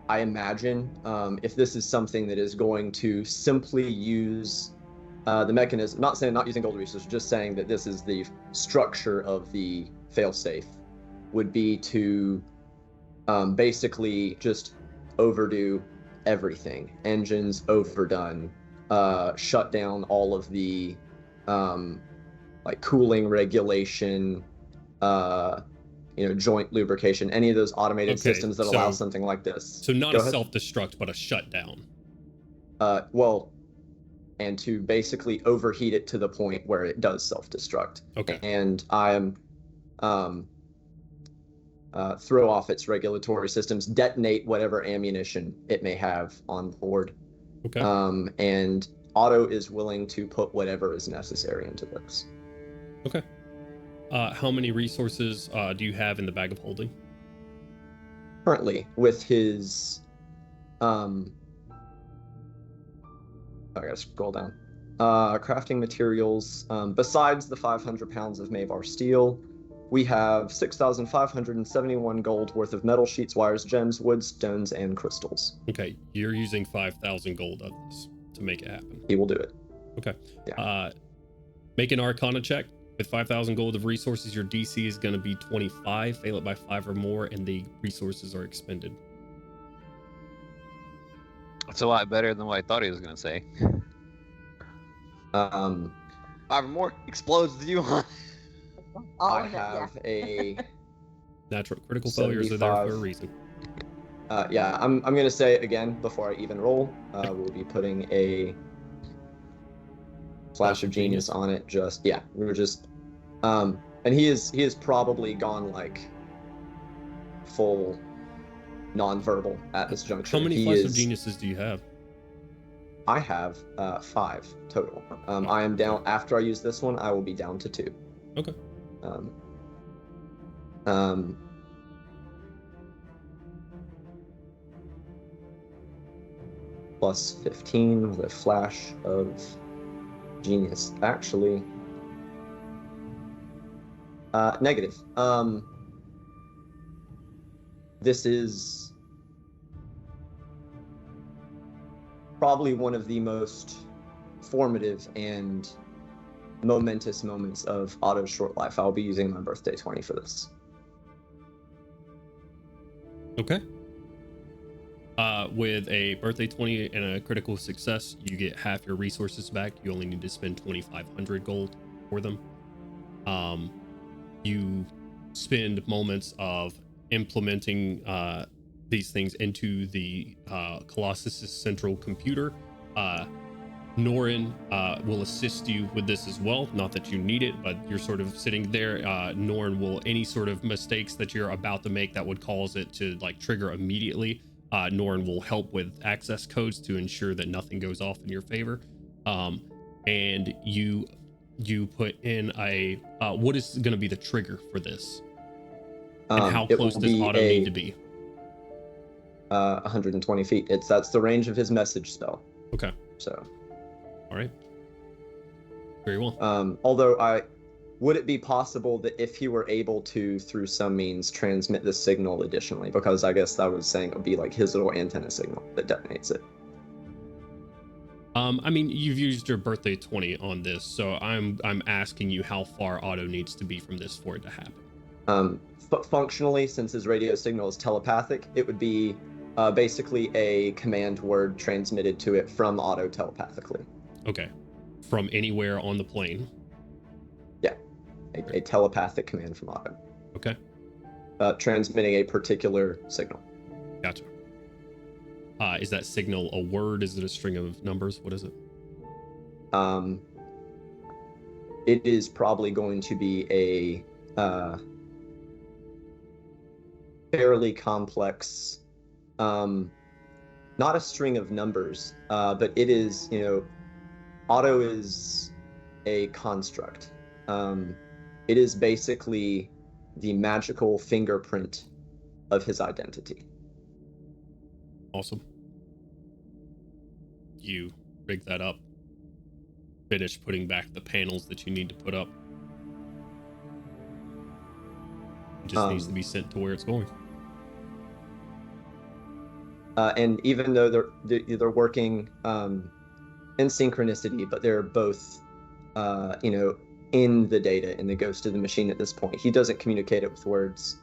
I imagine if this is something that is going to simply use the mechanism, not saying not using gold resources, just saying that this is the structure of the failsafe, would be to basically just overdo everything. Engines overdone, shut down all of the like cooling regulation, joint lubrication, any of those automated systems that allow something like this. So not a self-destruct, but a shutdown. Well, and to basically overheat it to the point where it does self-destruct. Okay. And I am throw off its regulatory systems, detonate whatever ammunition it may have on board. Okay. And Otto is willing to put whatever is necessary into this. Okay. How many resources do you have in the bag of holding? Currently, with his I gotta scroll down. Crafting materials. Besides the 500 pounds of Mavar steel, we have 6,571 gold worth of metal sheets, wires, gems, wood, stones, and crystals. Okay, you're using 5,000 gold of this to make it happen. He will do it. Okay. Yeah. Make an Arcana check. With 5,000 gold of resources, your DC is going to be 25. Fail it by 5 or more, and the resources are expended. That's a lot better than what I thought he was going to say. 5 or more explodes with you on. All I of it, have a Natural critical failures are there for a reason. yeah, I'm gonna say it again before I even roll. We'll be putting a flash of genius on it. And he is probably gone like full non-verbal at this juncture. How many flash of geniuses do you have? I have 5 total. I am down after I use this one. I will be down to 2. Okay. Plus 15 with a flash of genius. Actually, negative. This is probably one of the most formative and momentous moments of Otto's short life. I'll be using my birthday 20 for this. Okay. With a birthday 20 and a critical success, you get half your resources back. You only need to spend 2,500 gold for them. You spend moments of implementing these things into the Colossus's central computer. Norin will assist you with this as well. Not that you need it, but you're sort of sitting there. Norin will, any sort of mistakes that you're about to make that would cause it to like trigger immediately, Norin will help with access codes to ensure that nothing goes off in your favor. And you put in a what is going to be the trigger for this? And how close does Otto need to be? 120 feet. That's the range of his message spell. Okay. So. All right. Very well. Although would it be possible that if he were able to, through some means, transmit the signal additionally? Because I guess I was saying it would be like his little antenna signal that detonates it. I mean, you've used your birthday 20 on this, so I'm asking you how far Otto needs to be from this for it to happen. Functionally, since his radio signal is telepathic, it would be basically a command word transmitted to it from Otto telepathically. Okay. From anywhere on the plane. Yeah. A telepathic command from Otto. Okay. Transmitting a particular signal. Gotcha. Is that signal a word? Is it a string of numbers? What is it? It is probably going to be a fairly complex, not a string of numbers, but it is, Otto is a construct. It is basically the magical fingerprint of his identity. Awesome. You rig that up. Finish putting back the panels that you need to put up. It just needs to be sent to where it's going. And even though they're working in synchronicity, but they're both, in the data in the ghost of the machine at this point. He doesn't communicate it with words,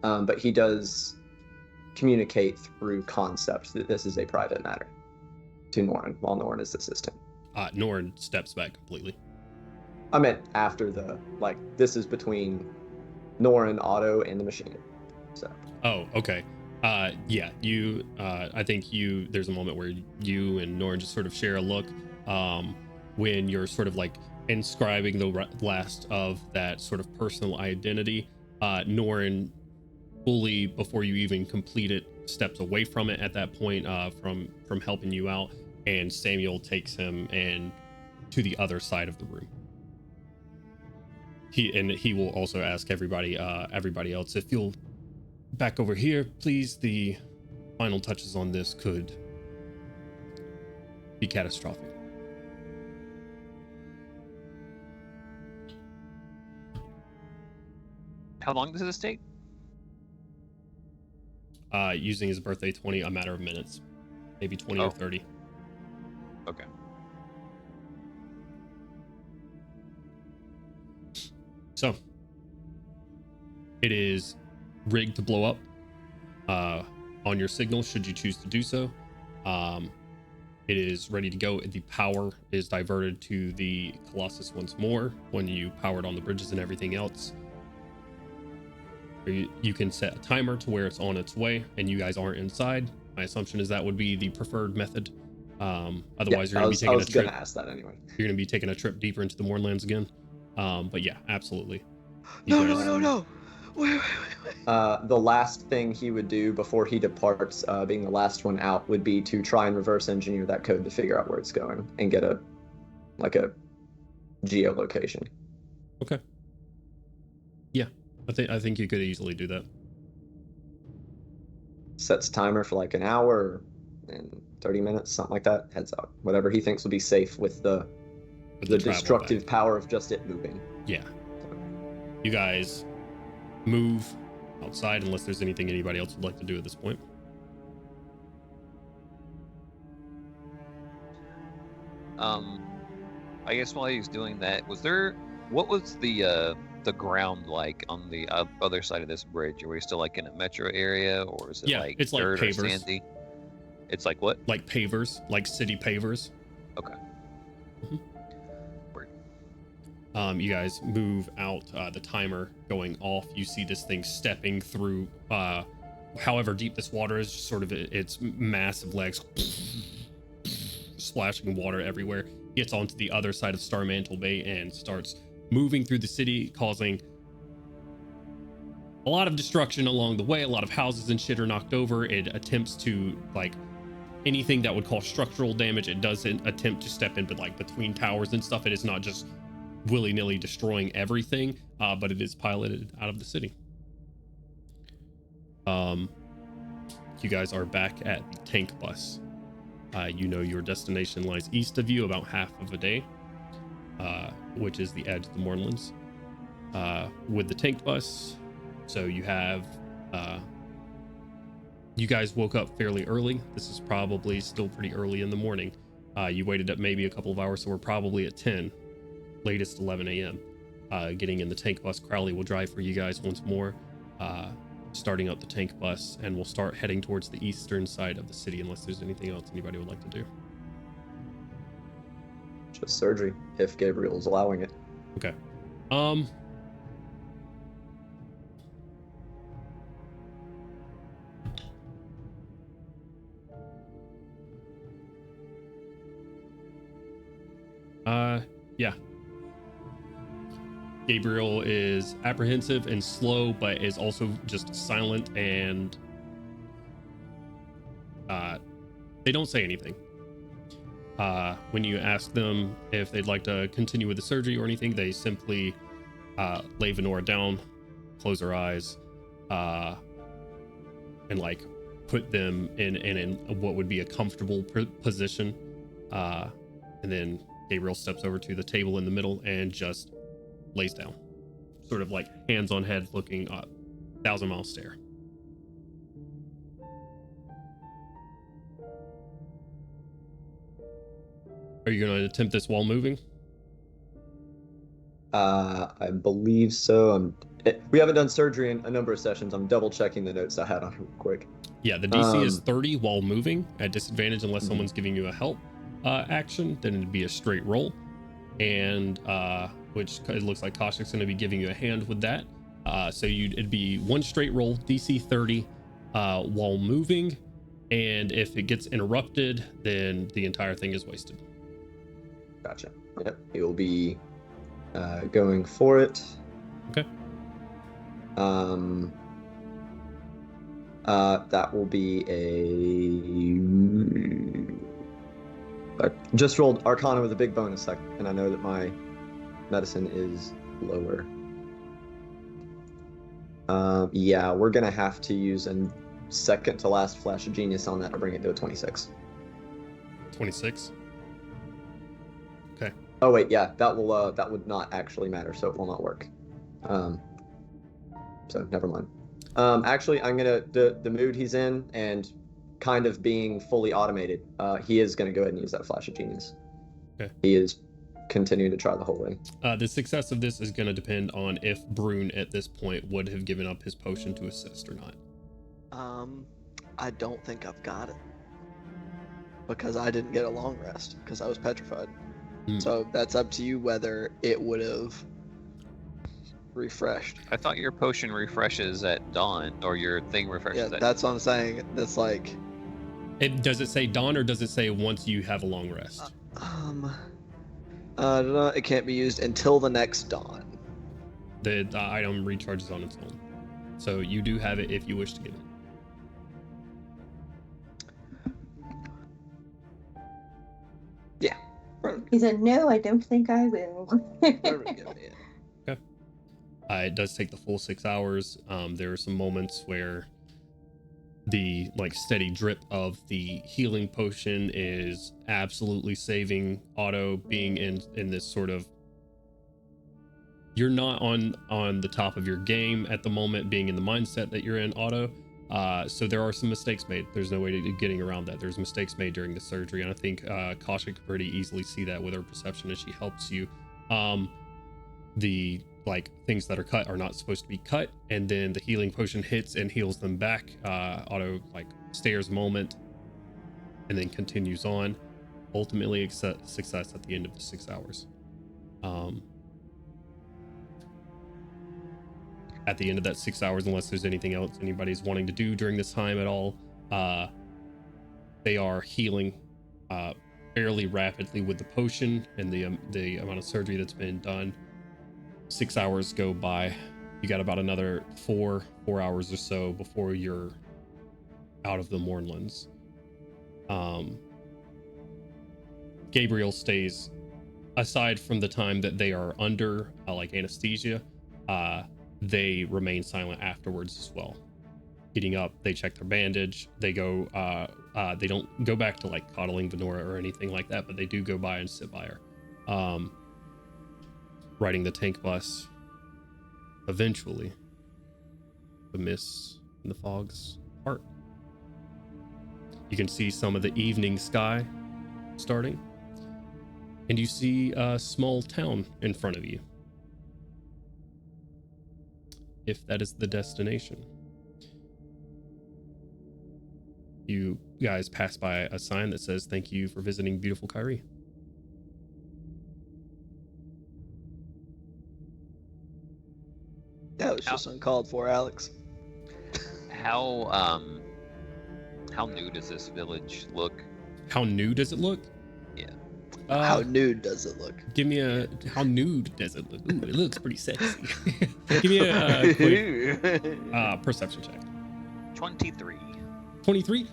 but he does communicate through concepts that this is a private matter to Norn, while Norn is assisting. Norn steps back completely. I meant after this is between Norn, Otto, and the machine. So. Oh, okay. Yeah, you, I think there's a moment where you and Norn just sort of share a look, when you're sort of like inscribing the last of that sort of personal identity. Norn fully, before you even complete it, steps away from it at that point, from helping you out, and Samuel takes him and to the other side of the room. He will also ask everybody else, if you'll back over here, please. The final touches on this could be catastrophic. How long does this take? Using his birthday 20, a matter of minutes, maybe 20 or 30. Okay. So it is rigged to blow up on your signal should you choose to do so. It is ready to go. The power is diverted to the Colossus once more when you powered on the bridges and everything else. You can set a timer to where it's on its way and you guys aren't inside. My assumption is that would be the preferred method. Otherwise, you're going to be taking a trip. I was going to ask that anyway. You're going to be taking a trip deeper into the Mournlands again. But yeah, absolutely. No. Wait. The last thing he would do before he departs, being the last one out, would be to try and reverse engineer that code to figure out where it's going and get a geolocation. Okay. Yeah, I think you could easily do that. Sets timer for like an hour and 30 minutes, something like that. Heads out. Whatever he thinks will be safe with the destructive power of just it moving. Yeah. You guys move outside unless there's anything anybody else would like to do at this point. I guess while he was doing that, what was the ground like on the other side of this bridge? Are we still like in a metro area, or is it it's like dirt pavers. or sandy? It's like what? Like pavers, like city pavers. Okay. You guys move out, the timer going off. You see this thing stepping through, however deep this water is, just sort of its massive legs splashing water everywhere. Gets onto the other side of Starmantle Bay and starts moving through the city, causing a lot of destruction along the way. A lot of houses and shit are knocked over. It attempts to, like, anything that would cause structural damage, it doesn't attempt to step in, but like between towers and stuff, it is not just willy-nilly destroying everything, but it is piloted out of the city. You guys are back at the tank bus. You know your destination lies east of you, about half of a day, which is the edge of the Mournlands. With the tank bus, so you have you guys woke up fairly early. This is probably still pretty early in the morning. You waited up maybe a couple of hours, so we're probably at 10, latest 11 a.m. Getting in the tank bus. Crowley will drive for you guys once more, starting up the tank bus, and we'll start heading towards the eastern side of the city unless there's anything else anybody would like to do. Just surgery, if Gabriel's allowing it. Okay. Yeah. Gabriel is apprehensive and slow, but is also just silent, and they don't say anything. When you ask them if they'd like to continue with the surgery or anything, they simply lay Venora down close her eyes, and like put them in what would be a comfortable position. And then Gabriel steps over to the table in the middle and just lays down, sort of like hands on head, looking up, 1,000-mile stare. Are you going to attempt this while moving? I believe so. We haven't done surgery in a number of sessions. I'm double checking the notes I had on it real quick. Yeah, the DC is 30 while moving, at disadvantage unless Mhm. someone's giving you a help action. Then it'd be a straight roll, and which it looks like Kaushik's going to be giving you a hand with that. So it'd be one straight roll, DC 30 while moving, and if it gets interrupted, then the entire thing is wasted. Gotcha. Yep. He will be going for it. Okay. That will be I just rolled Arcana with a big bonus, and I know that my medicine is lower. Yeah, we're gonna have to use a second to last Flash of Genius on that to bring it to a 26. 26. Okay. Oh wait, yeah, that would not actually matter, so it will not work. So never mind. Actually, I'm gonna the mood he's in and kind of being fully automated. He is gonna go ahead and use that Flash of Genius. Okay. He is continuing to try the whole way. The success of this is going to depend on if Brune at this point would have given up his potion to assist or not. I don't think I've got it because I didn't get a long rest because I was petrified. So that's up to you whether it would have refreshed. I thought your potion refreshes at dawn, or your thing refreshes at That's what I'm saying. That's like. Does it say dawn or does it say once you have a long rest? It can't be used until the next dawn. The item recharges on its own. So you do have it if you wish to give it. Yeah. He said, "No, I don't think I will." It does take the full 6 hours. There are some moments where the steady drip of the healing potion is absolutely saving Otto, being in this sort of, you're not on the top of your game at the moment, being in the mindset that you're in, Otto. So there are some mistakes made. There's no way to getting around that. There's mistakes made during the surgery, and I think Kaushik could pretty easily see that with her perception as she helps you. The things that are cut are not supposed to be cut, and then the healing potion hits and heals them back. Otto stares a moment and then continues on, ultimately success at the end of the 6 hours. At the end of that 6 hours, unless there's anything else anybody's wanting to do during this time at all, they are healing fairly rapidly with the potion and the amount of surgery that's been done. 6 hours go by. You got about another four hours or so before you're out of the Mournlands. Gabriel stays, aside from the time that they are under anesthesia, they remain silent afterwards as well. Getting up, they check their bandage. They go. They don't go back to coddling Venora or anything like that, but they do go by and sit by her. Riding the tank bus. Eventually, the mists and the fogs part. You can see some of the evening sky starting, and you see a small town in front of you. If that is the destination. You guys pass by a sign that says, "Thank you for visiting beautiful Kyrie." That was just uncalled for, Alex. How new does this village look? How new does it look? Yeah. How nude does it look? Give me how nude does it look? Ooh, it looks pretty sexy. Give me a quick perception check. 23. 23.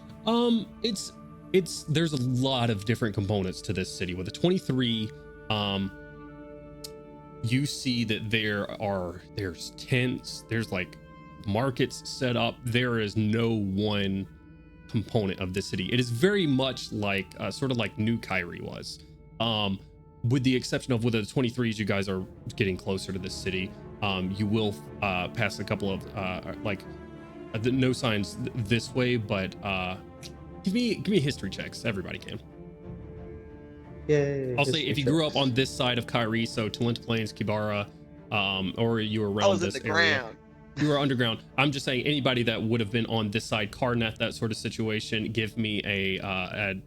It's there's a lot of different components to this city. With a 23, you see that there's tents, there's like markets set up. There is no one component of the city. It is very much like sort of like New Kyrie was, with the exception of with the 23s. You guys are getting closer to this city. You will pass a couple of no signs this way, but give me history checks. Everybody can. Yay. I'll say if you grew up on this side of Kyrie, so Talenta Plains, Kibara, or you were around this area. Ground. You were underground. I'm just saying anybody that would have been on this side, Carnet, that sort of situation, give me a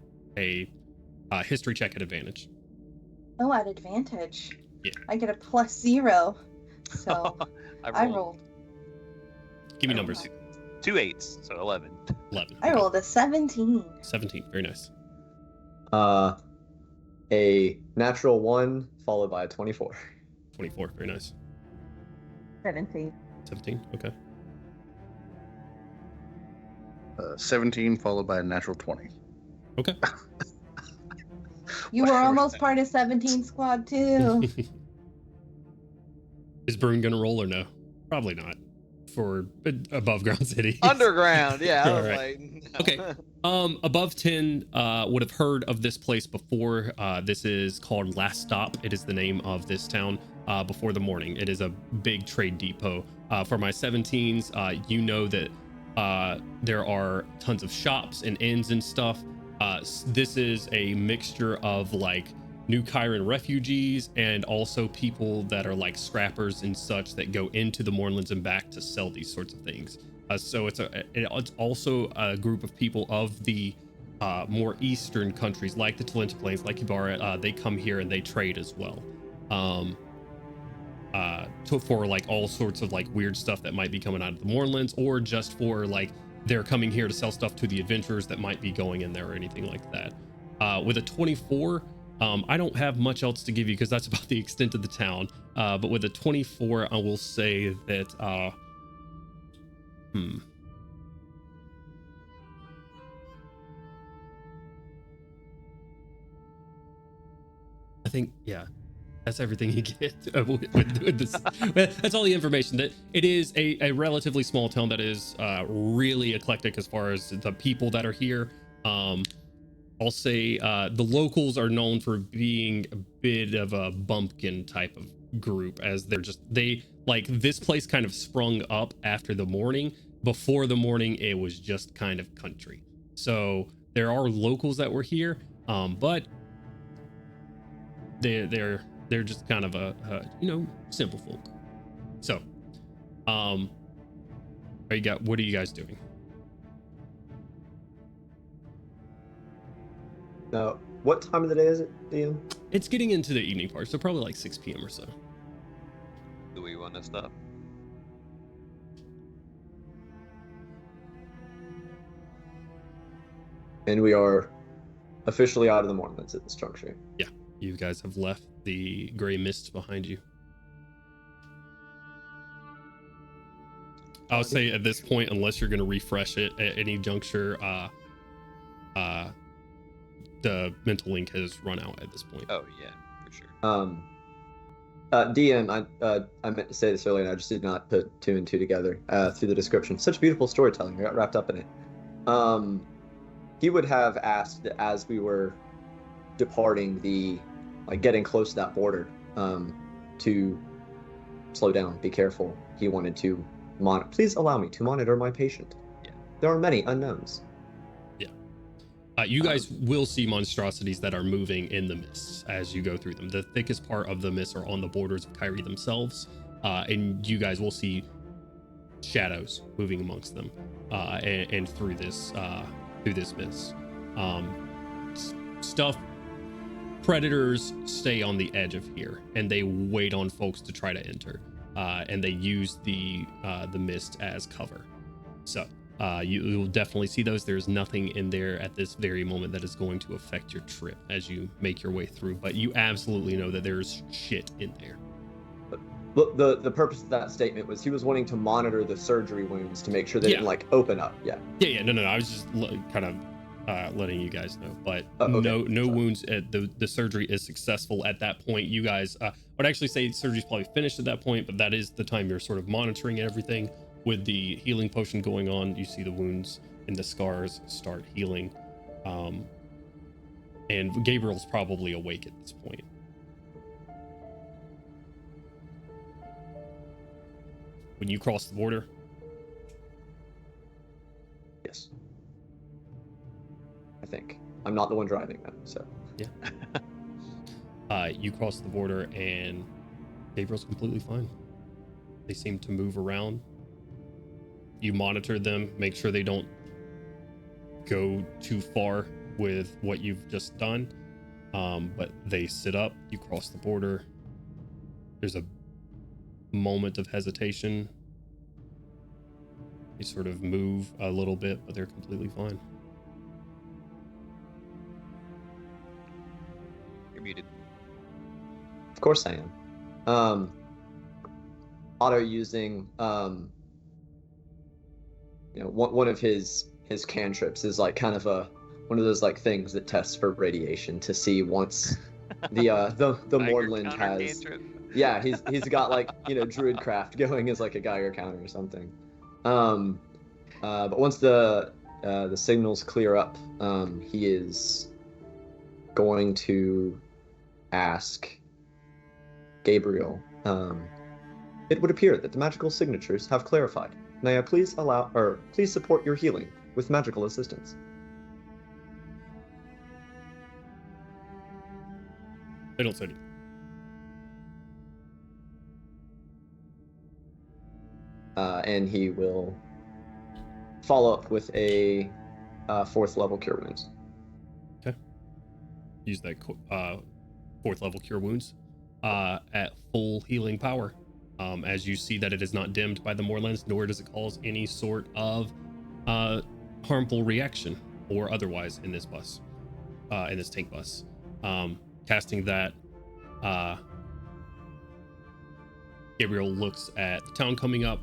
history check at advantage. Oh, at advantage. Yeah. I get a +0. So I rolled. Give me numbers. 2 8s, so 11. 11. I rolled a 17. 17. Very nice. A natural 1 followed by a 24. 24. Very nice. 17. 17. Okay. 17 followed by a natural 20. Okay. You were almost part of 17 squad too. Is Brune gonna roll or no? Probably not. For above ground city. Underground, yeah. I was All like, no. Okay. Above 10 would have heard of this place before. This is called Last Stop. It is the name of this town. Before the morning, it is a big trade depot. For my 17s, you know that there are tons of shops and inns and stuff. This is a mixture of like New Kyron refugees and also people that are like scrappers and such that go into the Mournlands and back to sell these sorts of things. So it's also a group of people of the more eastern countries like the Talenta Plains, like Ibarra. They come here and they trade as well. For like all sorts of like weird stuff that might be coming out of the Mournlands, or just for like they're coming here to sell stuff to the adventurers that might be going in there or anything like that. With a 24, I don't have much else to give you because that's about the extent of the town. But with a 24, I will say that I think, yeah, that's everything you get with this. That's all the information. That it is a relatively small town that is really eclectic as far as the people that are here. I'll say the locals are known for being a bit of a bumpkin type of group, as they like this place kind of sprung up after the morning. Before the morning, it was just kind of country. So there are locals that were here, but they're just kind of a simple folk. So, what are you guys doing? Now, what time of the day is it, DM? It's getting into the evening part, so probably like 6 p.m. or so. Do we want to stop? And we are officially out of the Mournlands at this juncture. Yeah, you guys have left the gray mists behind you. I would say at this point, unless you're going to refresh it at any juncture, the mental link has run out at this point. Oh yeah, for sure. DM, I meant to say this earlier, and I just did not put 2 and 2 together through the description. Such beautiful storytelling. I got wrapped up in it. He would have asked that as we were departing getting close to that border, to slow down, be careful. He wanted to please allow me to monitor my patient. Yeah. There are many unknowns. You guys will see monstrosities that are moving in the mists as you go through them. The thickest part of the mists are on the borders of Kyrie themselves, and you guys will see shadows moving amongst them, and through this mist. Predators stay on the edge of here, and they wait on folks to try to enter, and they use the mist as cover. So. You will definitely see those. There's nothing in there at this very moment that is going to affect your trip as you make your way through, but you absolutely know that there's shit in there. But the purpose of that statement was he was wanting to monitor the surgery wounds to make sure they didn't open up. Yeah. No. I was just kind of letting you guys know, but okay. No wounds. The surgery is successful at that point. You guys would actually say surgery's probably finished at that point, but that is the time you're sort of monitoring everything. With the healing potion going on, you see the wounds and the scars start healing. And Gabriel's probably awake at this point. When you cross the border? Yes. I think. I'm not the one driving them, so. Yeah. You cross the border and Gabriel's completely fine. They seem to move around. You monitor them, make sure they don't go too far with what you've just done. But they sit up, you cross the border. There's a moment of hesitation. They sort of move a little bit, but they're completely fine. You're muted. Of course I am. Otto using one of his cantrips is like kind of one of those like things that tests for radiation to see once the moorland has Cantrip. yeah he's got like druidcraft going as like a Geiger counter or something. But once the signals clear up, he is going to ask Gabriel. It would appear that the magical signatures have clarified. May I please please support your healing with magical assistance? They don't say anything. And he will follow up with a 4th level cure wounds. Okay. Use that 4th level cure wounds at full healing power. As you see that it is not dimmed by the moorlands, nor does it cause any sort of harmful reaction or otherwise in this bus, in this tank bus. Casting that, Gabriel looks at the town coming up,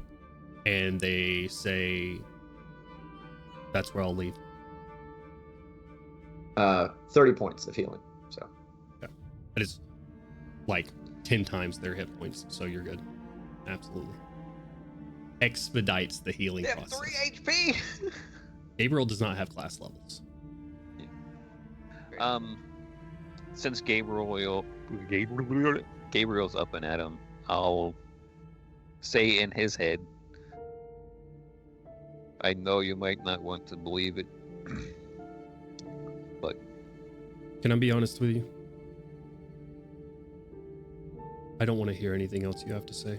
and they say, "That's where I'll leave." 30 points of healing. So. Okay. That is like 10 times their hit points, so you're good. Absolutely. Expedites the healing They have process. 3 HP. Gabriel does not have class levels. Since Gabriel's up and at him, I'll say in his head, I know you might not want to believe it, but Can I be honest with you? I don't want to hear anything else you have to say.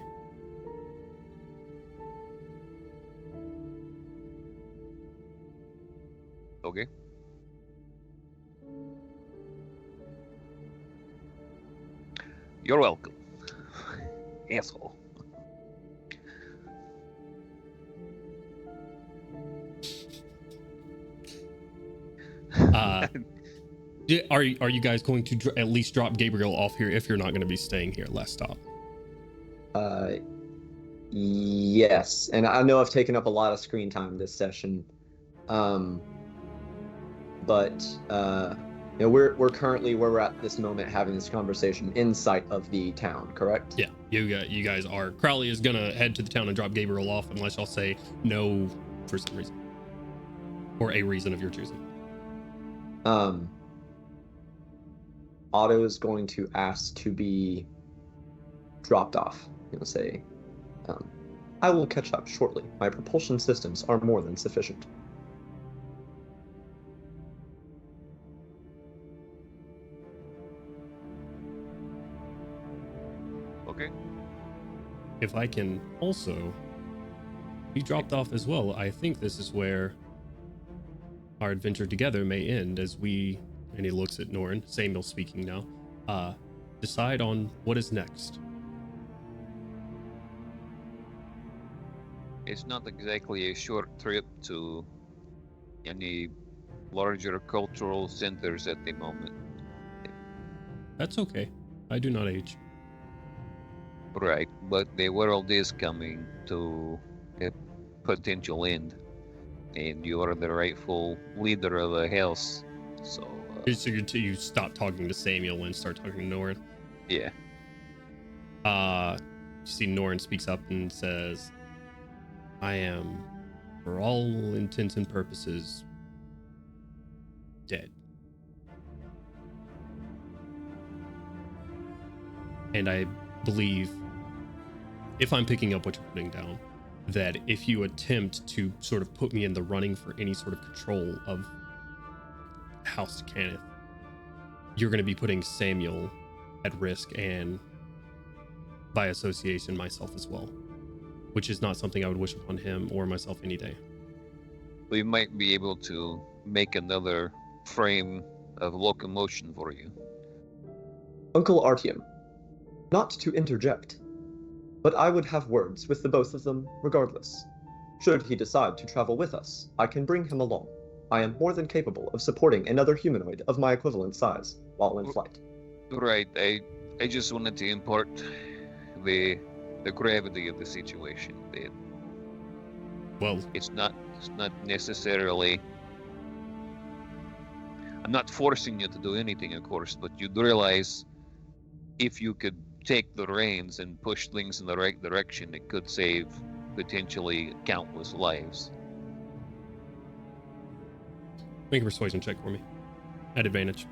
okay. You're welcome, asshole. Are you guys going to at least drop Gabriel off here if you're not going to be staying here? Last stop. Yes, and I know I've taken up a lot of screen time this session, but we're currently where we're at this moment having this conversation in sight of the town, correct? Yeah, you guys are. Crowley is gonna head to the town and drop Gabriel off unless y'all say no for some reason, or a reason of your choosing. Otto is going to ask to be dropped off. He'll say, I will catch up shortly. My propulsion systems are more than sufficient. Okay. If I can also be dropped off as well, I think this is where our adventure together may end as we, and he looks at Norin, Samuel speaking now, decide on what is next. It's not exactly a short trip to any larger cultural centers at the moment. That's okay. I do not age. Right, but the world is coming to a potential end, and you are the rightful leader of the house. So So you stop talking to Samuel and start talking to Norin. yeah. You see Norrin speaks up and says, I am, for all intents and purposes, dead. And I believe, if I'm picking up what you're putting down, that if you attempt to sort of put me in the running for any sort of control of House Cannith, you're going to be putting Samuel at risk, and by association myself as well, which is not something I would wish upon him or myself any day. We might be able to make another frame of locomotion for you. Uncle Artyom, not to interject, but I would have words with the both of them regardless. Should he decide to travel with us, I can bring him along. I am more than capable of supporting another humanoid of my equivalent size while in flight. Right, I just wanted to impart the gravity of the situation. Well, It's not necessarily. I'm not forcing you to do anything, of course, but you'd realize if you could take the reins and push things in the right direction, it could save potentially countless lives. make a persuasion check for me. At advantage.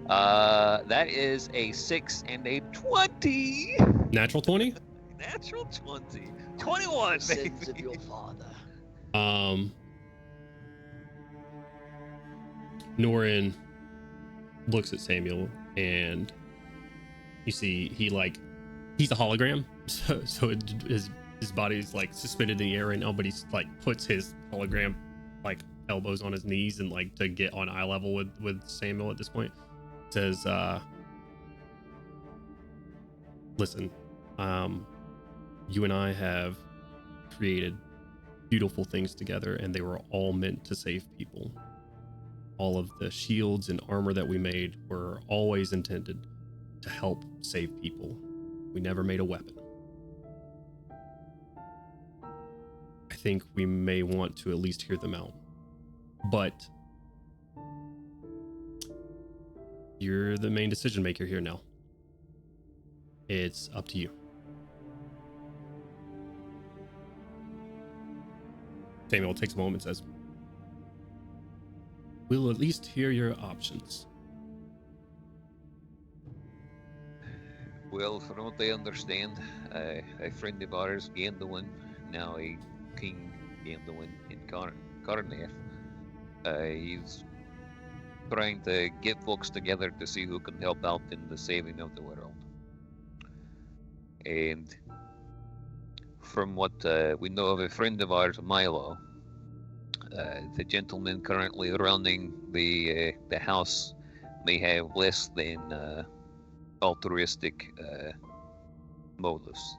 That is a 6 and a 20. Natural 20? Natural 20. 21, Sins of baby. your father. Norrin looks at Samuel, and you see he's a hologram, so his body's like suspended in the air right now, but he's like puts his hologram like elbows on his knees and like to get on eye level with Samuel at this point. Says, listen, you and I have created beautiful things together, and they were all meant to save people. All of the shields and armor that we made were always intended to help save people. We never made a weapon. I think we may want to at least hear them out. But you're the main decision maker here now. It's up to you. Samuel takes a moment and says, we'll at least hear your options. Well, from what I understand, a friend of ours, Gandalin, now a King Gandalin in Karnath, he's trying to get folks together to see who can help out in the saving of the world. And from what we know of a friend of ours, Milo, the gentleman currently running the house may have less than altruistic motives.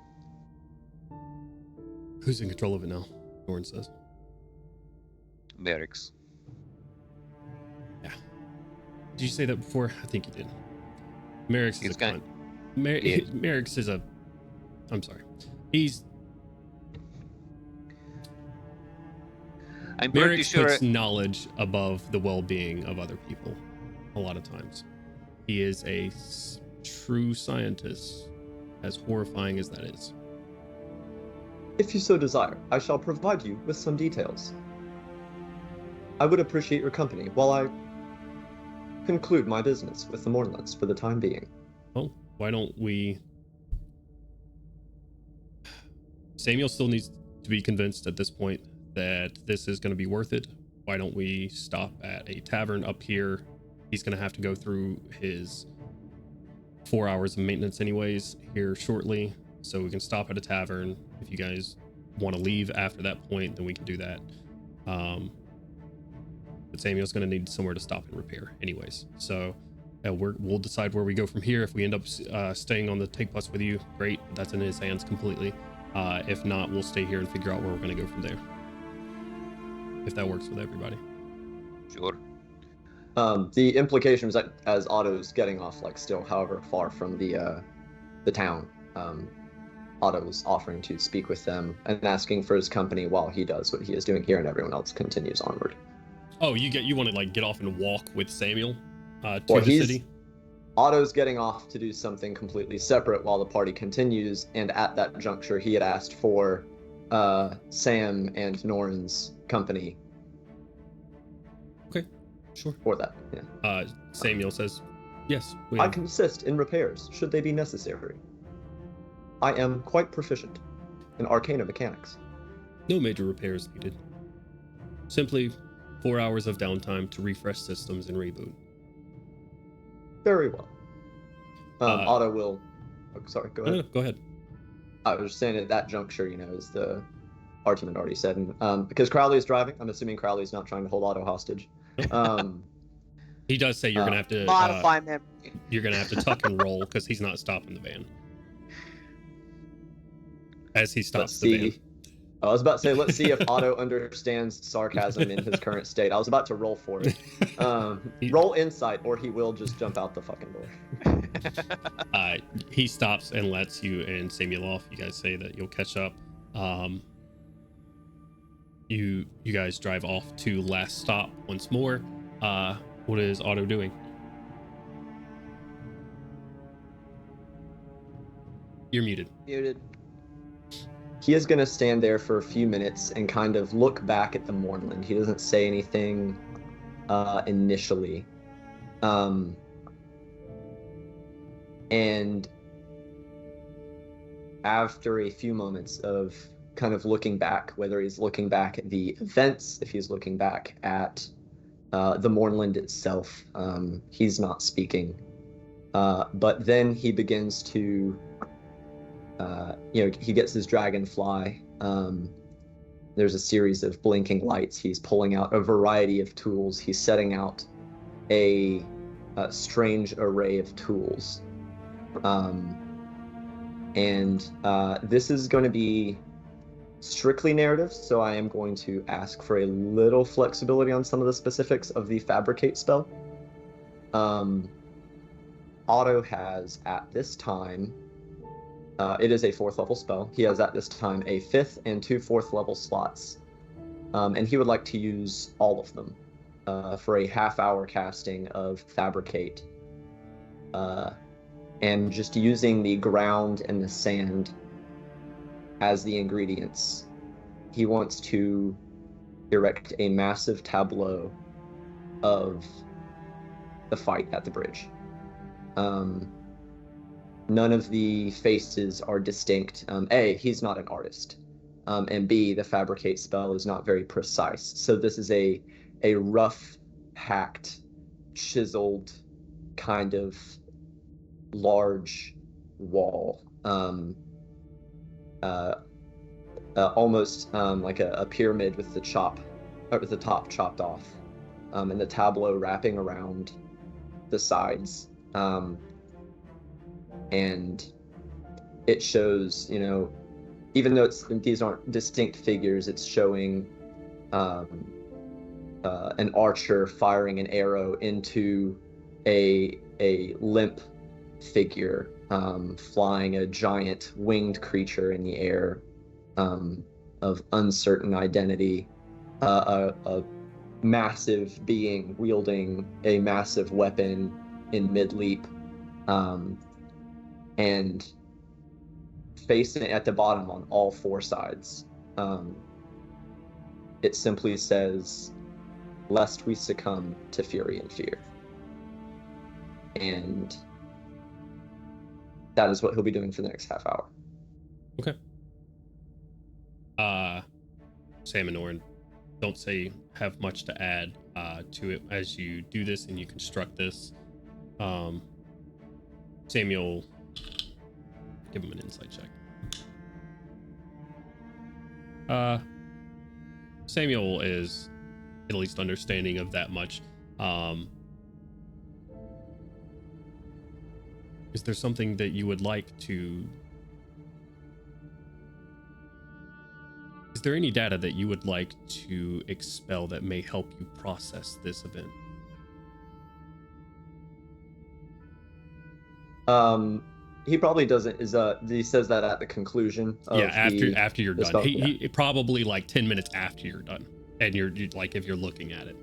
Who's in control of it now? Norrin says. Merrick's. Yeah. Did you say that before? I think you did. Merrick's is He's a got- cunt. Merrick's is a... I'm sorry. I'm pretty Merrick sure. puts knowledge above the well-being of other people a lot of times. He is a true scientist, as horrifying as that is. If you so desire, I shall provide you with some details. I would appreciate your company while I conclude my business with the Mornlets for the time being. Well, why don't we... Samuel still needs to be convinced at this point that this is going to be worth it. Why don't we stop at a tavern up here? He's going to have to go through his 4 hours of maintenance anyways here shortly, so we can stop at a tavern. If you guys want to leave after that point, then we can do that. But Samuel's going to need somewhere to stop and repair anyways, so we'll decide where we go from here. If we end up staying on the take bus with you, great, that's in his hands completely. If not, we'll stay here and figure out where we're going to go from there, if that works with everybody. Sure. The implication was that as Otto's getting off, like still however far from the town, Otto's offering to speak with them and asking for his company while he does what he is doing here, and everyone else continues onward. Oh, you want to like get off and walk with Samuel to Well, the he's city? Otto's getting off to do something completely separate while the party continues, and at that juncture, he had asked for Sam and Norin's company. Okay, sure. For that, yeah. Samuel says, yes. I can assist in repairs, should they be necessary. I am quite proficient in arcana mechanics. No major repairs needed. Simply 4 hours of downtime to refresh systems and reboot. Very well. Otto will... Oh, sorry, go ahead. No, go ahead. I was just saying at that juncture, as the argument already said, and because Crowley is driving, I'm assuming Crowley's not trying to hold Otto hostage. He does say you're gonna have to modify memory. You're gonna have to tuck and roll because he's not stopping the van. As he stops the van. I was about to say, let's see if Otto understands sarcasm in his current state. I was about to roll for it. Roll insight, or he will just jump out the fucking door. He stops and lets you and Samuel off. You guys say that you'll catch up. You guys drive off to last stop once more. What is Otto doing? You're muted. Muted. He is going to stand there for a few minutes and kind of look back at the moorland. He doesn't say anything initially. And after a few moments of kind of looking back, whether he's looking back at the events, if he's looking back at the moorland itself, he's not speaking. But then he begins to... he gets his dragonfly. There's a series of blinking lights. He's pulling out a variety of tools. He's setting out a strange array of tools. This is going to be strictly narrative, so I am going to ask for a little flexibility on some of the specifics of the fabricate spell. Otto has, at this time, it is a 4th level spell. He has at this time a 5th and 2 4th level slots. And he would like to use all of them for a half-hour casting of Fabricate. And just using the ground and the sand as the ingredients, he wants to erect a massive tableau of the fight at the bridge. None of the faces are distinct. A, he's not an artist. And B, the Fabricate spell is not very precise. So this is a rough, hacked, chiseled kind of large wall. Almost like a pyramid with the top chopped off. And the tableau wrapping around the sides. And it shows, even though these aren't distinct figures, it's showing an archer firing an arrow into a limp figure flying a giant winged creature in the air of uncertain identity, a massive being wielding a massive weapon in mid-leap. And facing it at the bottom on all 4 sides, it simply says, "Lest we succumb to fury and fear." And that is what he'll be doing for the next half hour. Okay. Sam and Orin, don't say you have much to add to it as you do this and you construct this. Samuel, give him an insight check. Samuel is at least understanding of that much. Is there something that you would like to... Is there any data that you would like to expel that may help you process this event? He probably doesn't. He says that at the conclusion. Of after you're done. spell, He probably like 10 minutes after you're done, and you're like if you're looking at it.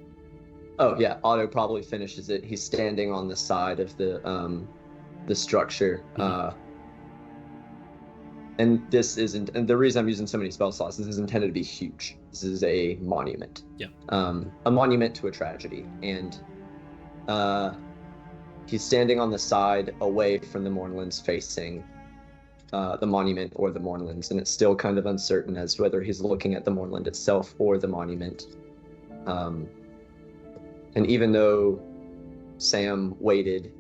Oh yeah, Otto probably finishes it. He's standing on the side of the structure. And this isn't, and the reason I'm using so many spell slots, this is intended to be huge. This is a monument. Yeah. A monument to a tragedy. And he's standing on the side away from the Mournlands, facing the monument or the Mournlands, and it's still kind of uncertain as to whether he's looking at the Mournland itself or the monument. And even though Sam waited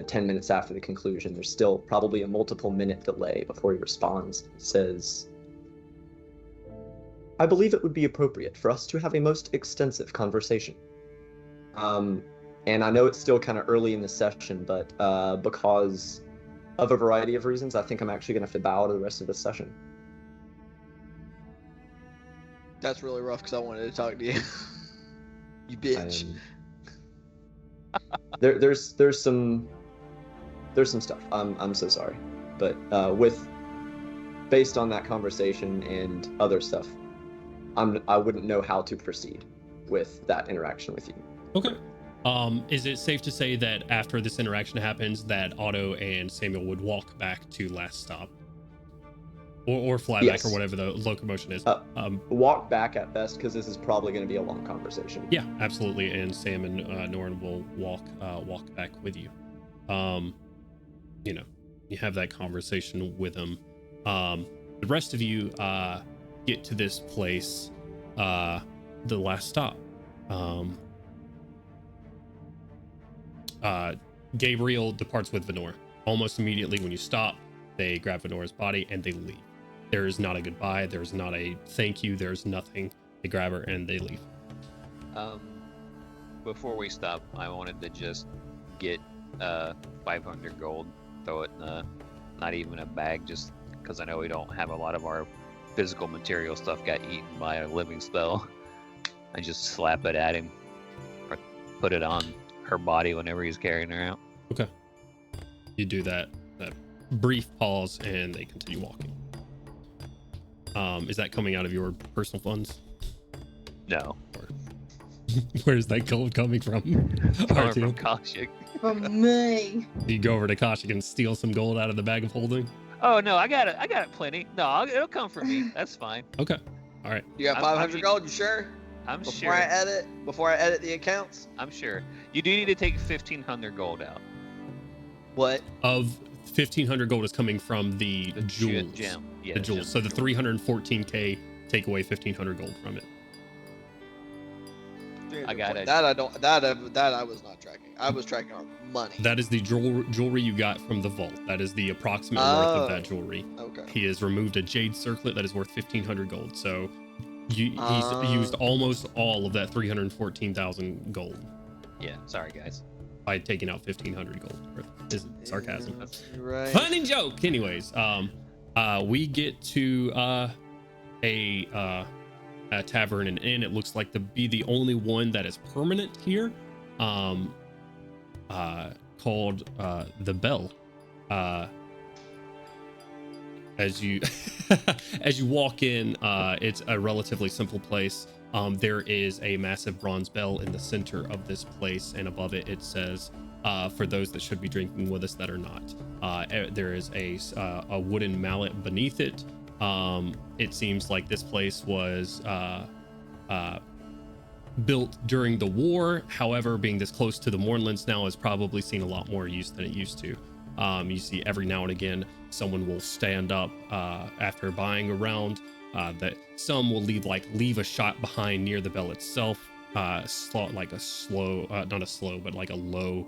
10 minutes after the conclusion, there's still probably a multiple minute delay before he responds. He says, I believe it would be appropriate for us to have a most extensive conversation. And I know it's still kind of early in the session, but because of a variety of reasons, I think I'm actually going to have to bow to the rest of the session. That's really rough because I wanted to talk to you. You bitch. There's some stuff. I'm so sorry, but based on that conversation and other stuff, I wouldn't know how to proceed with that interaction with you. Okay. Is it safe to say that after this interaction happens, that Otto and Samuel would walk back to last stop, or fly back, Yes. or whatever the locomotion is? Walk back at best, because this is probably going to be a long conversation. Yeah, absolutely. And Sam and Norrin will walk back with you. You have that conversation with them. The rest of you get to this place, the last stop. Gabriel departs with Venor. Almost immediately when you stop, they grab Venor's body and they leave. There is not a goodbye. There's not a thank you. There's nothing. They grab her and they leave. Before we stop, I wanted to just get 500 gold, throw it in not even a bag, just because I know we don't have a lot of our physical material stuff got eaten by a living spell. I just slap it at him, or put it on her body whenever he's carrying her out. Okay. You do that brief pause and they continue walking. Is that coming out of your personal funds? No. Or where's that gold coming from? Coming Artio? from Koshik. From me. You go over to Koshik and steal some gold out of the bag of holding? Oh no, I got it plenty. No, it'll come from me. That's fine. Okay. All right. You got 500 gold, you sure? I'm Before sure. I edit the accounts? I'm sure. You do need to take 1,500 gold out. What? Of 1,500 gold is coming from the jewels. Gem. Yeah, The jewels. So the 314k, take away 1,500 gold from it. I got it. That I was not tracking. I was tracking our money. That is the jewelry you got from the vault. That is the approximate worth of that jewelry. Okay. He has removed a jade circlet that is worth 1,500 gold. So he's used almost all of that 314,000 gold Yeah, sorry guys. by taking out 1,500 gold. Is sarcasm. Right. Funny joke. Anyways, we get to a tavern and inn. It looks like to be the only one that is permanent here, called the Bell. As you walk in, it's a relatively simple place. There is a massive bronze bell in the center of this place, and above it says, for those that should be drinking with us that are not, there is a wooden mallet beneath it. It seems like this place was built during the war. However, being this close to the Mournlands now has probably seen a lot more use than it used to. You see every now and again someone will stand up after buying a round. That some will leave a shot behind near the bell itself. Like a slow, not a slow, but like a low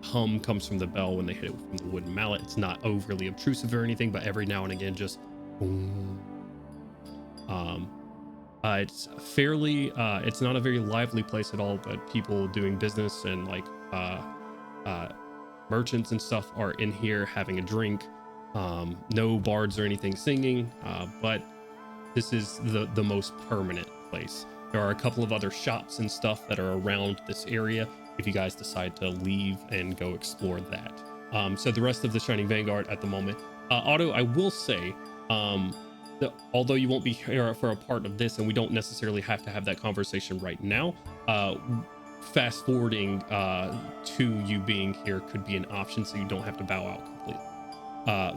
hum comes from the bell when they hit it from the wooden mallet. It's not overly obtrusive or anything, but every now and again just boom. It's fairly it's not a very lively place at all, but people doing business and merchants and stuff are in here having a drink. No bards or anything singing, but this is the most permanent place. There are a couple of other shops and stuff that are around this area if you guys decide to leave and go explore that. So the rest of the Shining Vanguard at the moment, Otto, I will say, that although you won't be here for a part of this and we don't necessarily have to have that conversation right now, fast forwarding to you being here could be an option, so you don't have to bow out completely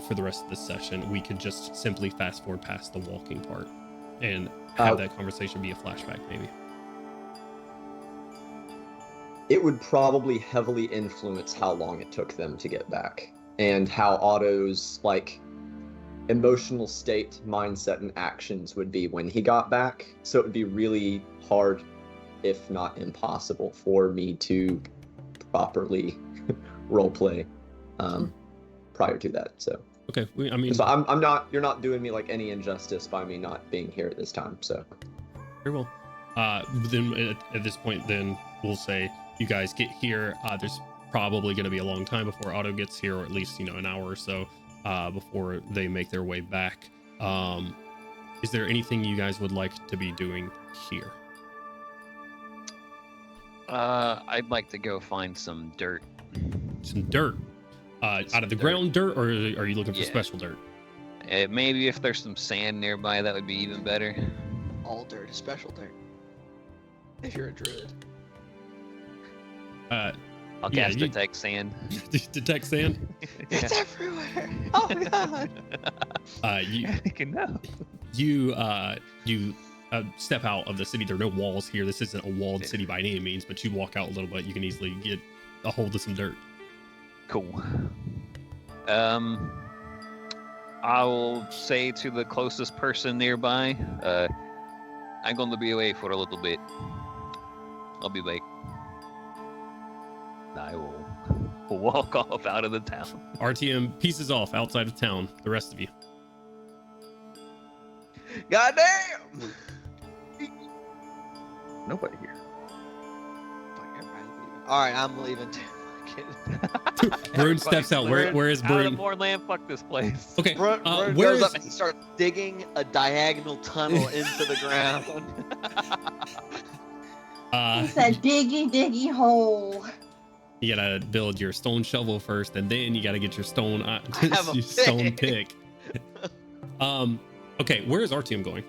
for the rest of the session. We could just simply fast forward past the walking part and have that conversation be a flashback, maybe. It would probably heavily influence how long it took them to get back and how Otto's like emotional state, mindset, and actions would be when he got back. So it would be really hard, if not impossible, for me to properly roleplay prior to that. So okay, I mean, so I'm not. You're not doing me like any injustice by me not being here at this time. So very well. Then at this point, then we'll say you guys get here. There's probably going to be a long time before Otto gets here, or at least an hour or so before they make their way back. Is there anything you guys would like to be doing here? I'd like to go find some dirt. Some dirt. Out of the ground dirt, or are you looking for special dirt? Maybe if there's some sand nearby, that would be even better. All dirt is special dirt. If you're a druid. I'll cast detect sand. Detect sand? It's everywhere. Oh god. You step out of the city. There are no walls here. This isn't a walled city by any means, but you walk out a little bit, you can easily get a hold of some dirt. Cool. I will say to the closest person nearby, I'm going to be away for a little bit. I'll be back. I will walk off out of the town. RTM pieces off outside of town. The rest of you. Goddamn! Nobody here. Fuck, everybody's leaving. Alright, I'm leaving too. Brune steps out. Where is Out of Brune? more land, fuck this place. Okay. Brune where goes is up and he starts digging a diagonal tunnel into the ground. It's a diggy hole. You gotta build your stone shovel first, and then you gotta get your stone have a stone pick. pick. Okay, where is Artyom going?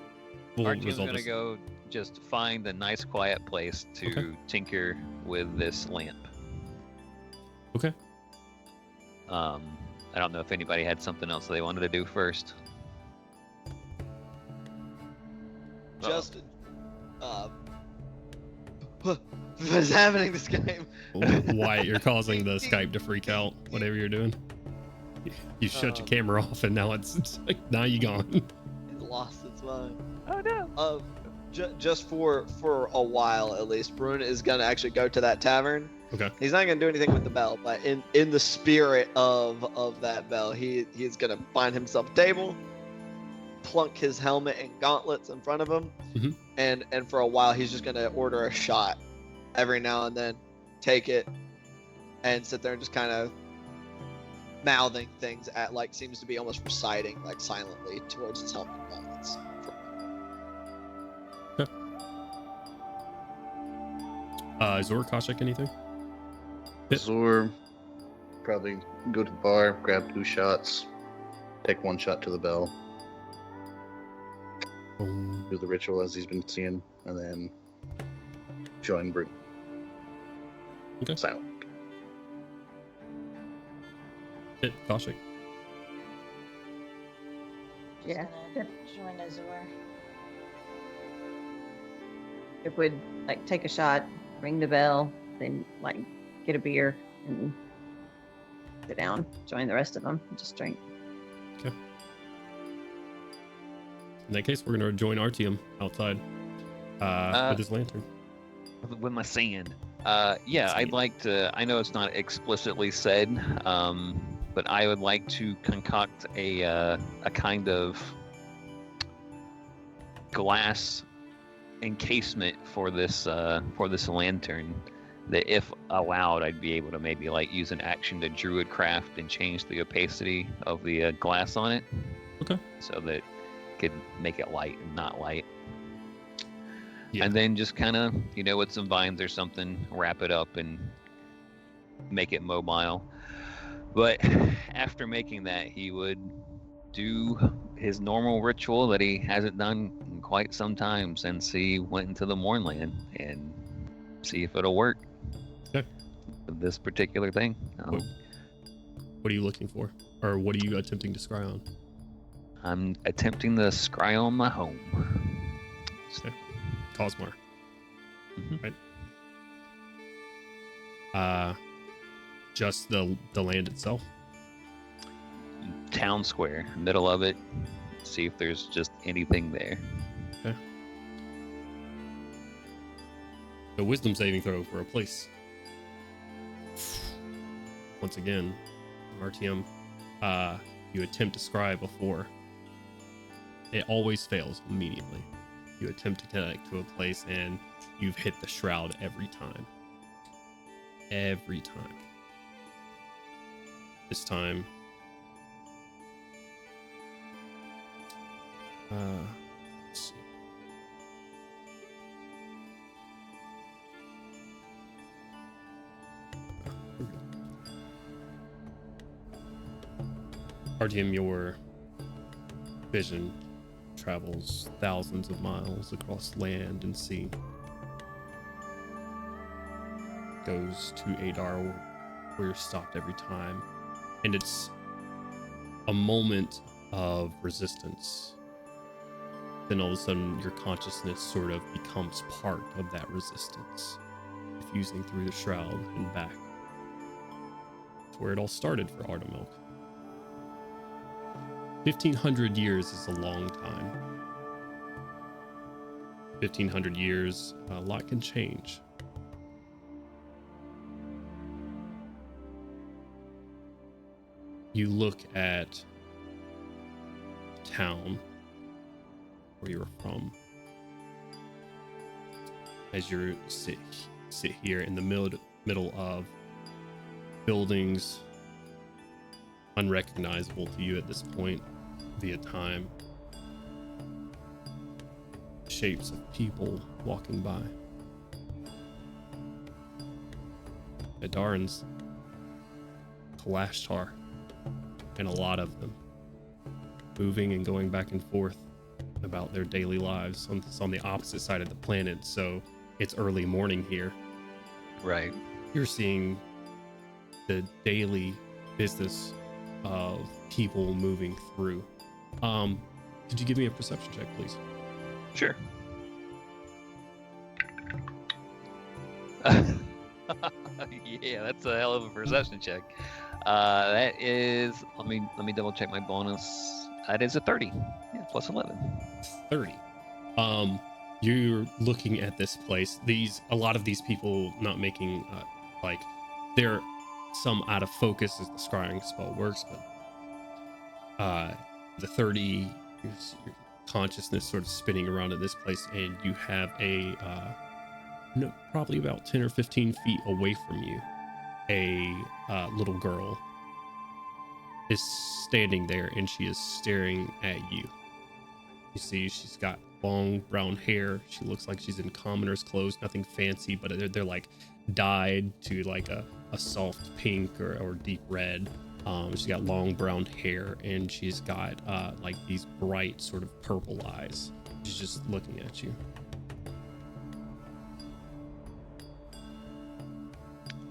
We'll Artyom's resolve gonna this. go just find a nice quiet place to tinker with this lamp. Okay. I don't know if anybody had something else they wanted to do first. Justin, what's happening this game? Wyatt, you're causing the Skype to freak out. Whatever you're doing, you shut your camera off, and now it's like now you gone. It lost its mind. Oh no. Just for a while at least, Brune is gonna actually go to that tavern. Okay. He's not gonna do anything with the bell, but in the spirit of that bell, he's gonna find himself a table, plunk his helmet and gauntlets in front of him, Mhm. and for a while he's just gonna order a shot every now and then, take it, and sit there and just kind of mouthing things at, like, seems to be almost reciting like silently towards his helmet and gauntlets. Zor, Koshik, anything? Zor, probably go to the bar, grab 2 shots, take 1 shot to the bell, do the ritual as he's been seeing, and then join Brune. Okay. Silent. Hit Koshik. Yeah. Join Azor. It would like take a shot, ring the bell, then like get a beer and sit down, join the rest of them, and just drink. Okay. In that case, we're gonna join Artyom outside with his lantern. With my sand. Yeah, I'd like to. I know it's not explicitly said, but I would like to concoct a kind of glass encasement for this lantern. That, if allowed, I'd be able to maybe like use an action to druid craft and change the opacity of the glass on it. Okay. So that could make it light and not light. Yeah. And then just kind of, with some vines or something, wrap it up and make it mobile. But after making that, he would do his normal ritual that he hasn't done in quite some time since he went into the Mournland, and see if it'll work. Okay. This particular thing. What are you looking for? Or what are you attempting to scry on? I'm attempting to scry on my home. Okay. Cosmar. Mhm. Right. Just the land itself? Town square, middle of it. See if there's just anything there. Okay. The wisdom saving throw for a place. Once again, Artyom, you attempt to scry before. It always fails immediately. You attempt to connect to a place and you've hit the shroud every time. Every time. This time, let's see. Artyom, your vision travels thousands of miles across land and sea. Goes to Adar, where you're stopped every time. And it's a moment of resistance. Then all of a sudden, your consciousness sort of becomes part of that resistance, diffusing through the shroud and back. It's where it all started for Artemilk. 1,500 years is a long time. 1,500 years, a lot can change. You look at town where you're from as you sit here in the middle of buildings unrecognizable to you at this point via time, shapes of people walking by. Adarans, Kalashtar, and a lot of them moving and going back and forth about their daily lives. It's on the opposite side of the planet, so it's early morning here. Right. You're seeing the daily business of people moving through. Could you give me a perception check, please? Sure. Yeah, that's a hell of a perception check. That is, let me double check my bonus. That is a 30. Yeah, plus 11. 30. You're looking at this place. A lot of these people not making, they're some out of focus as the scrying spell works, but the 30, your consciousness sort of spinning around at this place, and you have probably about 10 or 15 feet away from you, a little girl is standing there, and she is staring at you. You see, she's got long brown hair. She looks like she's in commoner's clothes, nothing fancy, but they're like dyed to like a soft pink or deep red. She's got long brown hair, and she's got like these bright sort of purple eyes. She's just looking at you.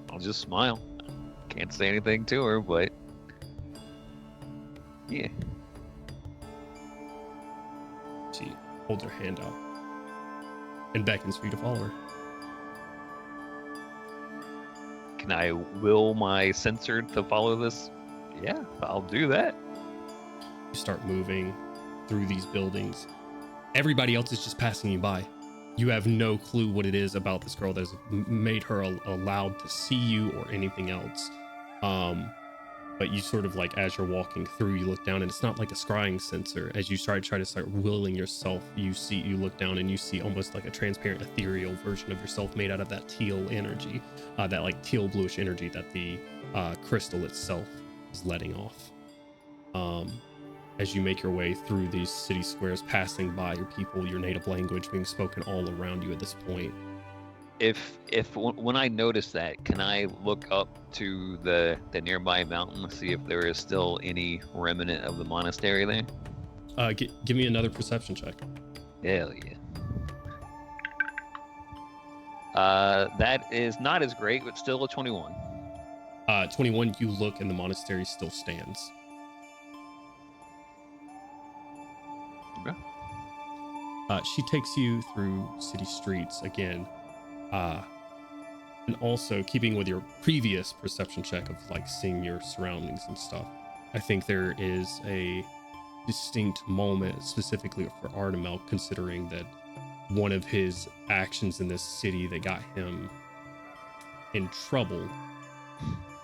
I'll just smile. Can't say anything to her, but yeah. She holds her hand out and beckons for you to follow her. Can I will my sensor to follow this? Yeah, I'll do that. You start moving through these buildings. Everybody else is just passing you by. You have no clue what it is about this girl that has made her allowed to see you or anything else. But you sort of like, as you're walking through, you look down, and it's not like a scrying sensor. As you try to start willing yourself, you look down and you see almost like a transparent ethereal version of yourself made out of that teal energy, that like teal bluish energy that the crystal itself is letting off. As you make your way through these city squares, passing by your people, your native language being spoken all around you at this point. When I notice that, can I look up to the nearby mountain to see if there is still any remnant of the monastery there? Give me another perception check. Hell yeah. That is not as great, but still a 21. 21, you look and the monastery still stands. Okay. She takes you through city streets again. And also keeping with your previous perception check of like seeing your surroundings and stuff. I think there is a distinct moment specifically for Artemel, considering that one of his actions in this city that got him in trouble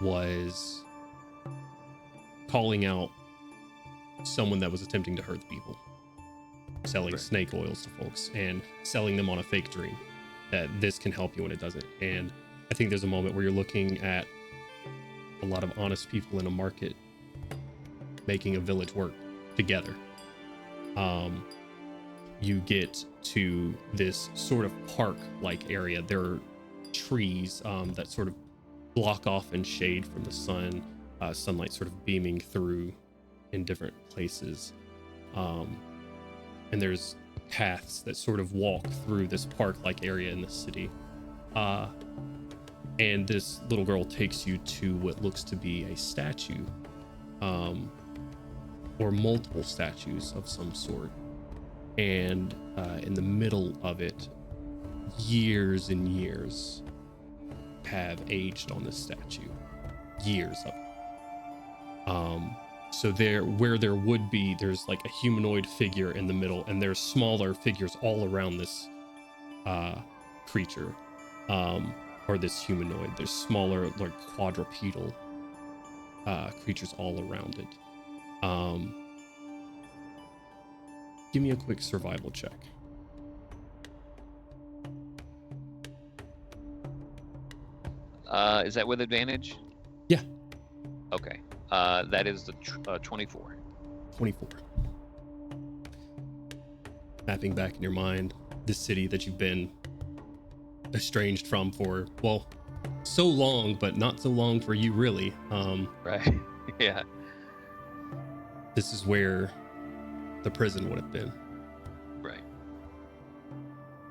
was calling out someone that was attempting to hurt the people, selling snake oils to folks and selling them on a fake dream that this can help you when it doesn't. And I think there's a moment where you're looking at a lot of honest people in a market making a village work together. You get to this sort of park-like area. There are trees that sort of block off and shade from the sun, sunlight sort of beaming through in different places. And there's paths that sort of walk through this park-like area in the city. And this little girl takes you to what looks to be a statue, or multiple statues of some sort. And in the middle of it, years and years have aged on this statue. Years of it. So where there would be, there's like a humanoid figure in the middle, and there's smaller figures all around this creature, or this humanoid. There's smaller, like quadrupedal creatures all around it. Give me a quick survival check. Is that with advantage? Yeah. Okay. That is the 24. 24. Mapping back in your mind this city that you've been estranged from for, well, so long, but not so long for you, really. Right. Yeah. This is where the prison would have been. Right.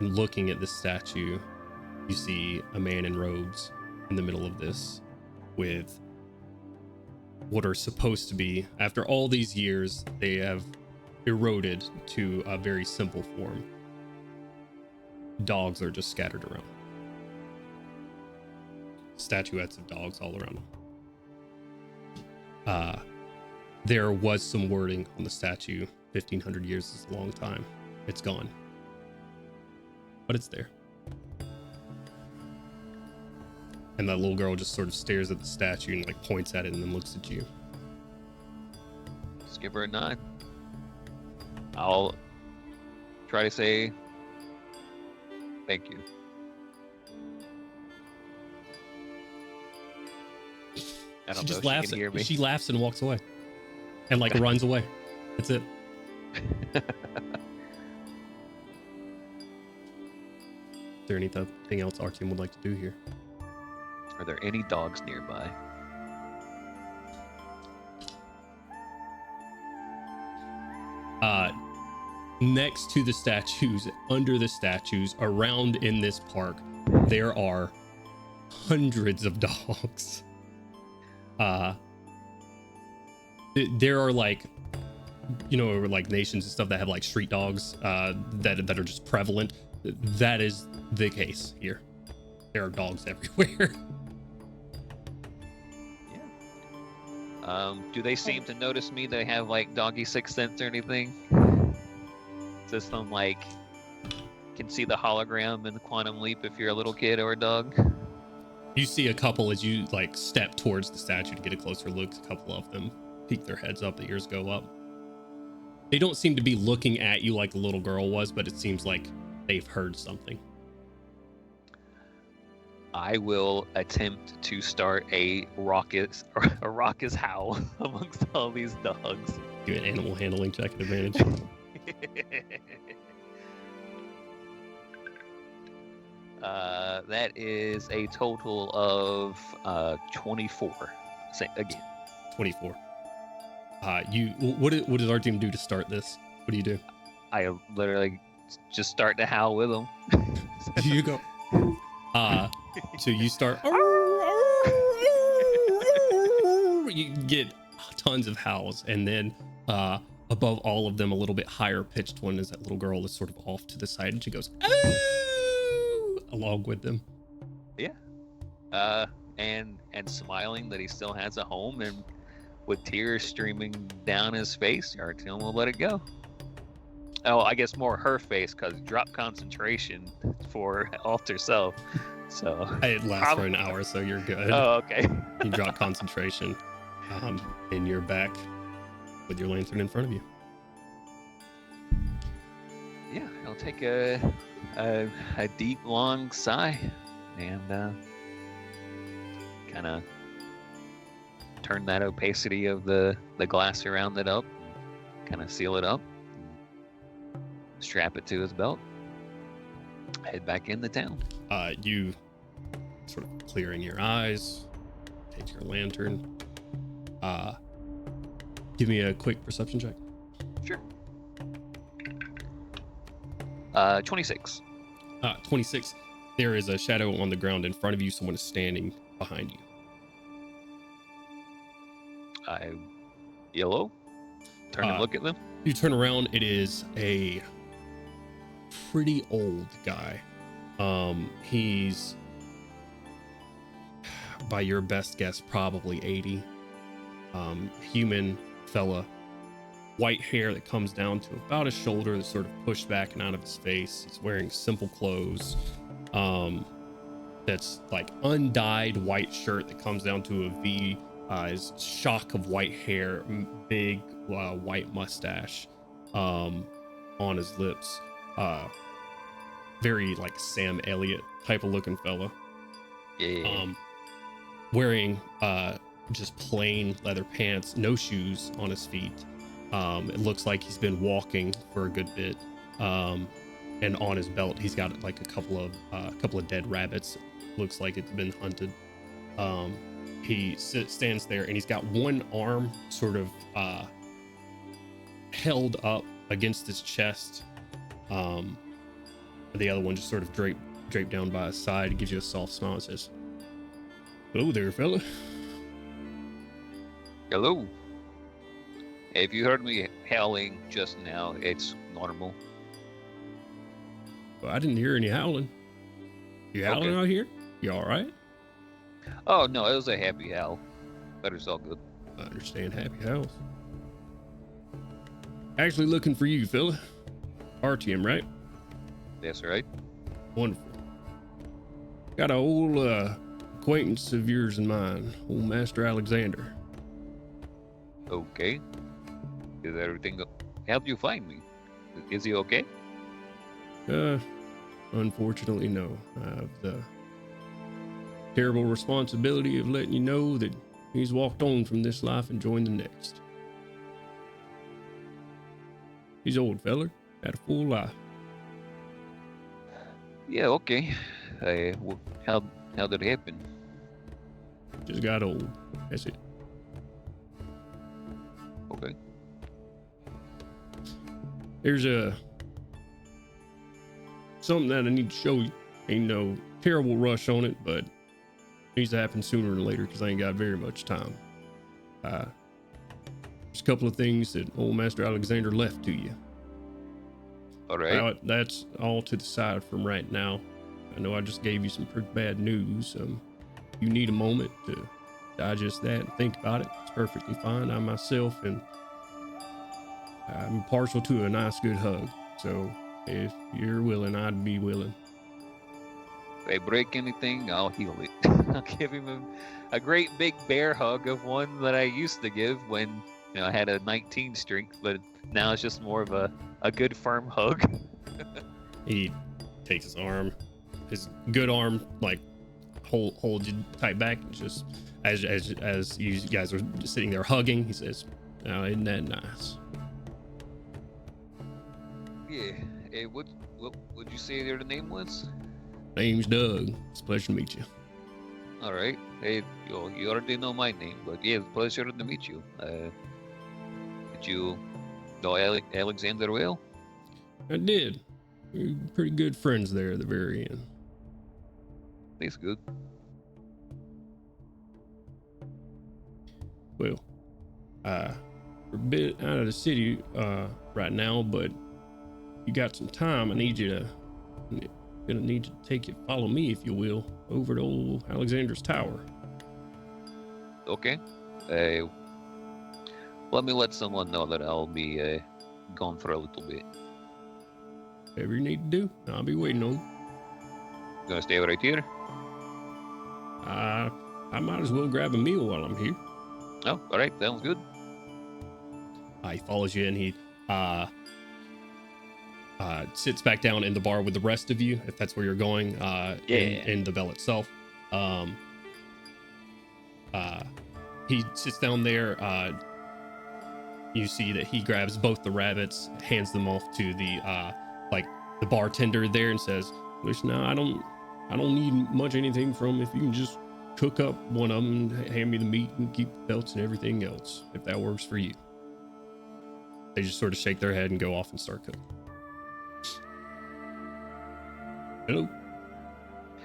And looking at this statue, you see a man in robes in the middle of this with what are supposed to be, after all these years, they have eroded to a very simple form. Dogs are just scattered around. Statuettes of dogs all around them. There was some wording on the statue. 1,500 years is a long time. It's gone. But it's there. And that little girl just sort of stares at the statue and like points at it and then looks at you. Just give her a nod. I'll try to say thank you. I don't She know just if laughs. she can hear me. She laughs and walks away, and like runs away. That's it. Is there anything else our team would like to do here? Are there any dogs nearby? Next to the statues, under the statues, around in this park, there are hundreds of dogs. There are like, you know, like nations and stuff that have like street dogs that are just prevalent. That is the case here. There are dogs everywhere. Do they seem to notice me? They have like doggy sixth sense or anything? Is this some like can see the hologram in the Quantum Leap if you're a little kid or a dog? You see a couple as you like step towards the statue to get a closer look. A couple of them peek their heads up, the ears go up. They don't seem to be looking at you like the little girl was, but it seems like they've heard something. I will attempt to start a raucous howl amongst all these dogs. Do an animal handling check at advantage. That is a total of 24. Say again. 24. What does our team do to start this? What do you do? I literally just start to howl with them. You go. So you start. You get tons of howls, and then above all of them, a little bit higher pitched one is that little girl is sort of off to the side, and she goes "Oh!" along with them. And smiling that he still has a home, and with tears streaming down his face, Artyom will let it go. Oh, I guess more her face, because drop concentration for alter self. So It lasts for an hour, so you're good. Oh, okay. You drop concentration, and you're back with your lantern in front of you. Yeah, I'll take a deep, long sigh, and kind of turn that opacity of the glass around it up, kind of seal it up, strap it to his belt, head back into town. You sort of clearing your eyes, take your lantern. Give me a quick perception check. Sure. 26. 26. There is a shadow on the ground in front of you. Someone is standing behind you. Yellow. Turn and look at them. You turn around. It is a pretty old guy. He's, by your best guess, probably 80. Human fella. White hair that comes down to about his shoulder, that's sort of pushed back and out of his face. He's wearing simple clothes. That's like undyed white shirt that comes down to a V. His shock of white hair, big white mustache on his lips. Very like Sam Elliott type of looking fella. Yeah. Wearing just plain leather pants, no shoes on his feet. It looks like he's been walking for a good bit. And on his belt, he's got like a couple of dead rabbits. Looks like it's been hunted. He stands there, and he's got one arm sort of held up against his chest. The other one just sort of draped down by his side. He gives you a soft smile and says, "Hello there, fella." Hello. If you heard me howling just now, it's normal. Well, I didn't hear any howling. You howling Okay. out here? You all right? Oh no, it was a happy howl, but it's all good. I understand happy howls. Actually looking for you, fella. Artyom, right? That's right. Wonderful. Got an old acquaintance of yours and mine, old Master Alexander. Okay. Is everything? How'd you find me? Is he okay? Unfortunately, no. I have the terrible responsibility of letting you know that he's walked on from this life and joined the next. He's old feller, had a full life. Yeah. Okay. How did it happen? Just got old. That's it. Okay. There's something that I need to show you. Ain't no terrible rush on it, but it needs to happen sooner or later because I ain't got very much time. There's a couple of things that old Master Alexander left to you. All right. That's all to the side from right now. I know I just gave you some pretty bad news. You need a moment to digest that and think about it. It's perfectly fine. I myself and I'm partial to a nice good hug. So if you're willing, I'd be willing. If I break anything, I'll heal it. I'll give him a great big bear hug of one that I used to give when I had a 19 strength, but now it's just more of a good firm hug. He takes his arm, his good arm, like hold you tight back. Just as you guys are sitting there hugging, he says, "Now isn't that nice?" Yeah. Hey, what would you say the name was? Name's Doug. It's a pleasure to meet you. All right. Hey, you already know my name, but yeah, pleasure to meet you. Did you know Alexander well? I did. We were pretty good friends there at the very end. That's good. Well, we're a bit out of the city right now, but you got some time. I need you to gonna need to follow me, if you will, over to old Alexander's tower. Okay. Let me let someone know that I'll be gone for a little bit. Whatever you need to do, I'll be waiting on you. Gonna stay right here? I might as well grab a meal while I'm here. Oh, all right. Sounds good. He follows you and he sits back down in the bar with the rest of you, if that's where you're going, in the Bell itself. He sits down there. You see that he grabs both the rabbits, hands them off to the bartender there, and says, "Listen, now I don't need much anything from. If you can just cook up one of them, and hand me the meat and keep the belts and everything else, if that works for you." They just sort of shake their head and go off and start cooking. Hello.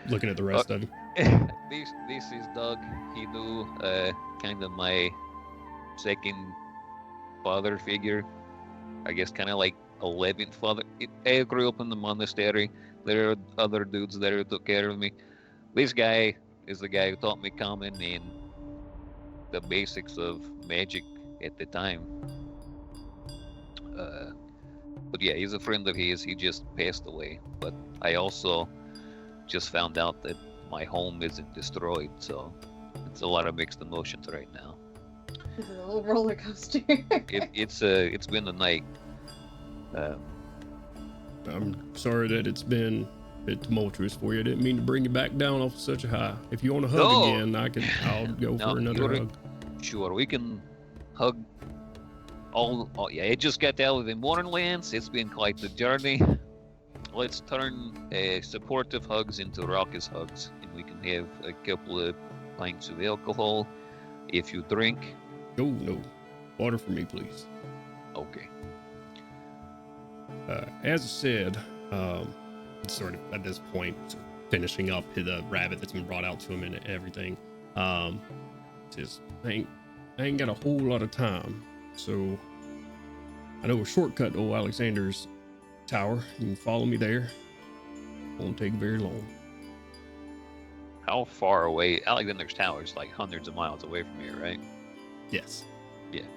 Looking at the rest of you. This is Doug. He knew kind of my second father figure. I guess kind of like 11th father. I grew up in the monastery. There are other dudes there who took care of me. This guy is the guy who taught me common and the basics of magic at the time. But yeah, he's a friend of his. He just passed away. But I also just found out that my home isn't destroyed, so it's a lot of mixed emotions right now. This is a little roller coaster. It's been a night. I'm sorry that it's been a bit tumultuous for you. I didn't mean to bring you back down off such a high. If you want to hug No. again, I'll go No, for another hug. Sure, we can hug. Yeah, it just got out of the Mornlands. It's been quite the journey. Let's turn supportive hugs into raucous hugs, and we can have a couple of pints of alcohol. If you drink. No. Water for me, please. Okay. As I said, sort of at this point, finishing up the rabbit that's been brought out to him and everything, says, I ain't got a whole lot of time, so I know a shortcut to old Alexander's tower. You can follow me there. Won't take very long. How far away? Alexander's Tower is like hundreds of miles away from here, right? Yes. Yeah.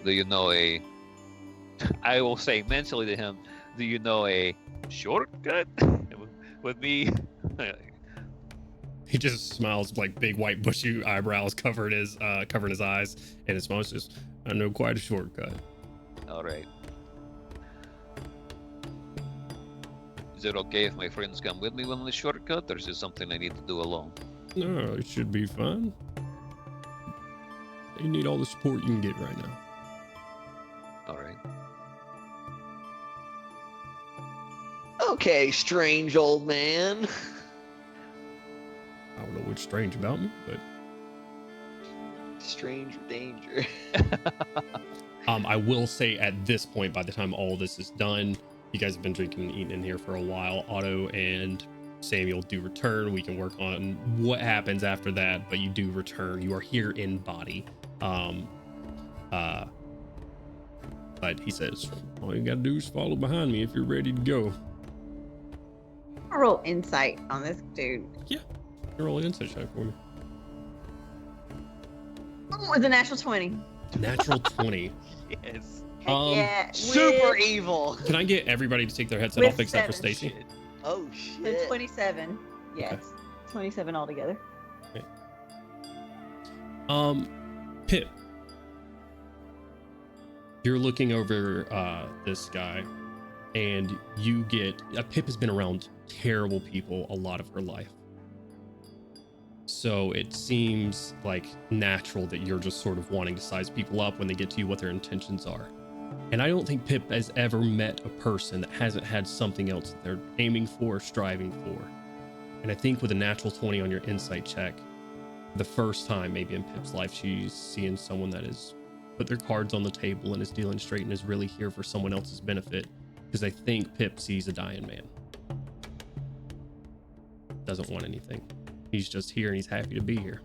Do you know I will say mentally to him, do you know a shortcut with me? He just smiles, like big white bushy eyebrows covering his eyes, and his mouth says, I know quite a shortcut. All right. Is it okay if my friends come with me on the shortcut, or is this something I need to do alone? No, it should be fun. You need all the support you can get right now. All right. Okay, strange old man. I don't know what's strange about me, but Stranger danger. I will say at this point, by the time all this is done, you guys have been drinking and eating in here for a while. Otto and Samuel do return. We can work on what happens after that, but you do return. You are here in body. But he says, all you gotta do is follow behind me if you're ready to go. A roll insight on this dude. Roll an insight check for me. With a natural 20. Natural 20. Yes. Yeah. Super evil. Can I get everybody to take their headset With off except for 7. Stacy? Oh With shit. 27. Yes. 27 altogether. Pip. You're looking over this guy, and you get Pip has been around terrible people a lot of her life. So it seems like natural that you're just sort of wanting to size people up when they get to you what their intentions are. And I don't think Pip has ever met a person that hasn't had something else that they're aiming for, striving for. And I think with a natural 20 on your insight check, the first time maybe in Pip's life, she's seeing someone that has put their cards on the table and is dealing straight and is really here for someone else's benefit. Because I think Pip sees a dying man. doesn't want anything. He's just here and he's happy to be here.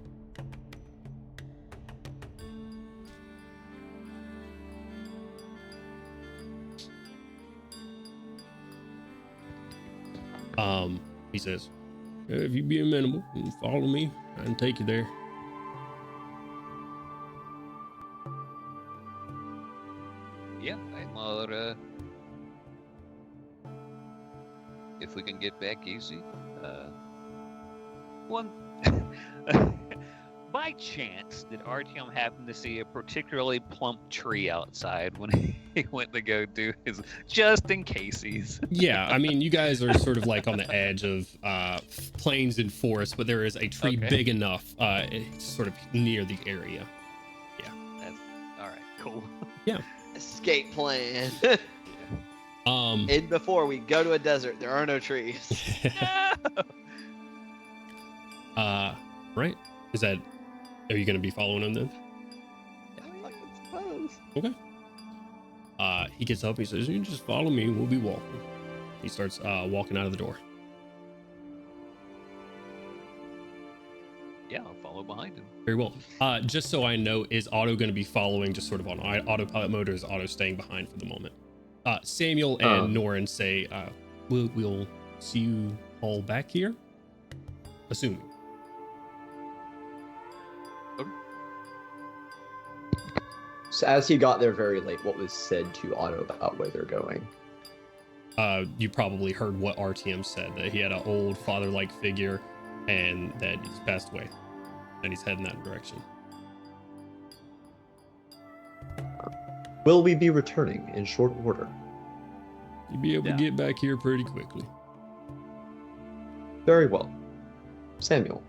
He says, if you be amenable and follow me, I can take you there. Yeah, if we can get back easy. One, by chance, did Artyom happen to see a particularly plump tree outside when he went to go do his, just in case he's... Yeah, I mean, you guys are sort of like on the edge of plains and forest, but there is a tree big enough, it's sort of near the area. Yeah. That's all right. Cool. Yeah. Escape plan. Yeah. In before we go to a desert, there are no trees. Right. Is that, are you going to be following him then? I suppose. Okay. He gets up, he says, you just follow me, we'll be walking. He starts walking out of the door. Yeah, I'll follow behind him. Very well. Just so I know, is Otto going to be following just sort of on autopilot mode, or is Otto staying behind for the moment? Samuel and Norin say, we'll see you all back here? Assuming. So as he got there very late, what was said to Otto about where they're going? You probably heard what RTM said, that he had an old father-like figure and that he's passed away and he's heading that direction. Will we be returning in short order? You'll be able to get back here pretty quickly. Very well. Samuel,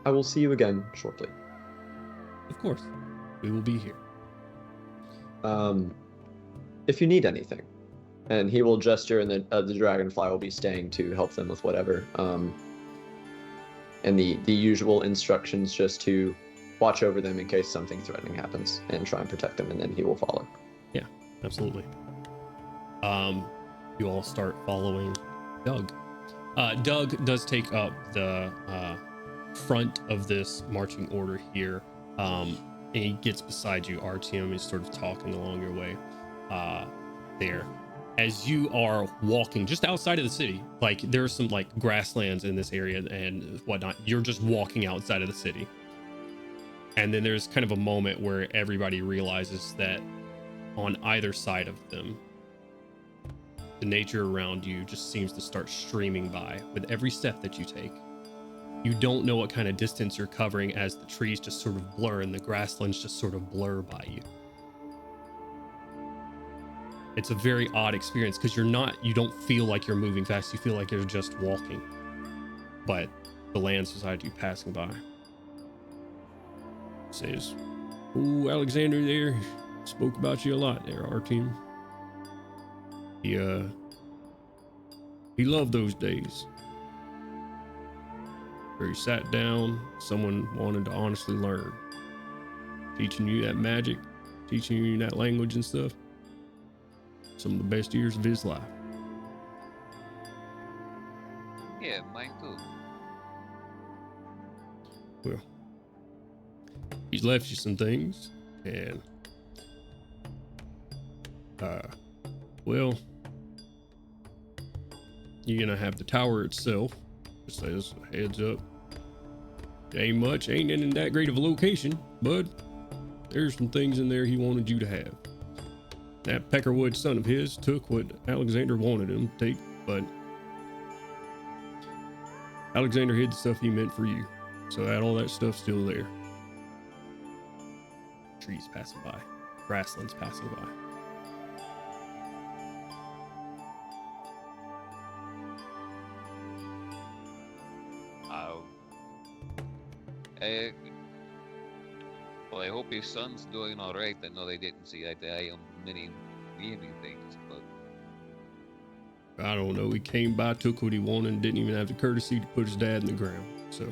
I will see you again shortly. Of course. We will be here. If you need anything, and he will gesture, and the dragonfly will be staying to help them with whatever. And the usual instructions, just to watch over them in case something threatening happens, and try and protect them, and then he will follow. Yeah, absolutely. You all start following Doug. Doug does take up the front of this marching order here. And he gets beside you, Artyom. He's sort of talking along your way there. As you are walking just outside of the city, like there's some like grasslands in this area and whatnot. You're just walking outside of the city. And then there's kind of a moment where everybody realizes that on either side of them, the nature around you just seems to start streaming by with every step that you take. You don't know what kind of distance you're covering as the trees just sort of blur and the grasslands just sort of blur by you. It's a very odd experience because you don't feel like you're moving fast. You feel like you're just walking, but the lands beside you passing by. Says, "Oh, Alexander there spoke about you a lot there, our team. He loved those days where he sat down, someone wanted to honestly learn, teaching you that magic, teaching you that language and stuff. Some of the best years of his life." Yeah, mine too. Well, he's left you some things, and well, you're gonna have the tower itself. Just as a heads up, ain't in that great of a location, but there's some things in there he wanted you to have. That Peckerwood son of his took what Alexander wanted him to take, but Alexander hid the stuff he meant for you, so all that stuff's still there. Trees passing by, grasslands passing by. Well, I hope his son's doing all right. I know they didn't see eye to eye on many things, but I don't know. He came by, took what he wanted, and didn't even have the courtesy to put his dad in the ground. So,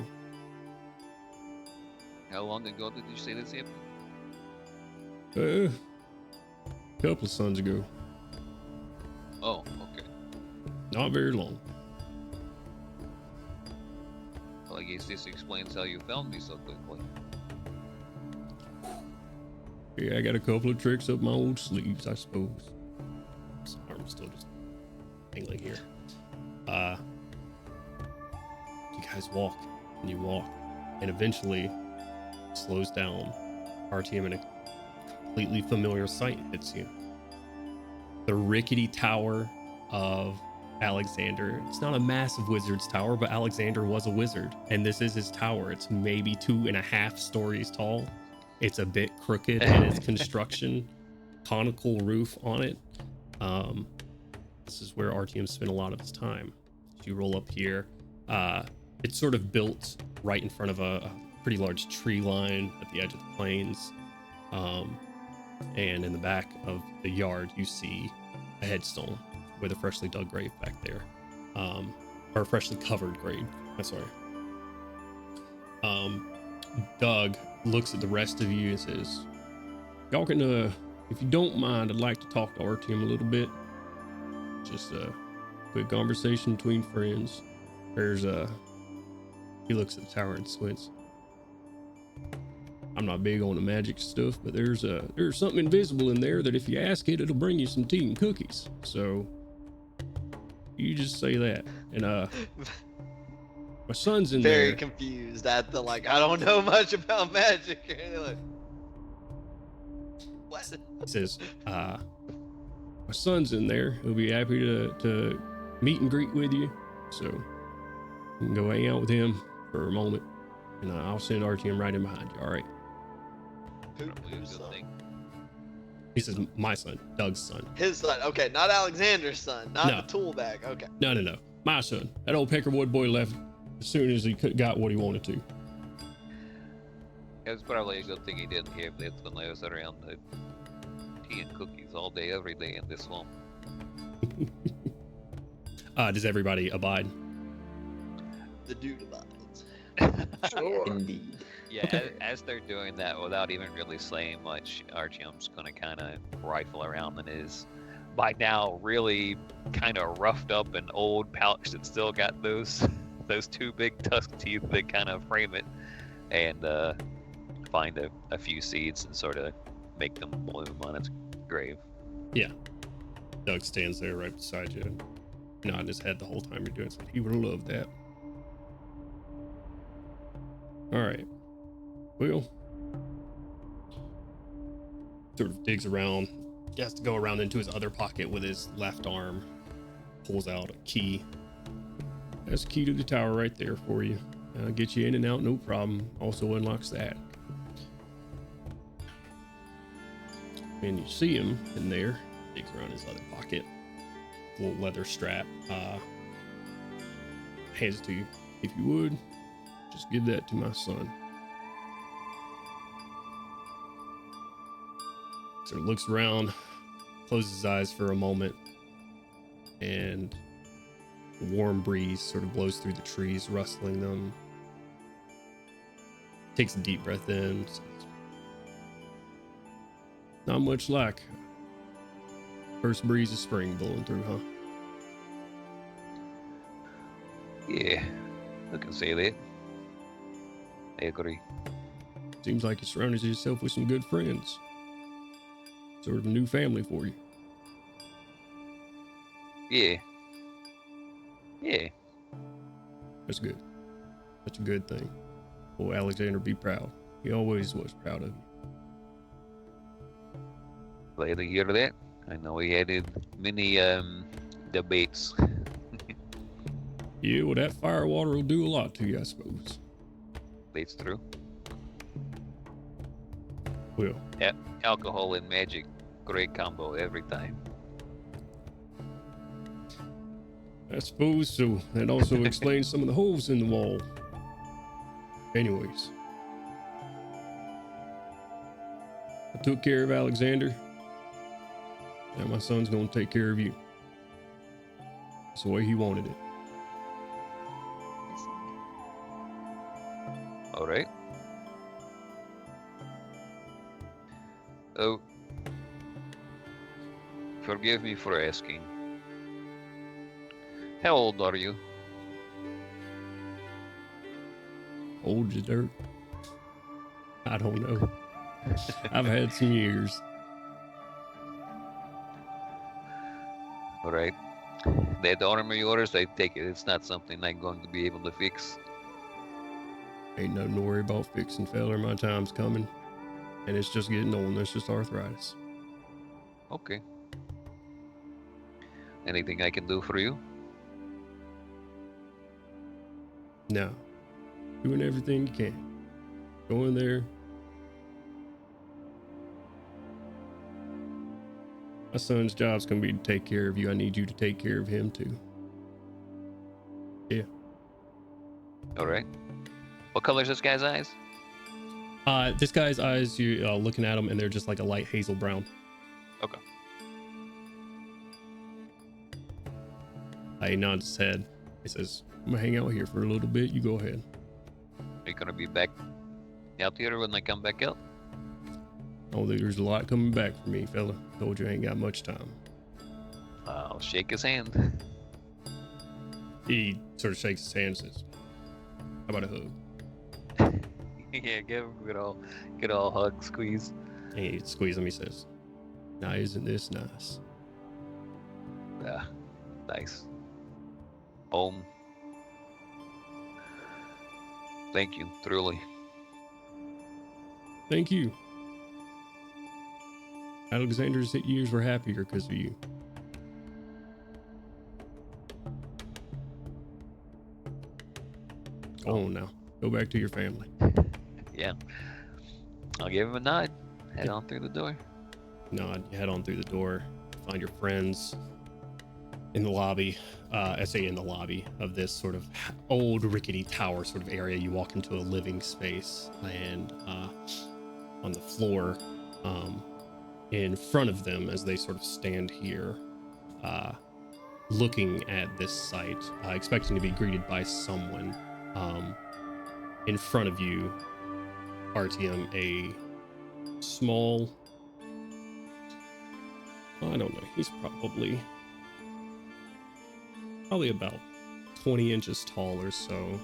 how long ago did you say this happened? A couple of suns ago. Oh, okay. Not very long. guess this explains how you found me so quickly. Yeah, I got a couple of tricks up my old sleeves, I suppose. His arm's still just dangling here. You guys walk, and you walk, and eventually it slows down. RTM, and a completely familiar sight hits you. The rickety tower of Alexander. It's not a massive wizard's tower, but Alexander was a wizard, and this is his tower. It's maybe 2.5 stories tall. It's a bit crooked in its construction, conical roof on it. This is where RTM spent a lot of his time. As you roll up here, it's sort of built right in front of a pretty large tree line at the edge of the plains. And in the back of the yard, you see a headstone with a freshly dug grave back there, or a freshly covered grave. I'm sorry. Doug looks at the rest of you and says, y'all can, if you don't mind, I'd like to talk to RTM a little bit. Just a quick conversation between friends. There's he looks at the tower and squints. I'm not big on the magic stuff, but there's something invisible in there that if you ask it, it'll bring you some tea and cookies. So you just say that. And my son's in Very there. confused at the like, I don't know much about magic. And they're like, what? He says, my son's in there. He'll be happy to meet and greet with you. So you can go hang out with him for a moment. And I'll send RTM right in behind you, all right? Probably a good thing. He says, my son, Doug's son. His son. Okay, not Alexander's son. Not No. the tool bag. Okay. No. My son. That old Peckerwood boy left as soon as he got what he wanted to. It was probably a good thing he didn't hear this when I was around the tea and cookies all day, every day in this swamp. Does everybody abide? The dude abides. Indeed. Yeah, Okay. as they're doing that without even really saying much, RGM's gonna kind of rifle around in his, by now, really kind of roughed up and old pouch that still got those two big tusk teeth that kind of frame it, and find a few seeds and sort of make them bloom on its grave. Doug stands there right beside you, nodding his head the whole time you're doing it. He would have loved that. All right. Well, sort of digs around. He has to go around into his other pocket with his left arm. Pulls out a key. That's the key to the tower right there for you. Get you in and out, no problem. Also unlocks that. And you see him in there. Digs around his other pocket. Little leather strap. Hands it to you. If you would, just give that to my son. Sort of looks around, closes his eyes for a moment, and a warm breeze sort of blows through the trees, rustling them. Takes a deep breath in. Not much like first breeze of spring blowing through, huh? Yeah, I can say that. I agree. Seems like you surrounded yourself with some good friends. Sort of a new family for you. Yeah. That's good. That's a good thing. Well, Alexander, be proud. He always was proud of you. Glad to hear that. I know we had many debates. Yeah, well, that fire water will do a lot to you, I suppose. That's true. Well, Alcohol and magic, great combo every time. I suppose so. That also explains some of the holes in the wall. Anyways. I took care of Alexander. Now my son's gonna take care of you. That's the way he wanted it. All right. Oh, forgive me for asking. How old are you? Old as dirt. I don't know. I've had some years. All right. That armor yours, I take it. It's not something I'm going to be able to fix. Ain't nothing to worry about fixing, feller. My time's coming. And it's just getting old, and it's just arthritis. Okay. Anything I can do for you? No. Doing everything you can. Go in there. My son's job's gonna be to take care of you. I need you to take care of him too. Yeah. All right. What color's this guy's eyes? This guy's eyes, you looking at him, and they're just like a light hazel brown. Okay. He nods his head. He says, I'm gonna hang out here for a little bit. You go ahead. Are you gonna be back out here when I come back out? I don't think there's a lot coming back for me, fella. Told you I ain't got much time. I'll shake his hand. He sort of shakes his hand and says, how about a hug? Yeah, give him a good all hug, squeeze. And he squeezes him. He says, now isn't this nice? Yeah, nice. Thank you, truly. Thank you. Alexander's years were happier because of you. Go on now. Go back to your family. Yeah. I'll give him a nod. Head on through the door. Nod. You head on through the door. Find your friends in the lobby. I say in the lobby of this sort of old rickety tower sort of area. You walk into a living space, and on the floor, in front of them, as they sort of stand here, looking at this site, expecting to be greeted by someone. In front of you, Artyom, a small, I don't know, he's probably about 20 inches tall or so.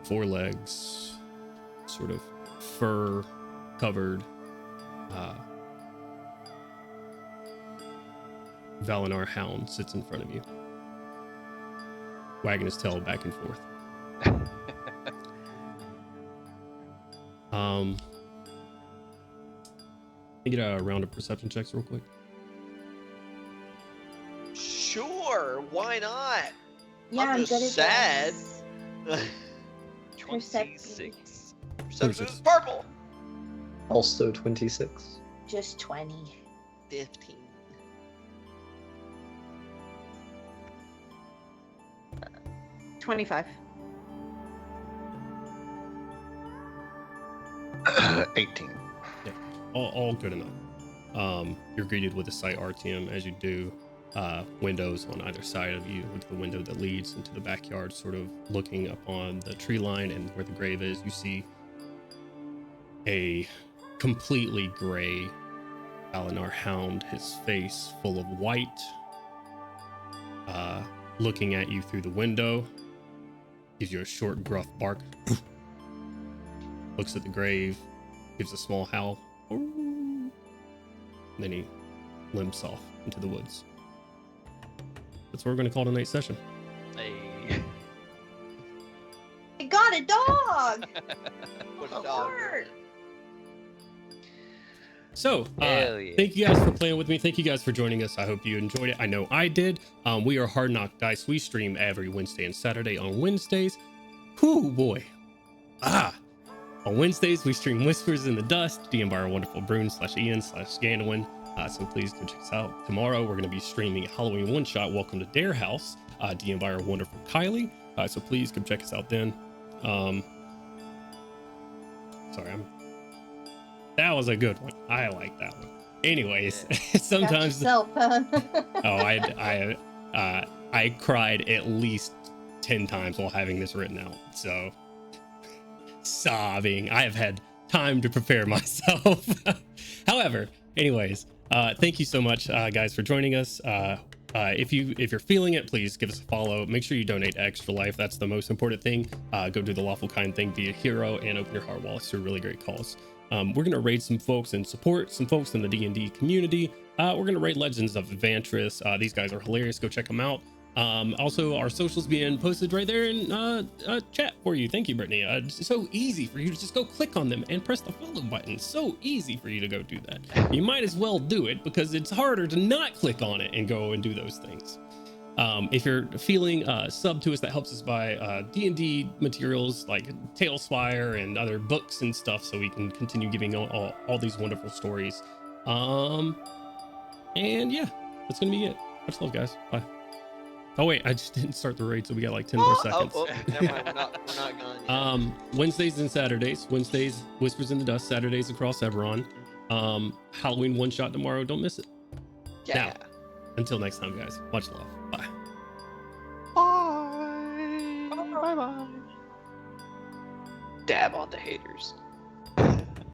4 legs, sort of fur covered. Valinar hound sits in front of you, wagging his tail back and forth. Can you get a round of perception checks real quick? Sure, why not? Yeah, I'm just good at sad. this. 26. Perception is purple. Also 26. Just 20. 15. Uh, 25. 18. Yeah, all good enough. You're greeted with a sight, Artyom, as you do. Windows on either side of you, with the window that leads into the backyard, sort of looking upon the tree line and where the grave is. You see a completely gray Valinar hound, his face full of white, looking at you through the window. Gives you a short, gruff bark. Looks at the grave, gives a small howl. And then he limps off into the woods. That's what we're going to call tonight's session. Hey. I got a dog! Put Oh, a dog. Lord. So, Hell yeah. thank you guys for playing with me. Thank you guys for joining us. I hope you enjoyed it. I know I did. We are Hard Knock Dice. We stream every Wednesday and Saturday. On Wednesdays, whoo boy. On Wednesdays, we stream Whispers in the Dust, DM by our wonderful Brune /Ian/Ganowin. So please go check us out. Tomorrow, we're going to be streaming Halloween one-shot, Welcome to Dare House, DM by our wonderful Kylie. So please come check us out then. That was a good one. I like that one. Anyways, sometimes Got yourself, huh? I cried at least 10 times while having this written out. So sobbing. I have had time to prepare myself. However, anyways, thank you so much, guys, for joining us. If you're feeling it, please give us a follow. Make sure you donate to Extra Life. That's the most important thing. Go do the lawful kind thing, be a hero, and open your heart wallets to a really great cause. We're gonna raid some folks and support some folks in the D&D community. We're gonna raid Legends of Vantris. These guys are hilarious. Go check them out. Also, our socials being posted right there in chat for you. Thank you, Brittany. It's so easy for you to just go click on them and press the follow button. So easy for you to go do that. You might as well do it because it's harder to not click on it and go and do those things. If you're feeling sub to us, that helps us buy D&D materials like Talespire and other books and stuff, so we can continue giving all these wonderful stories. And yeah, that's gonna be it. Much love, guys. Bye. Oh wait, I just didn't start the raid, so we got like 10 more seconds. Never mind, we're not gone yet. Wednesdays and Saturdays. Wednesdays, Whispers in the Dust. Saturdays across Eberron. Halloween one shot tomorrow. Don't miss it. Yeah. Now, until next time, guys. Much love. Bye. Bye. Bye. Dab on the haters.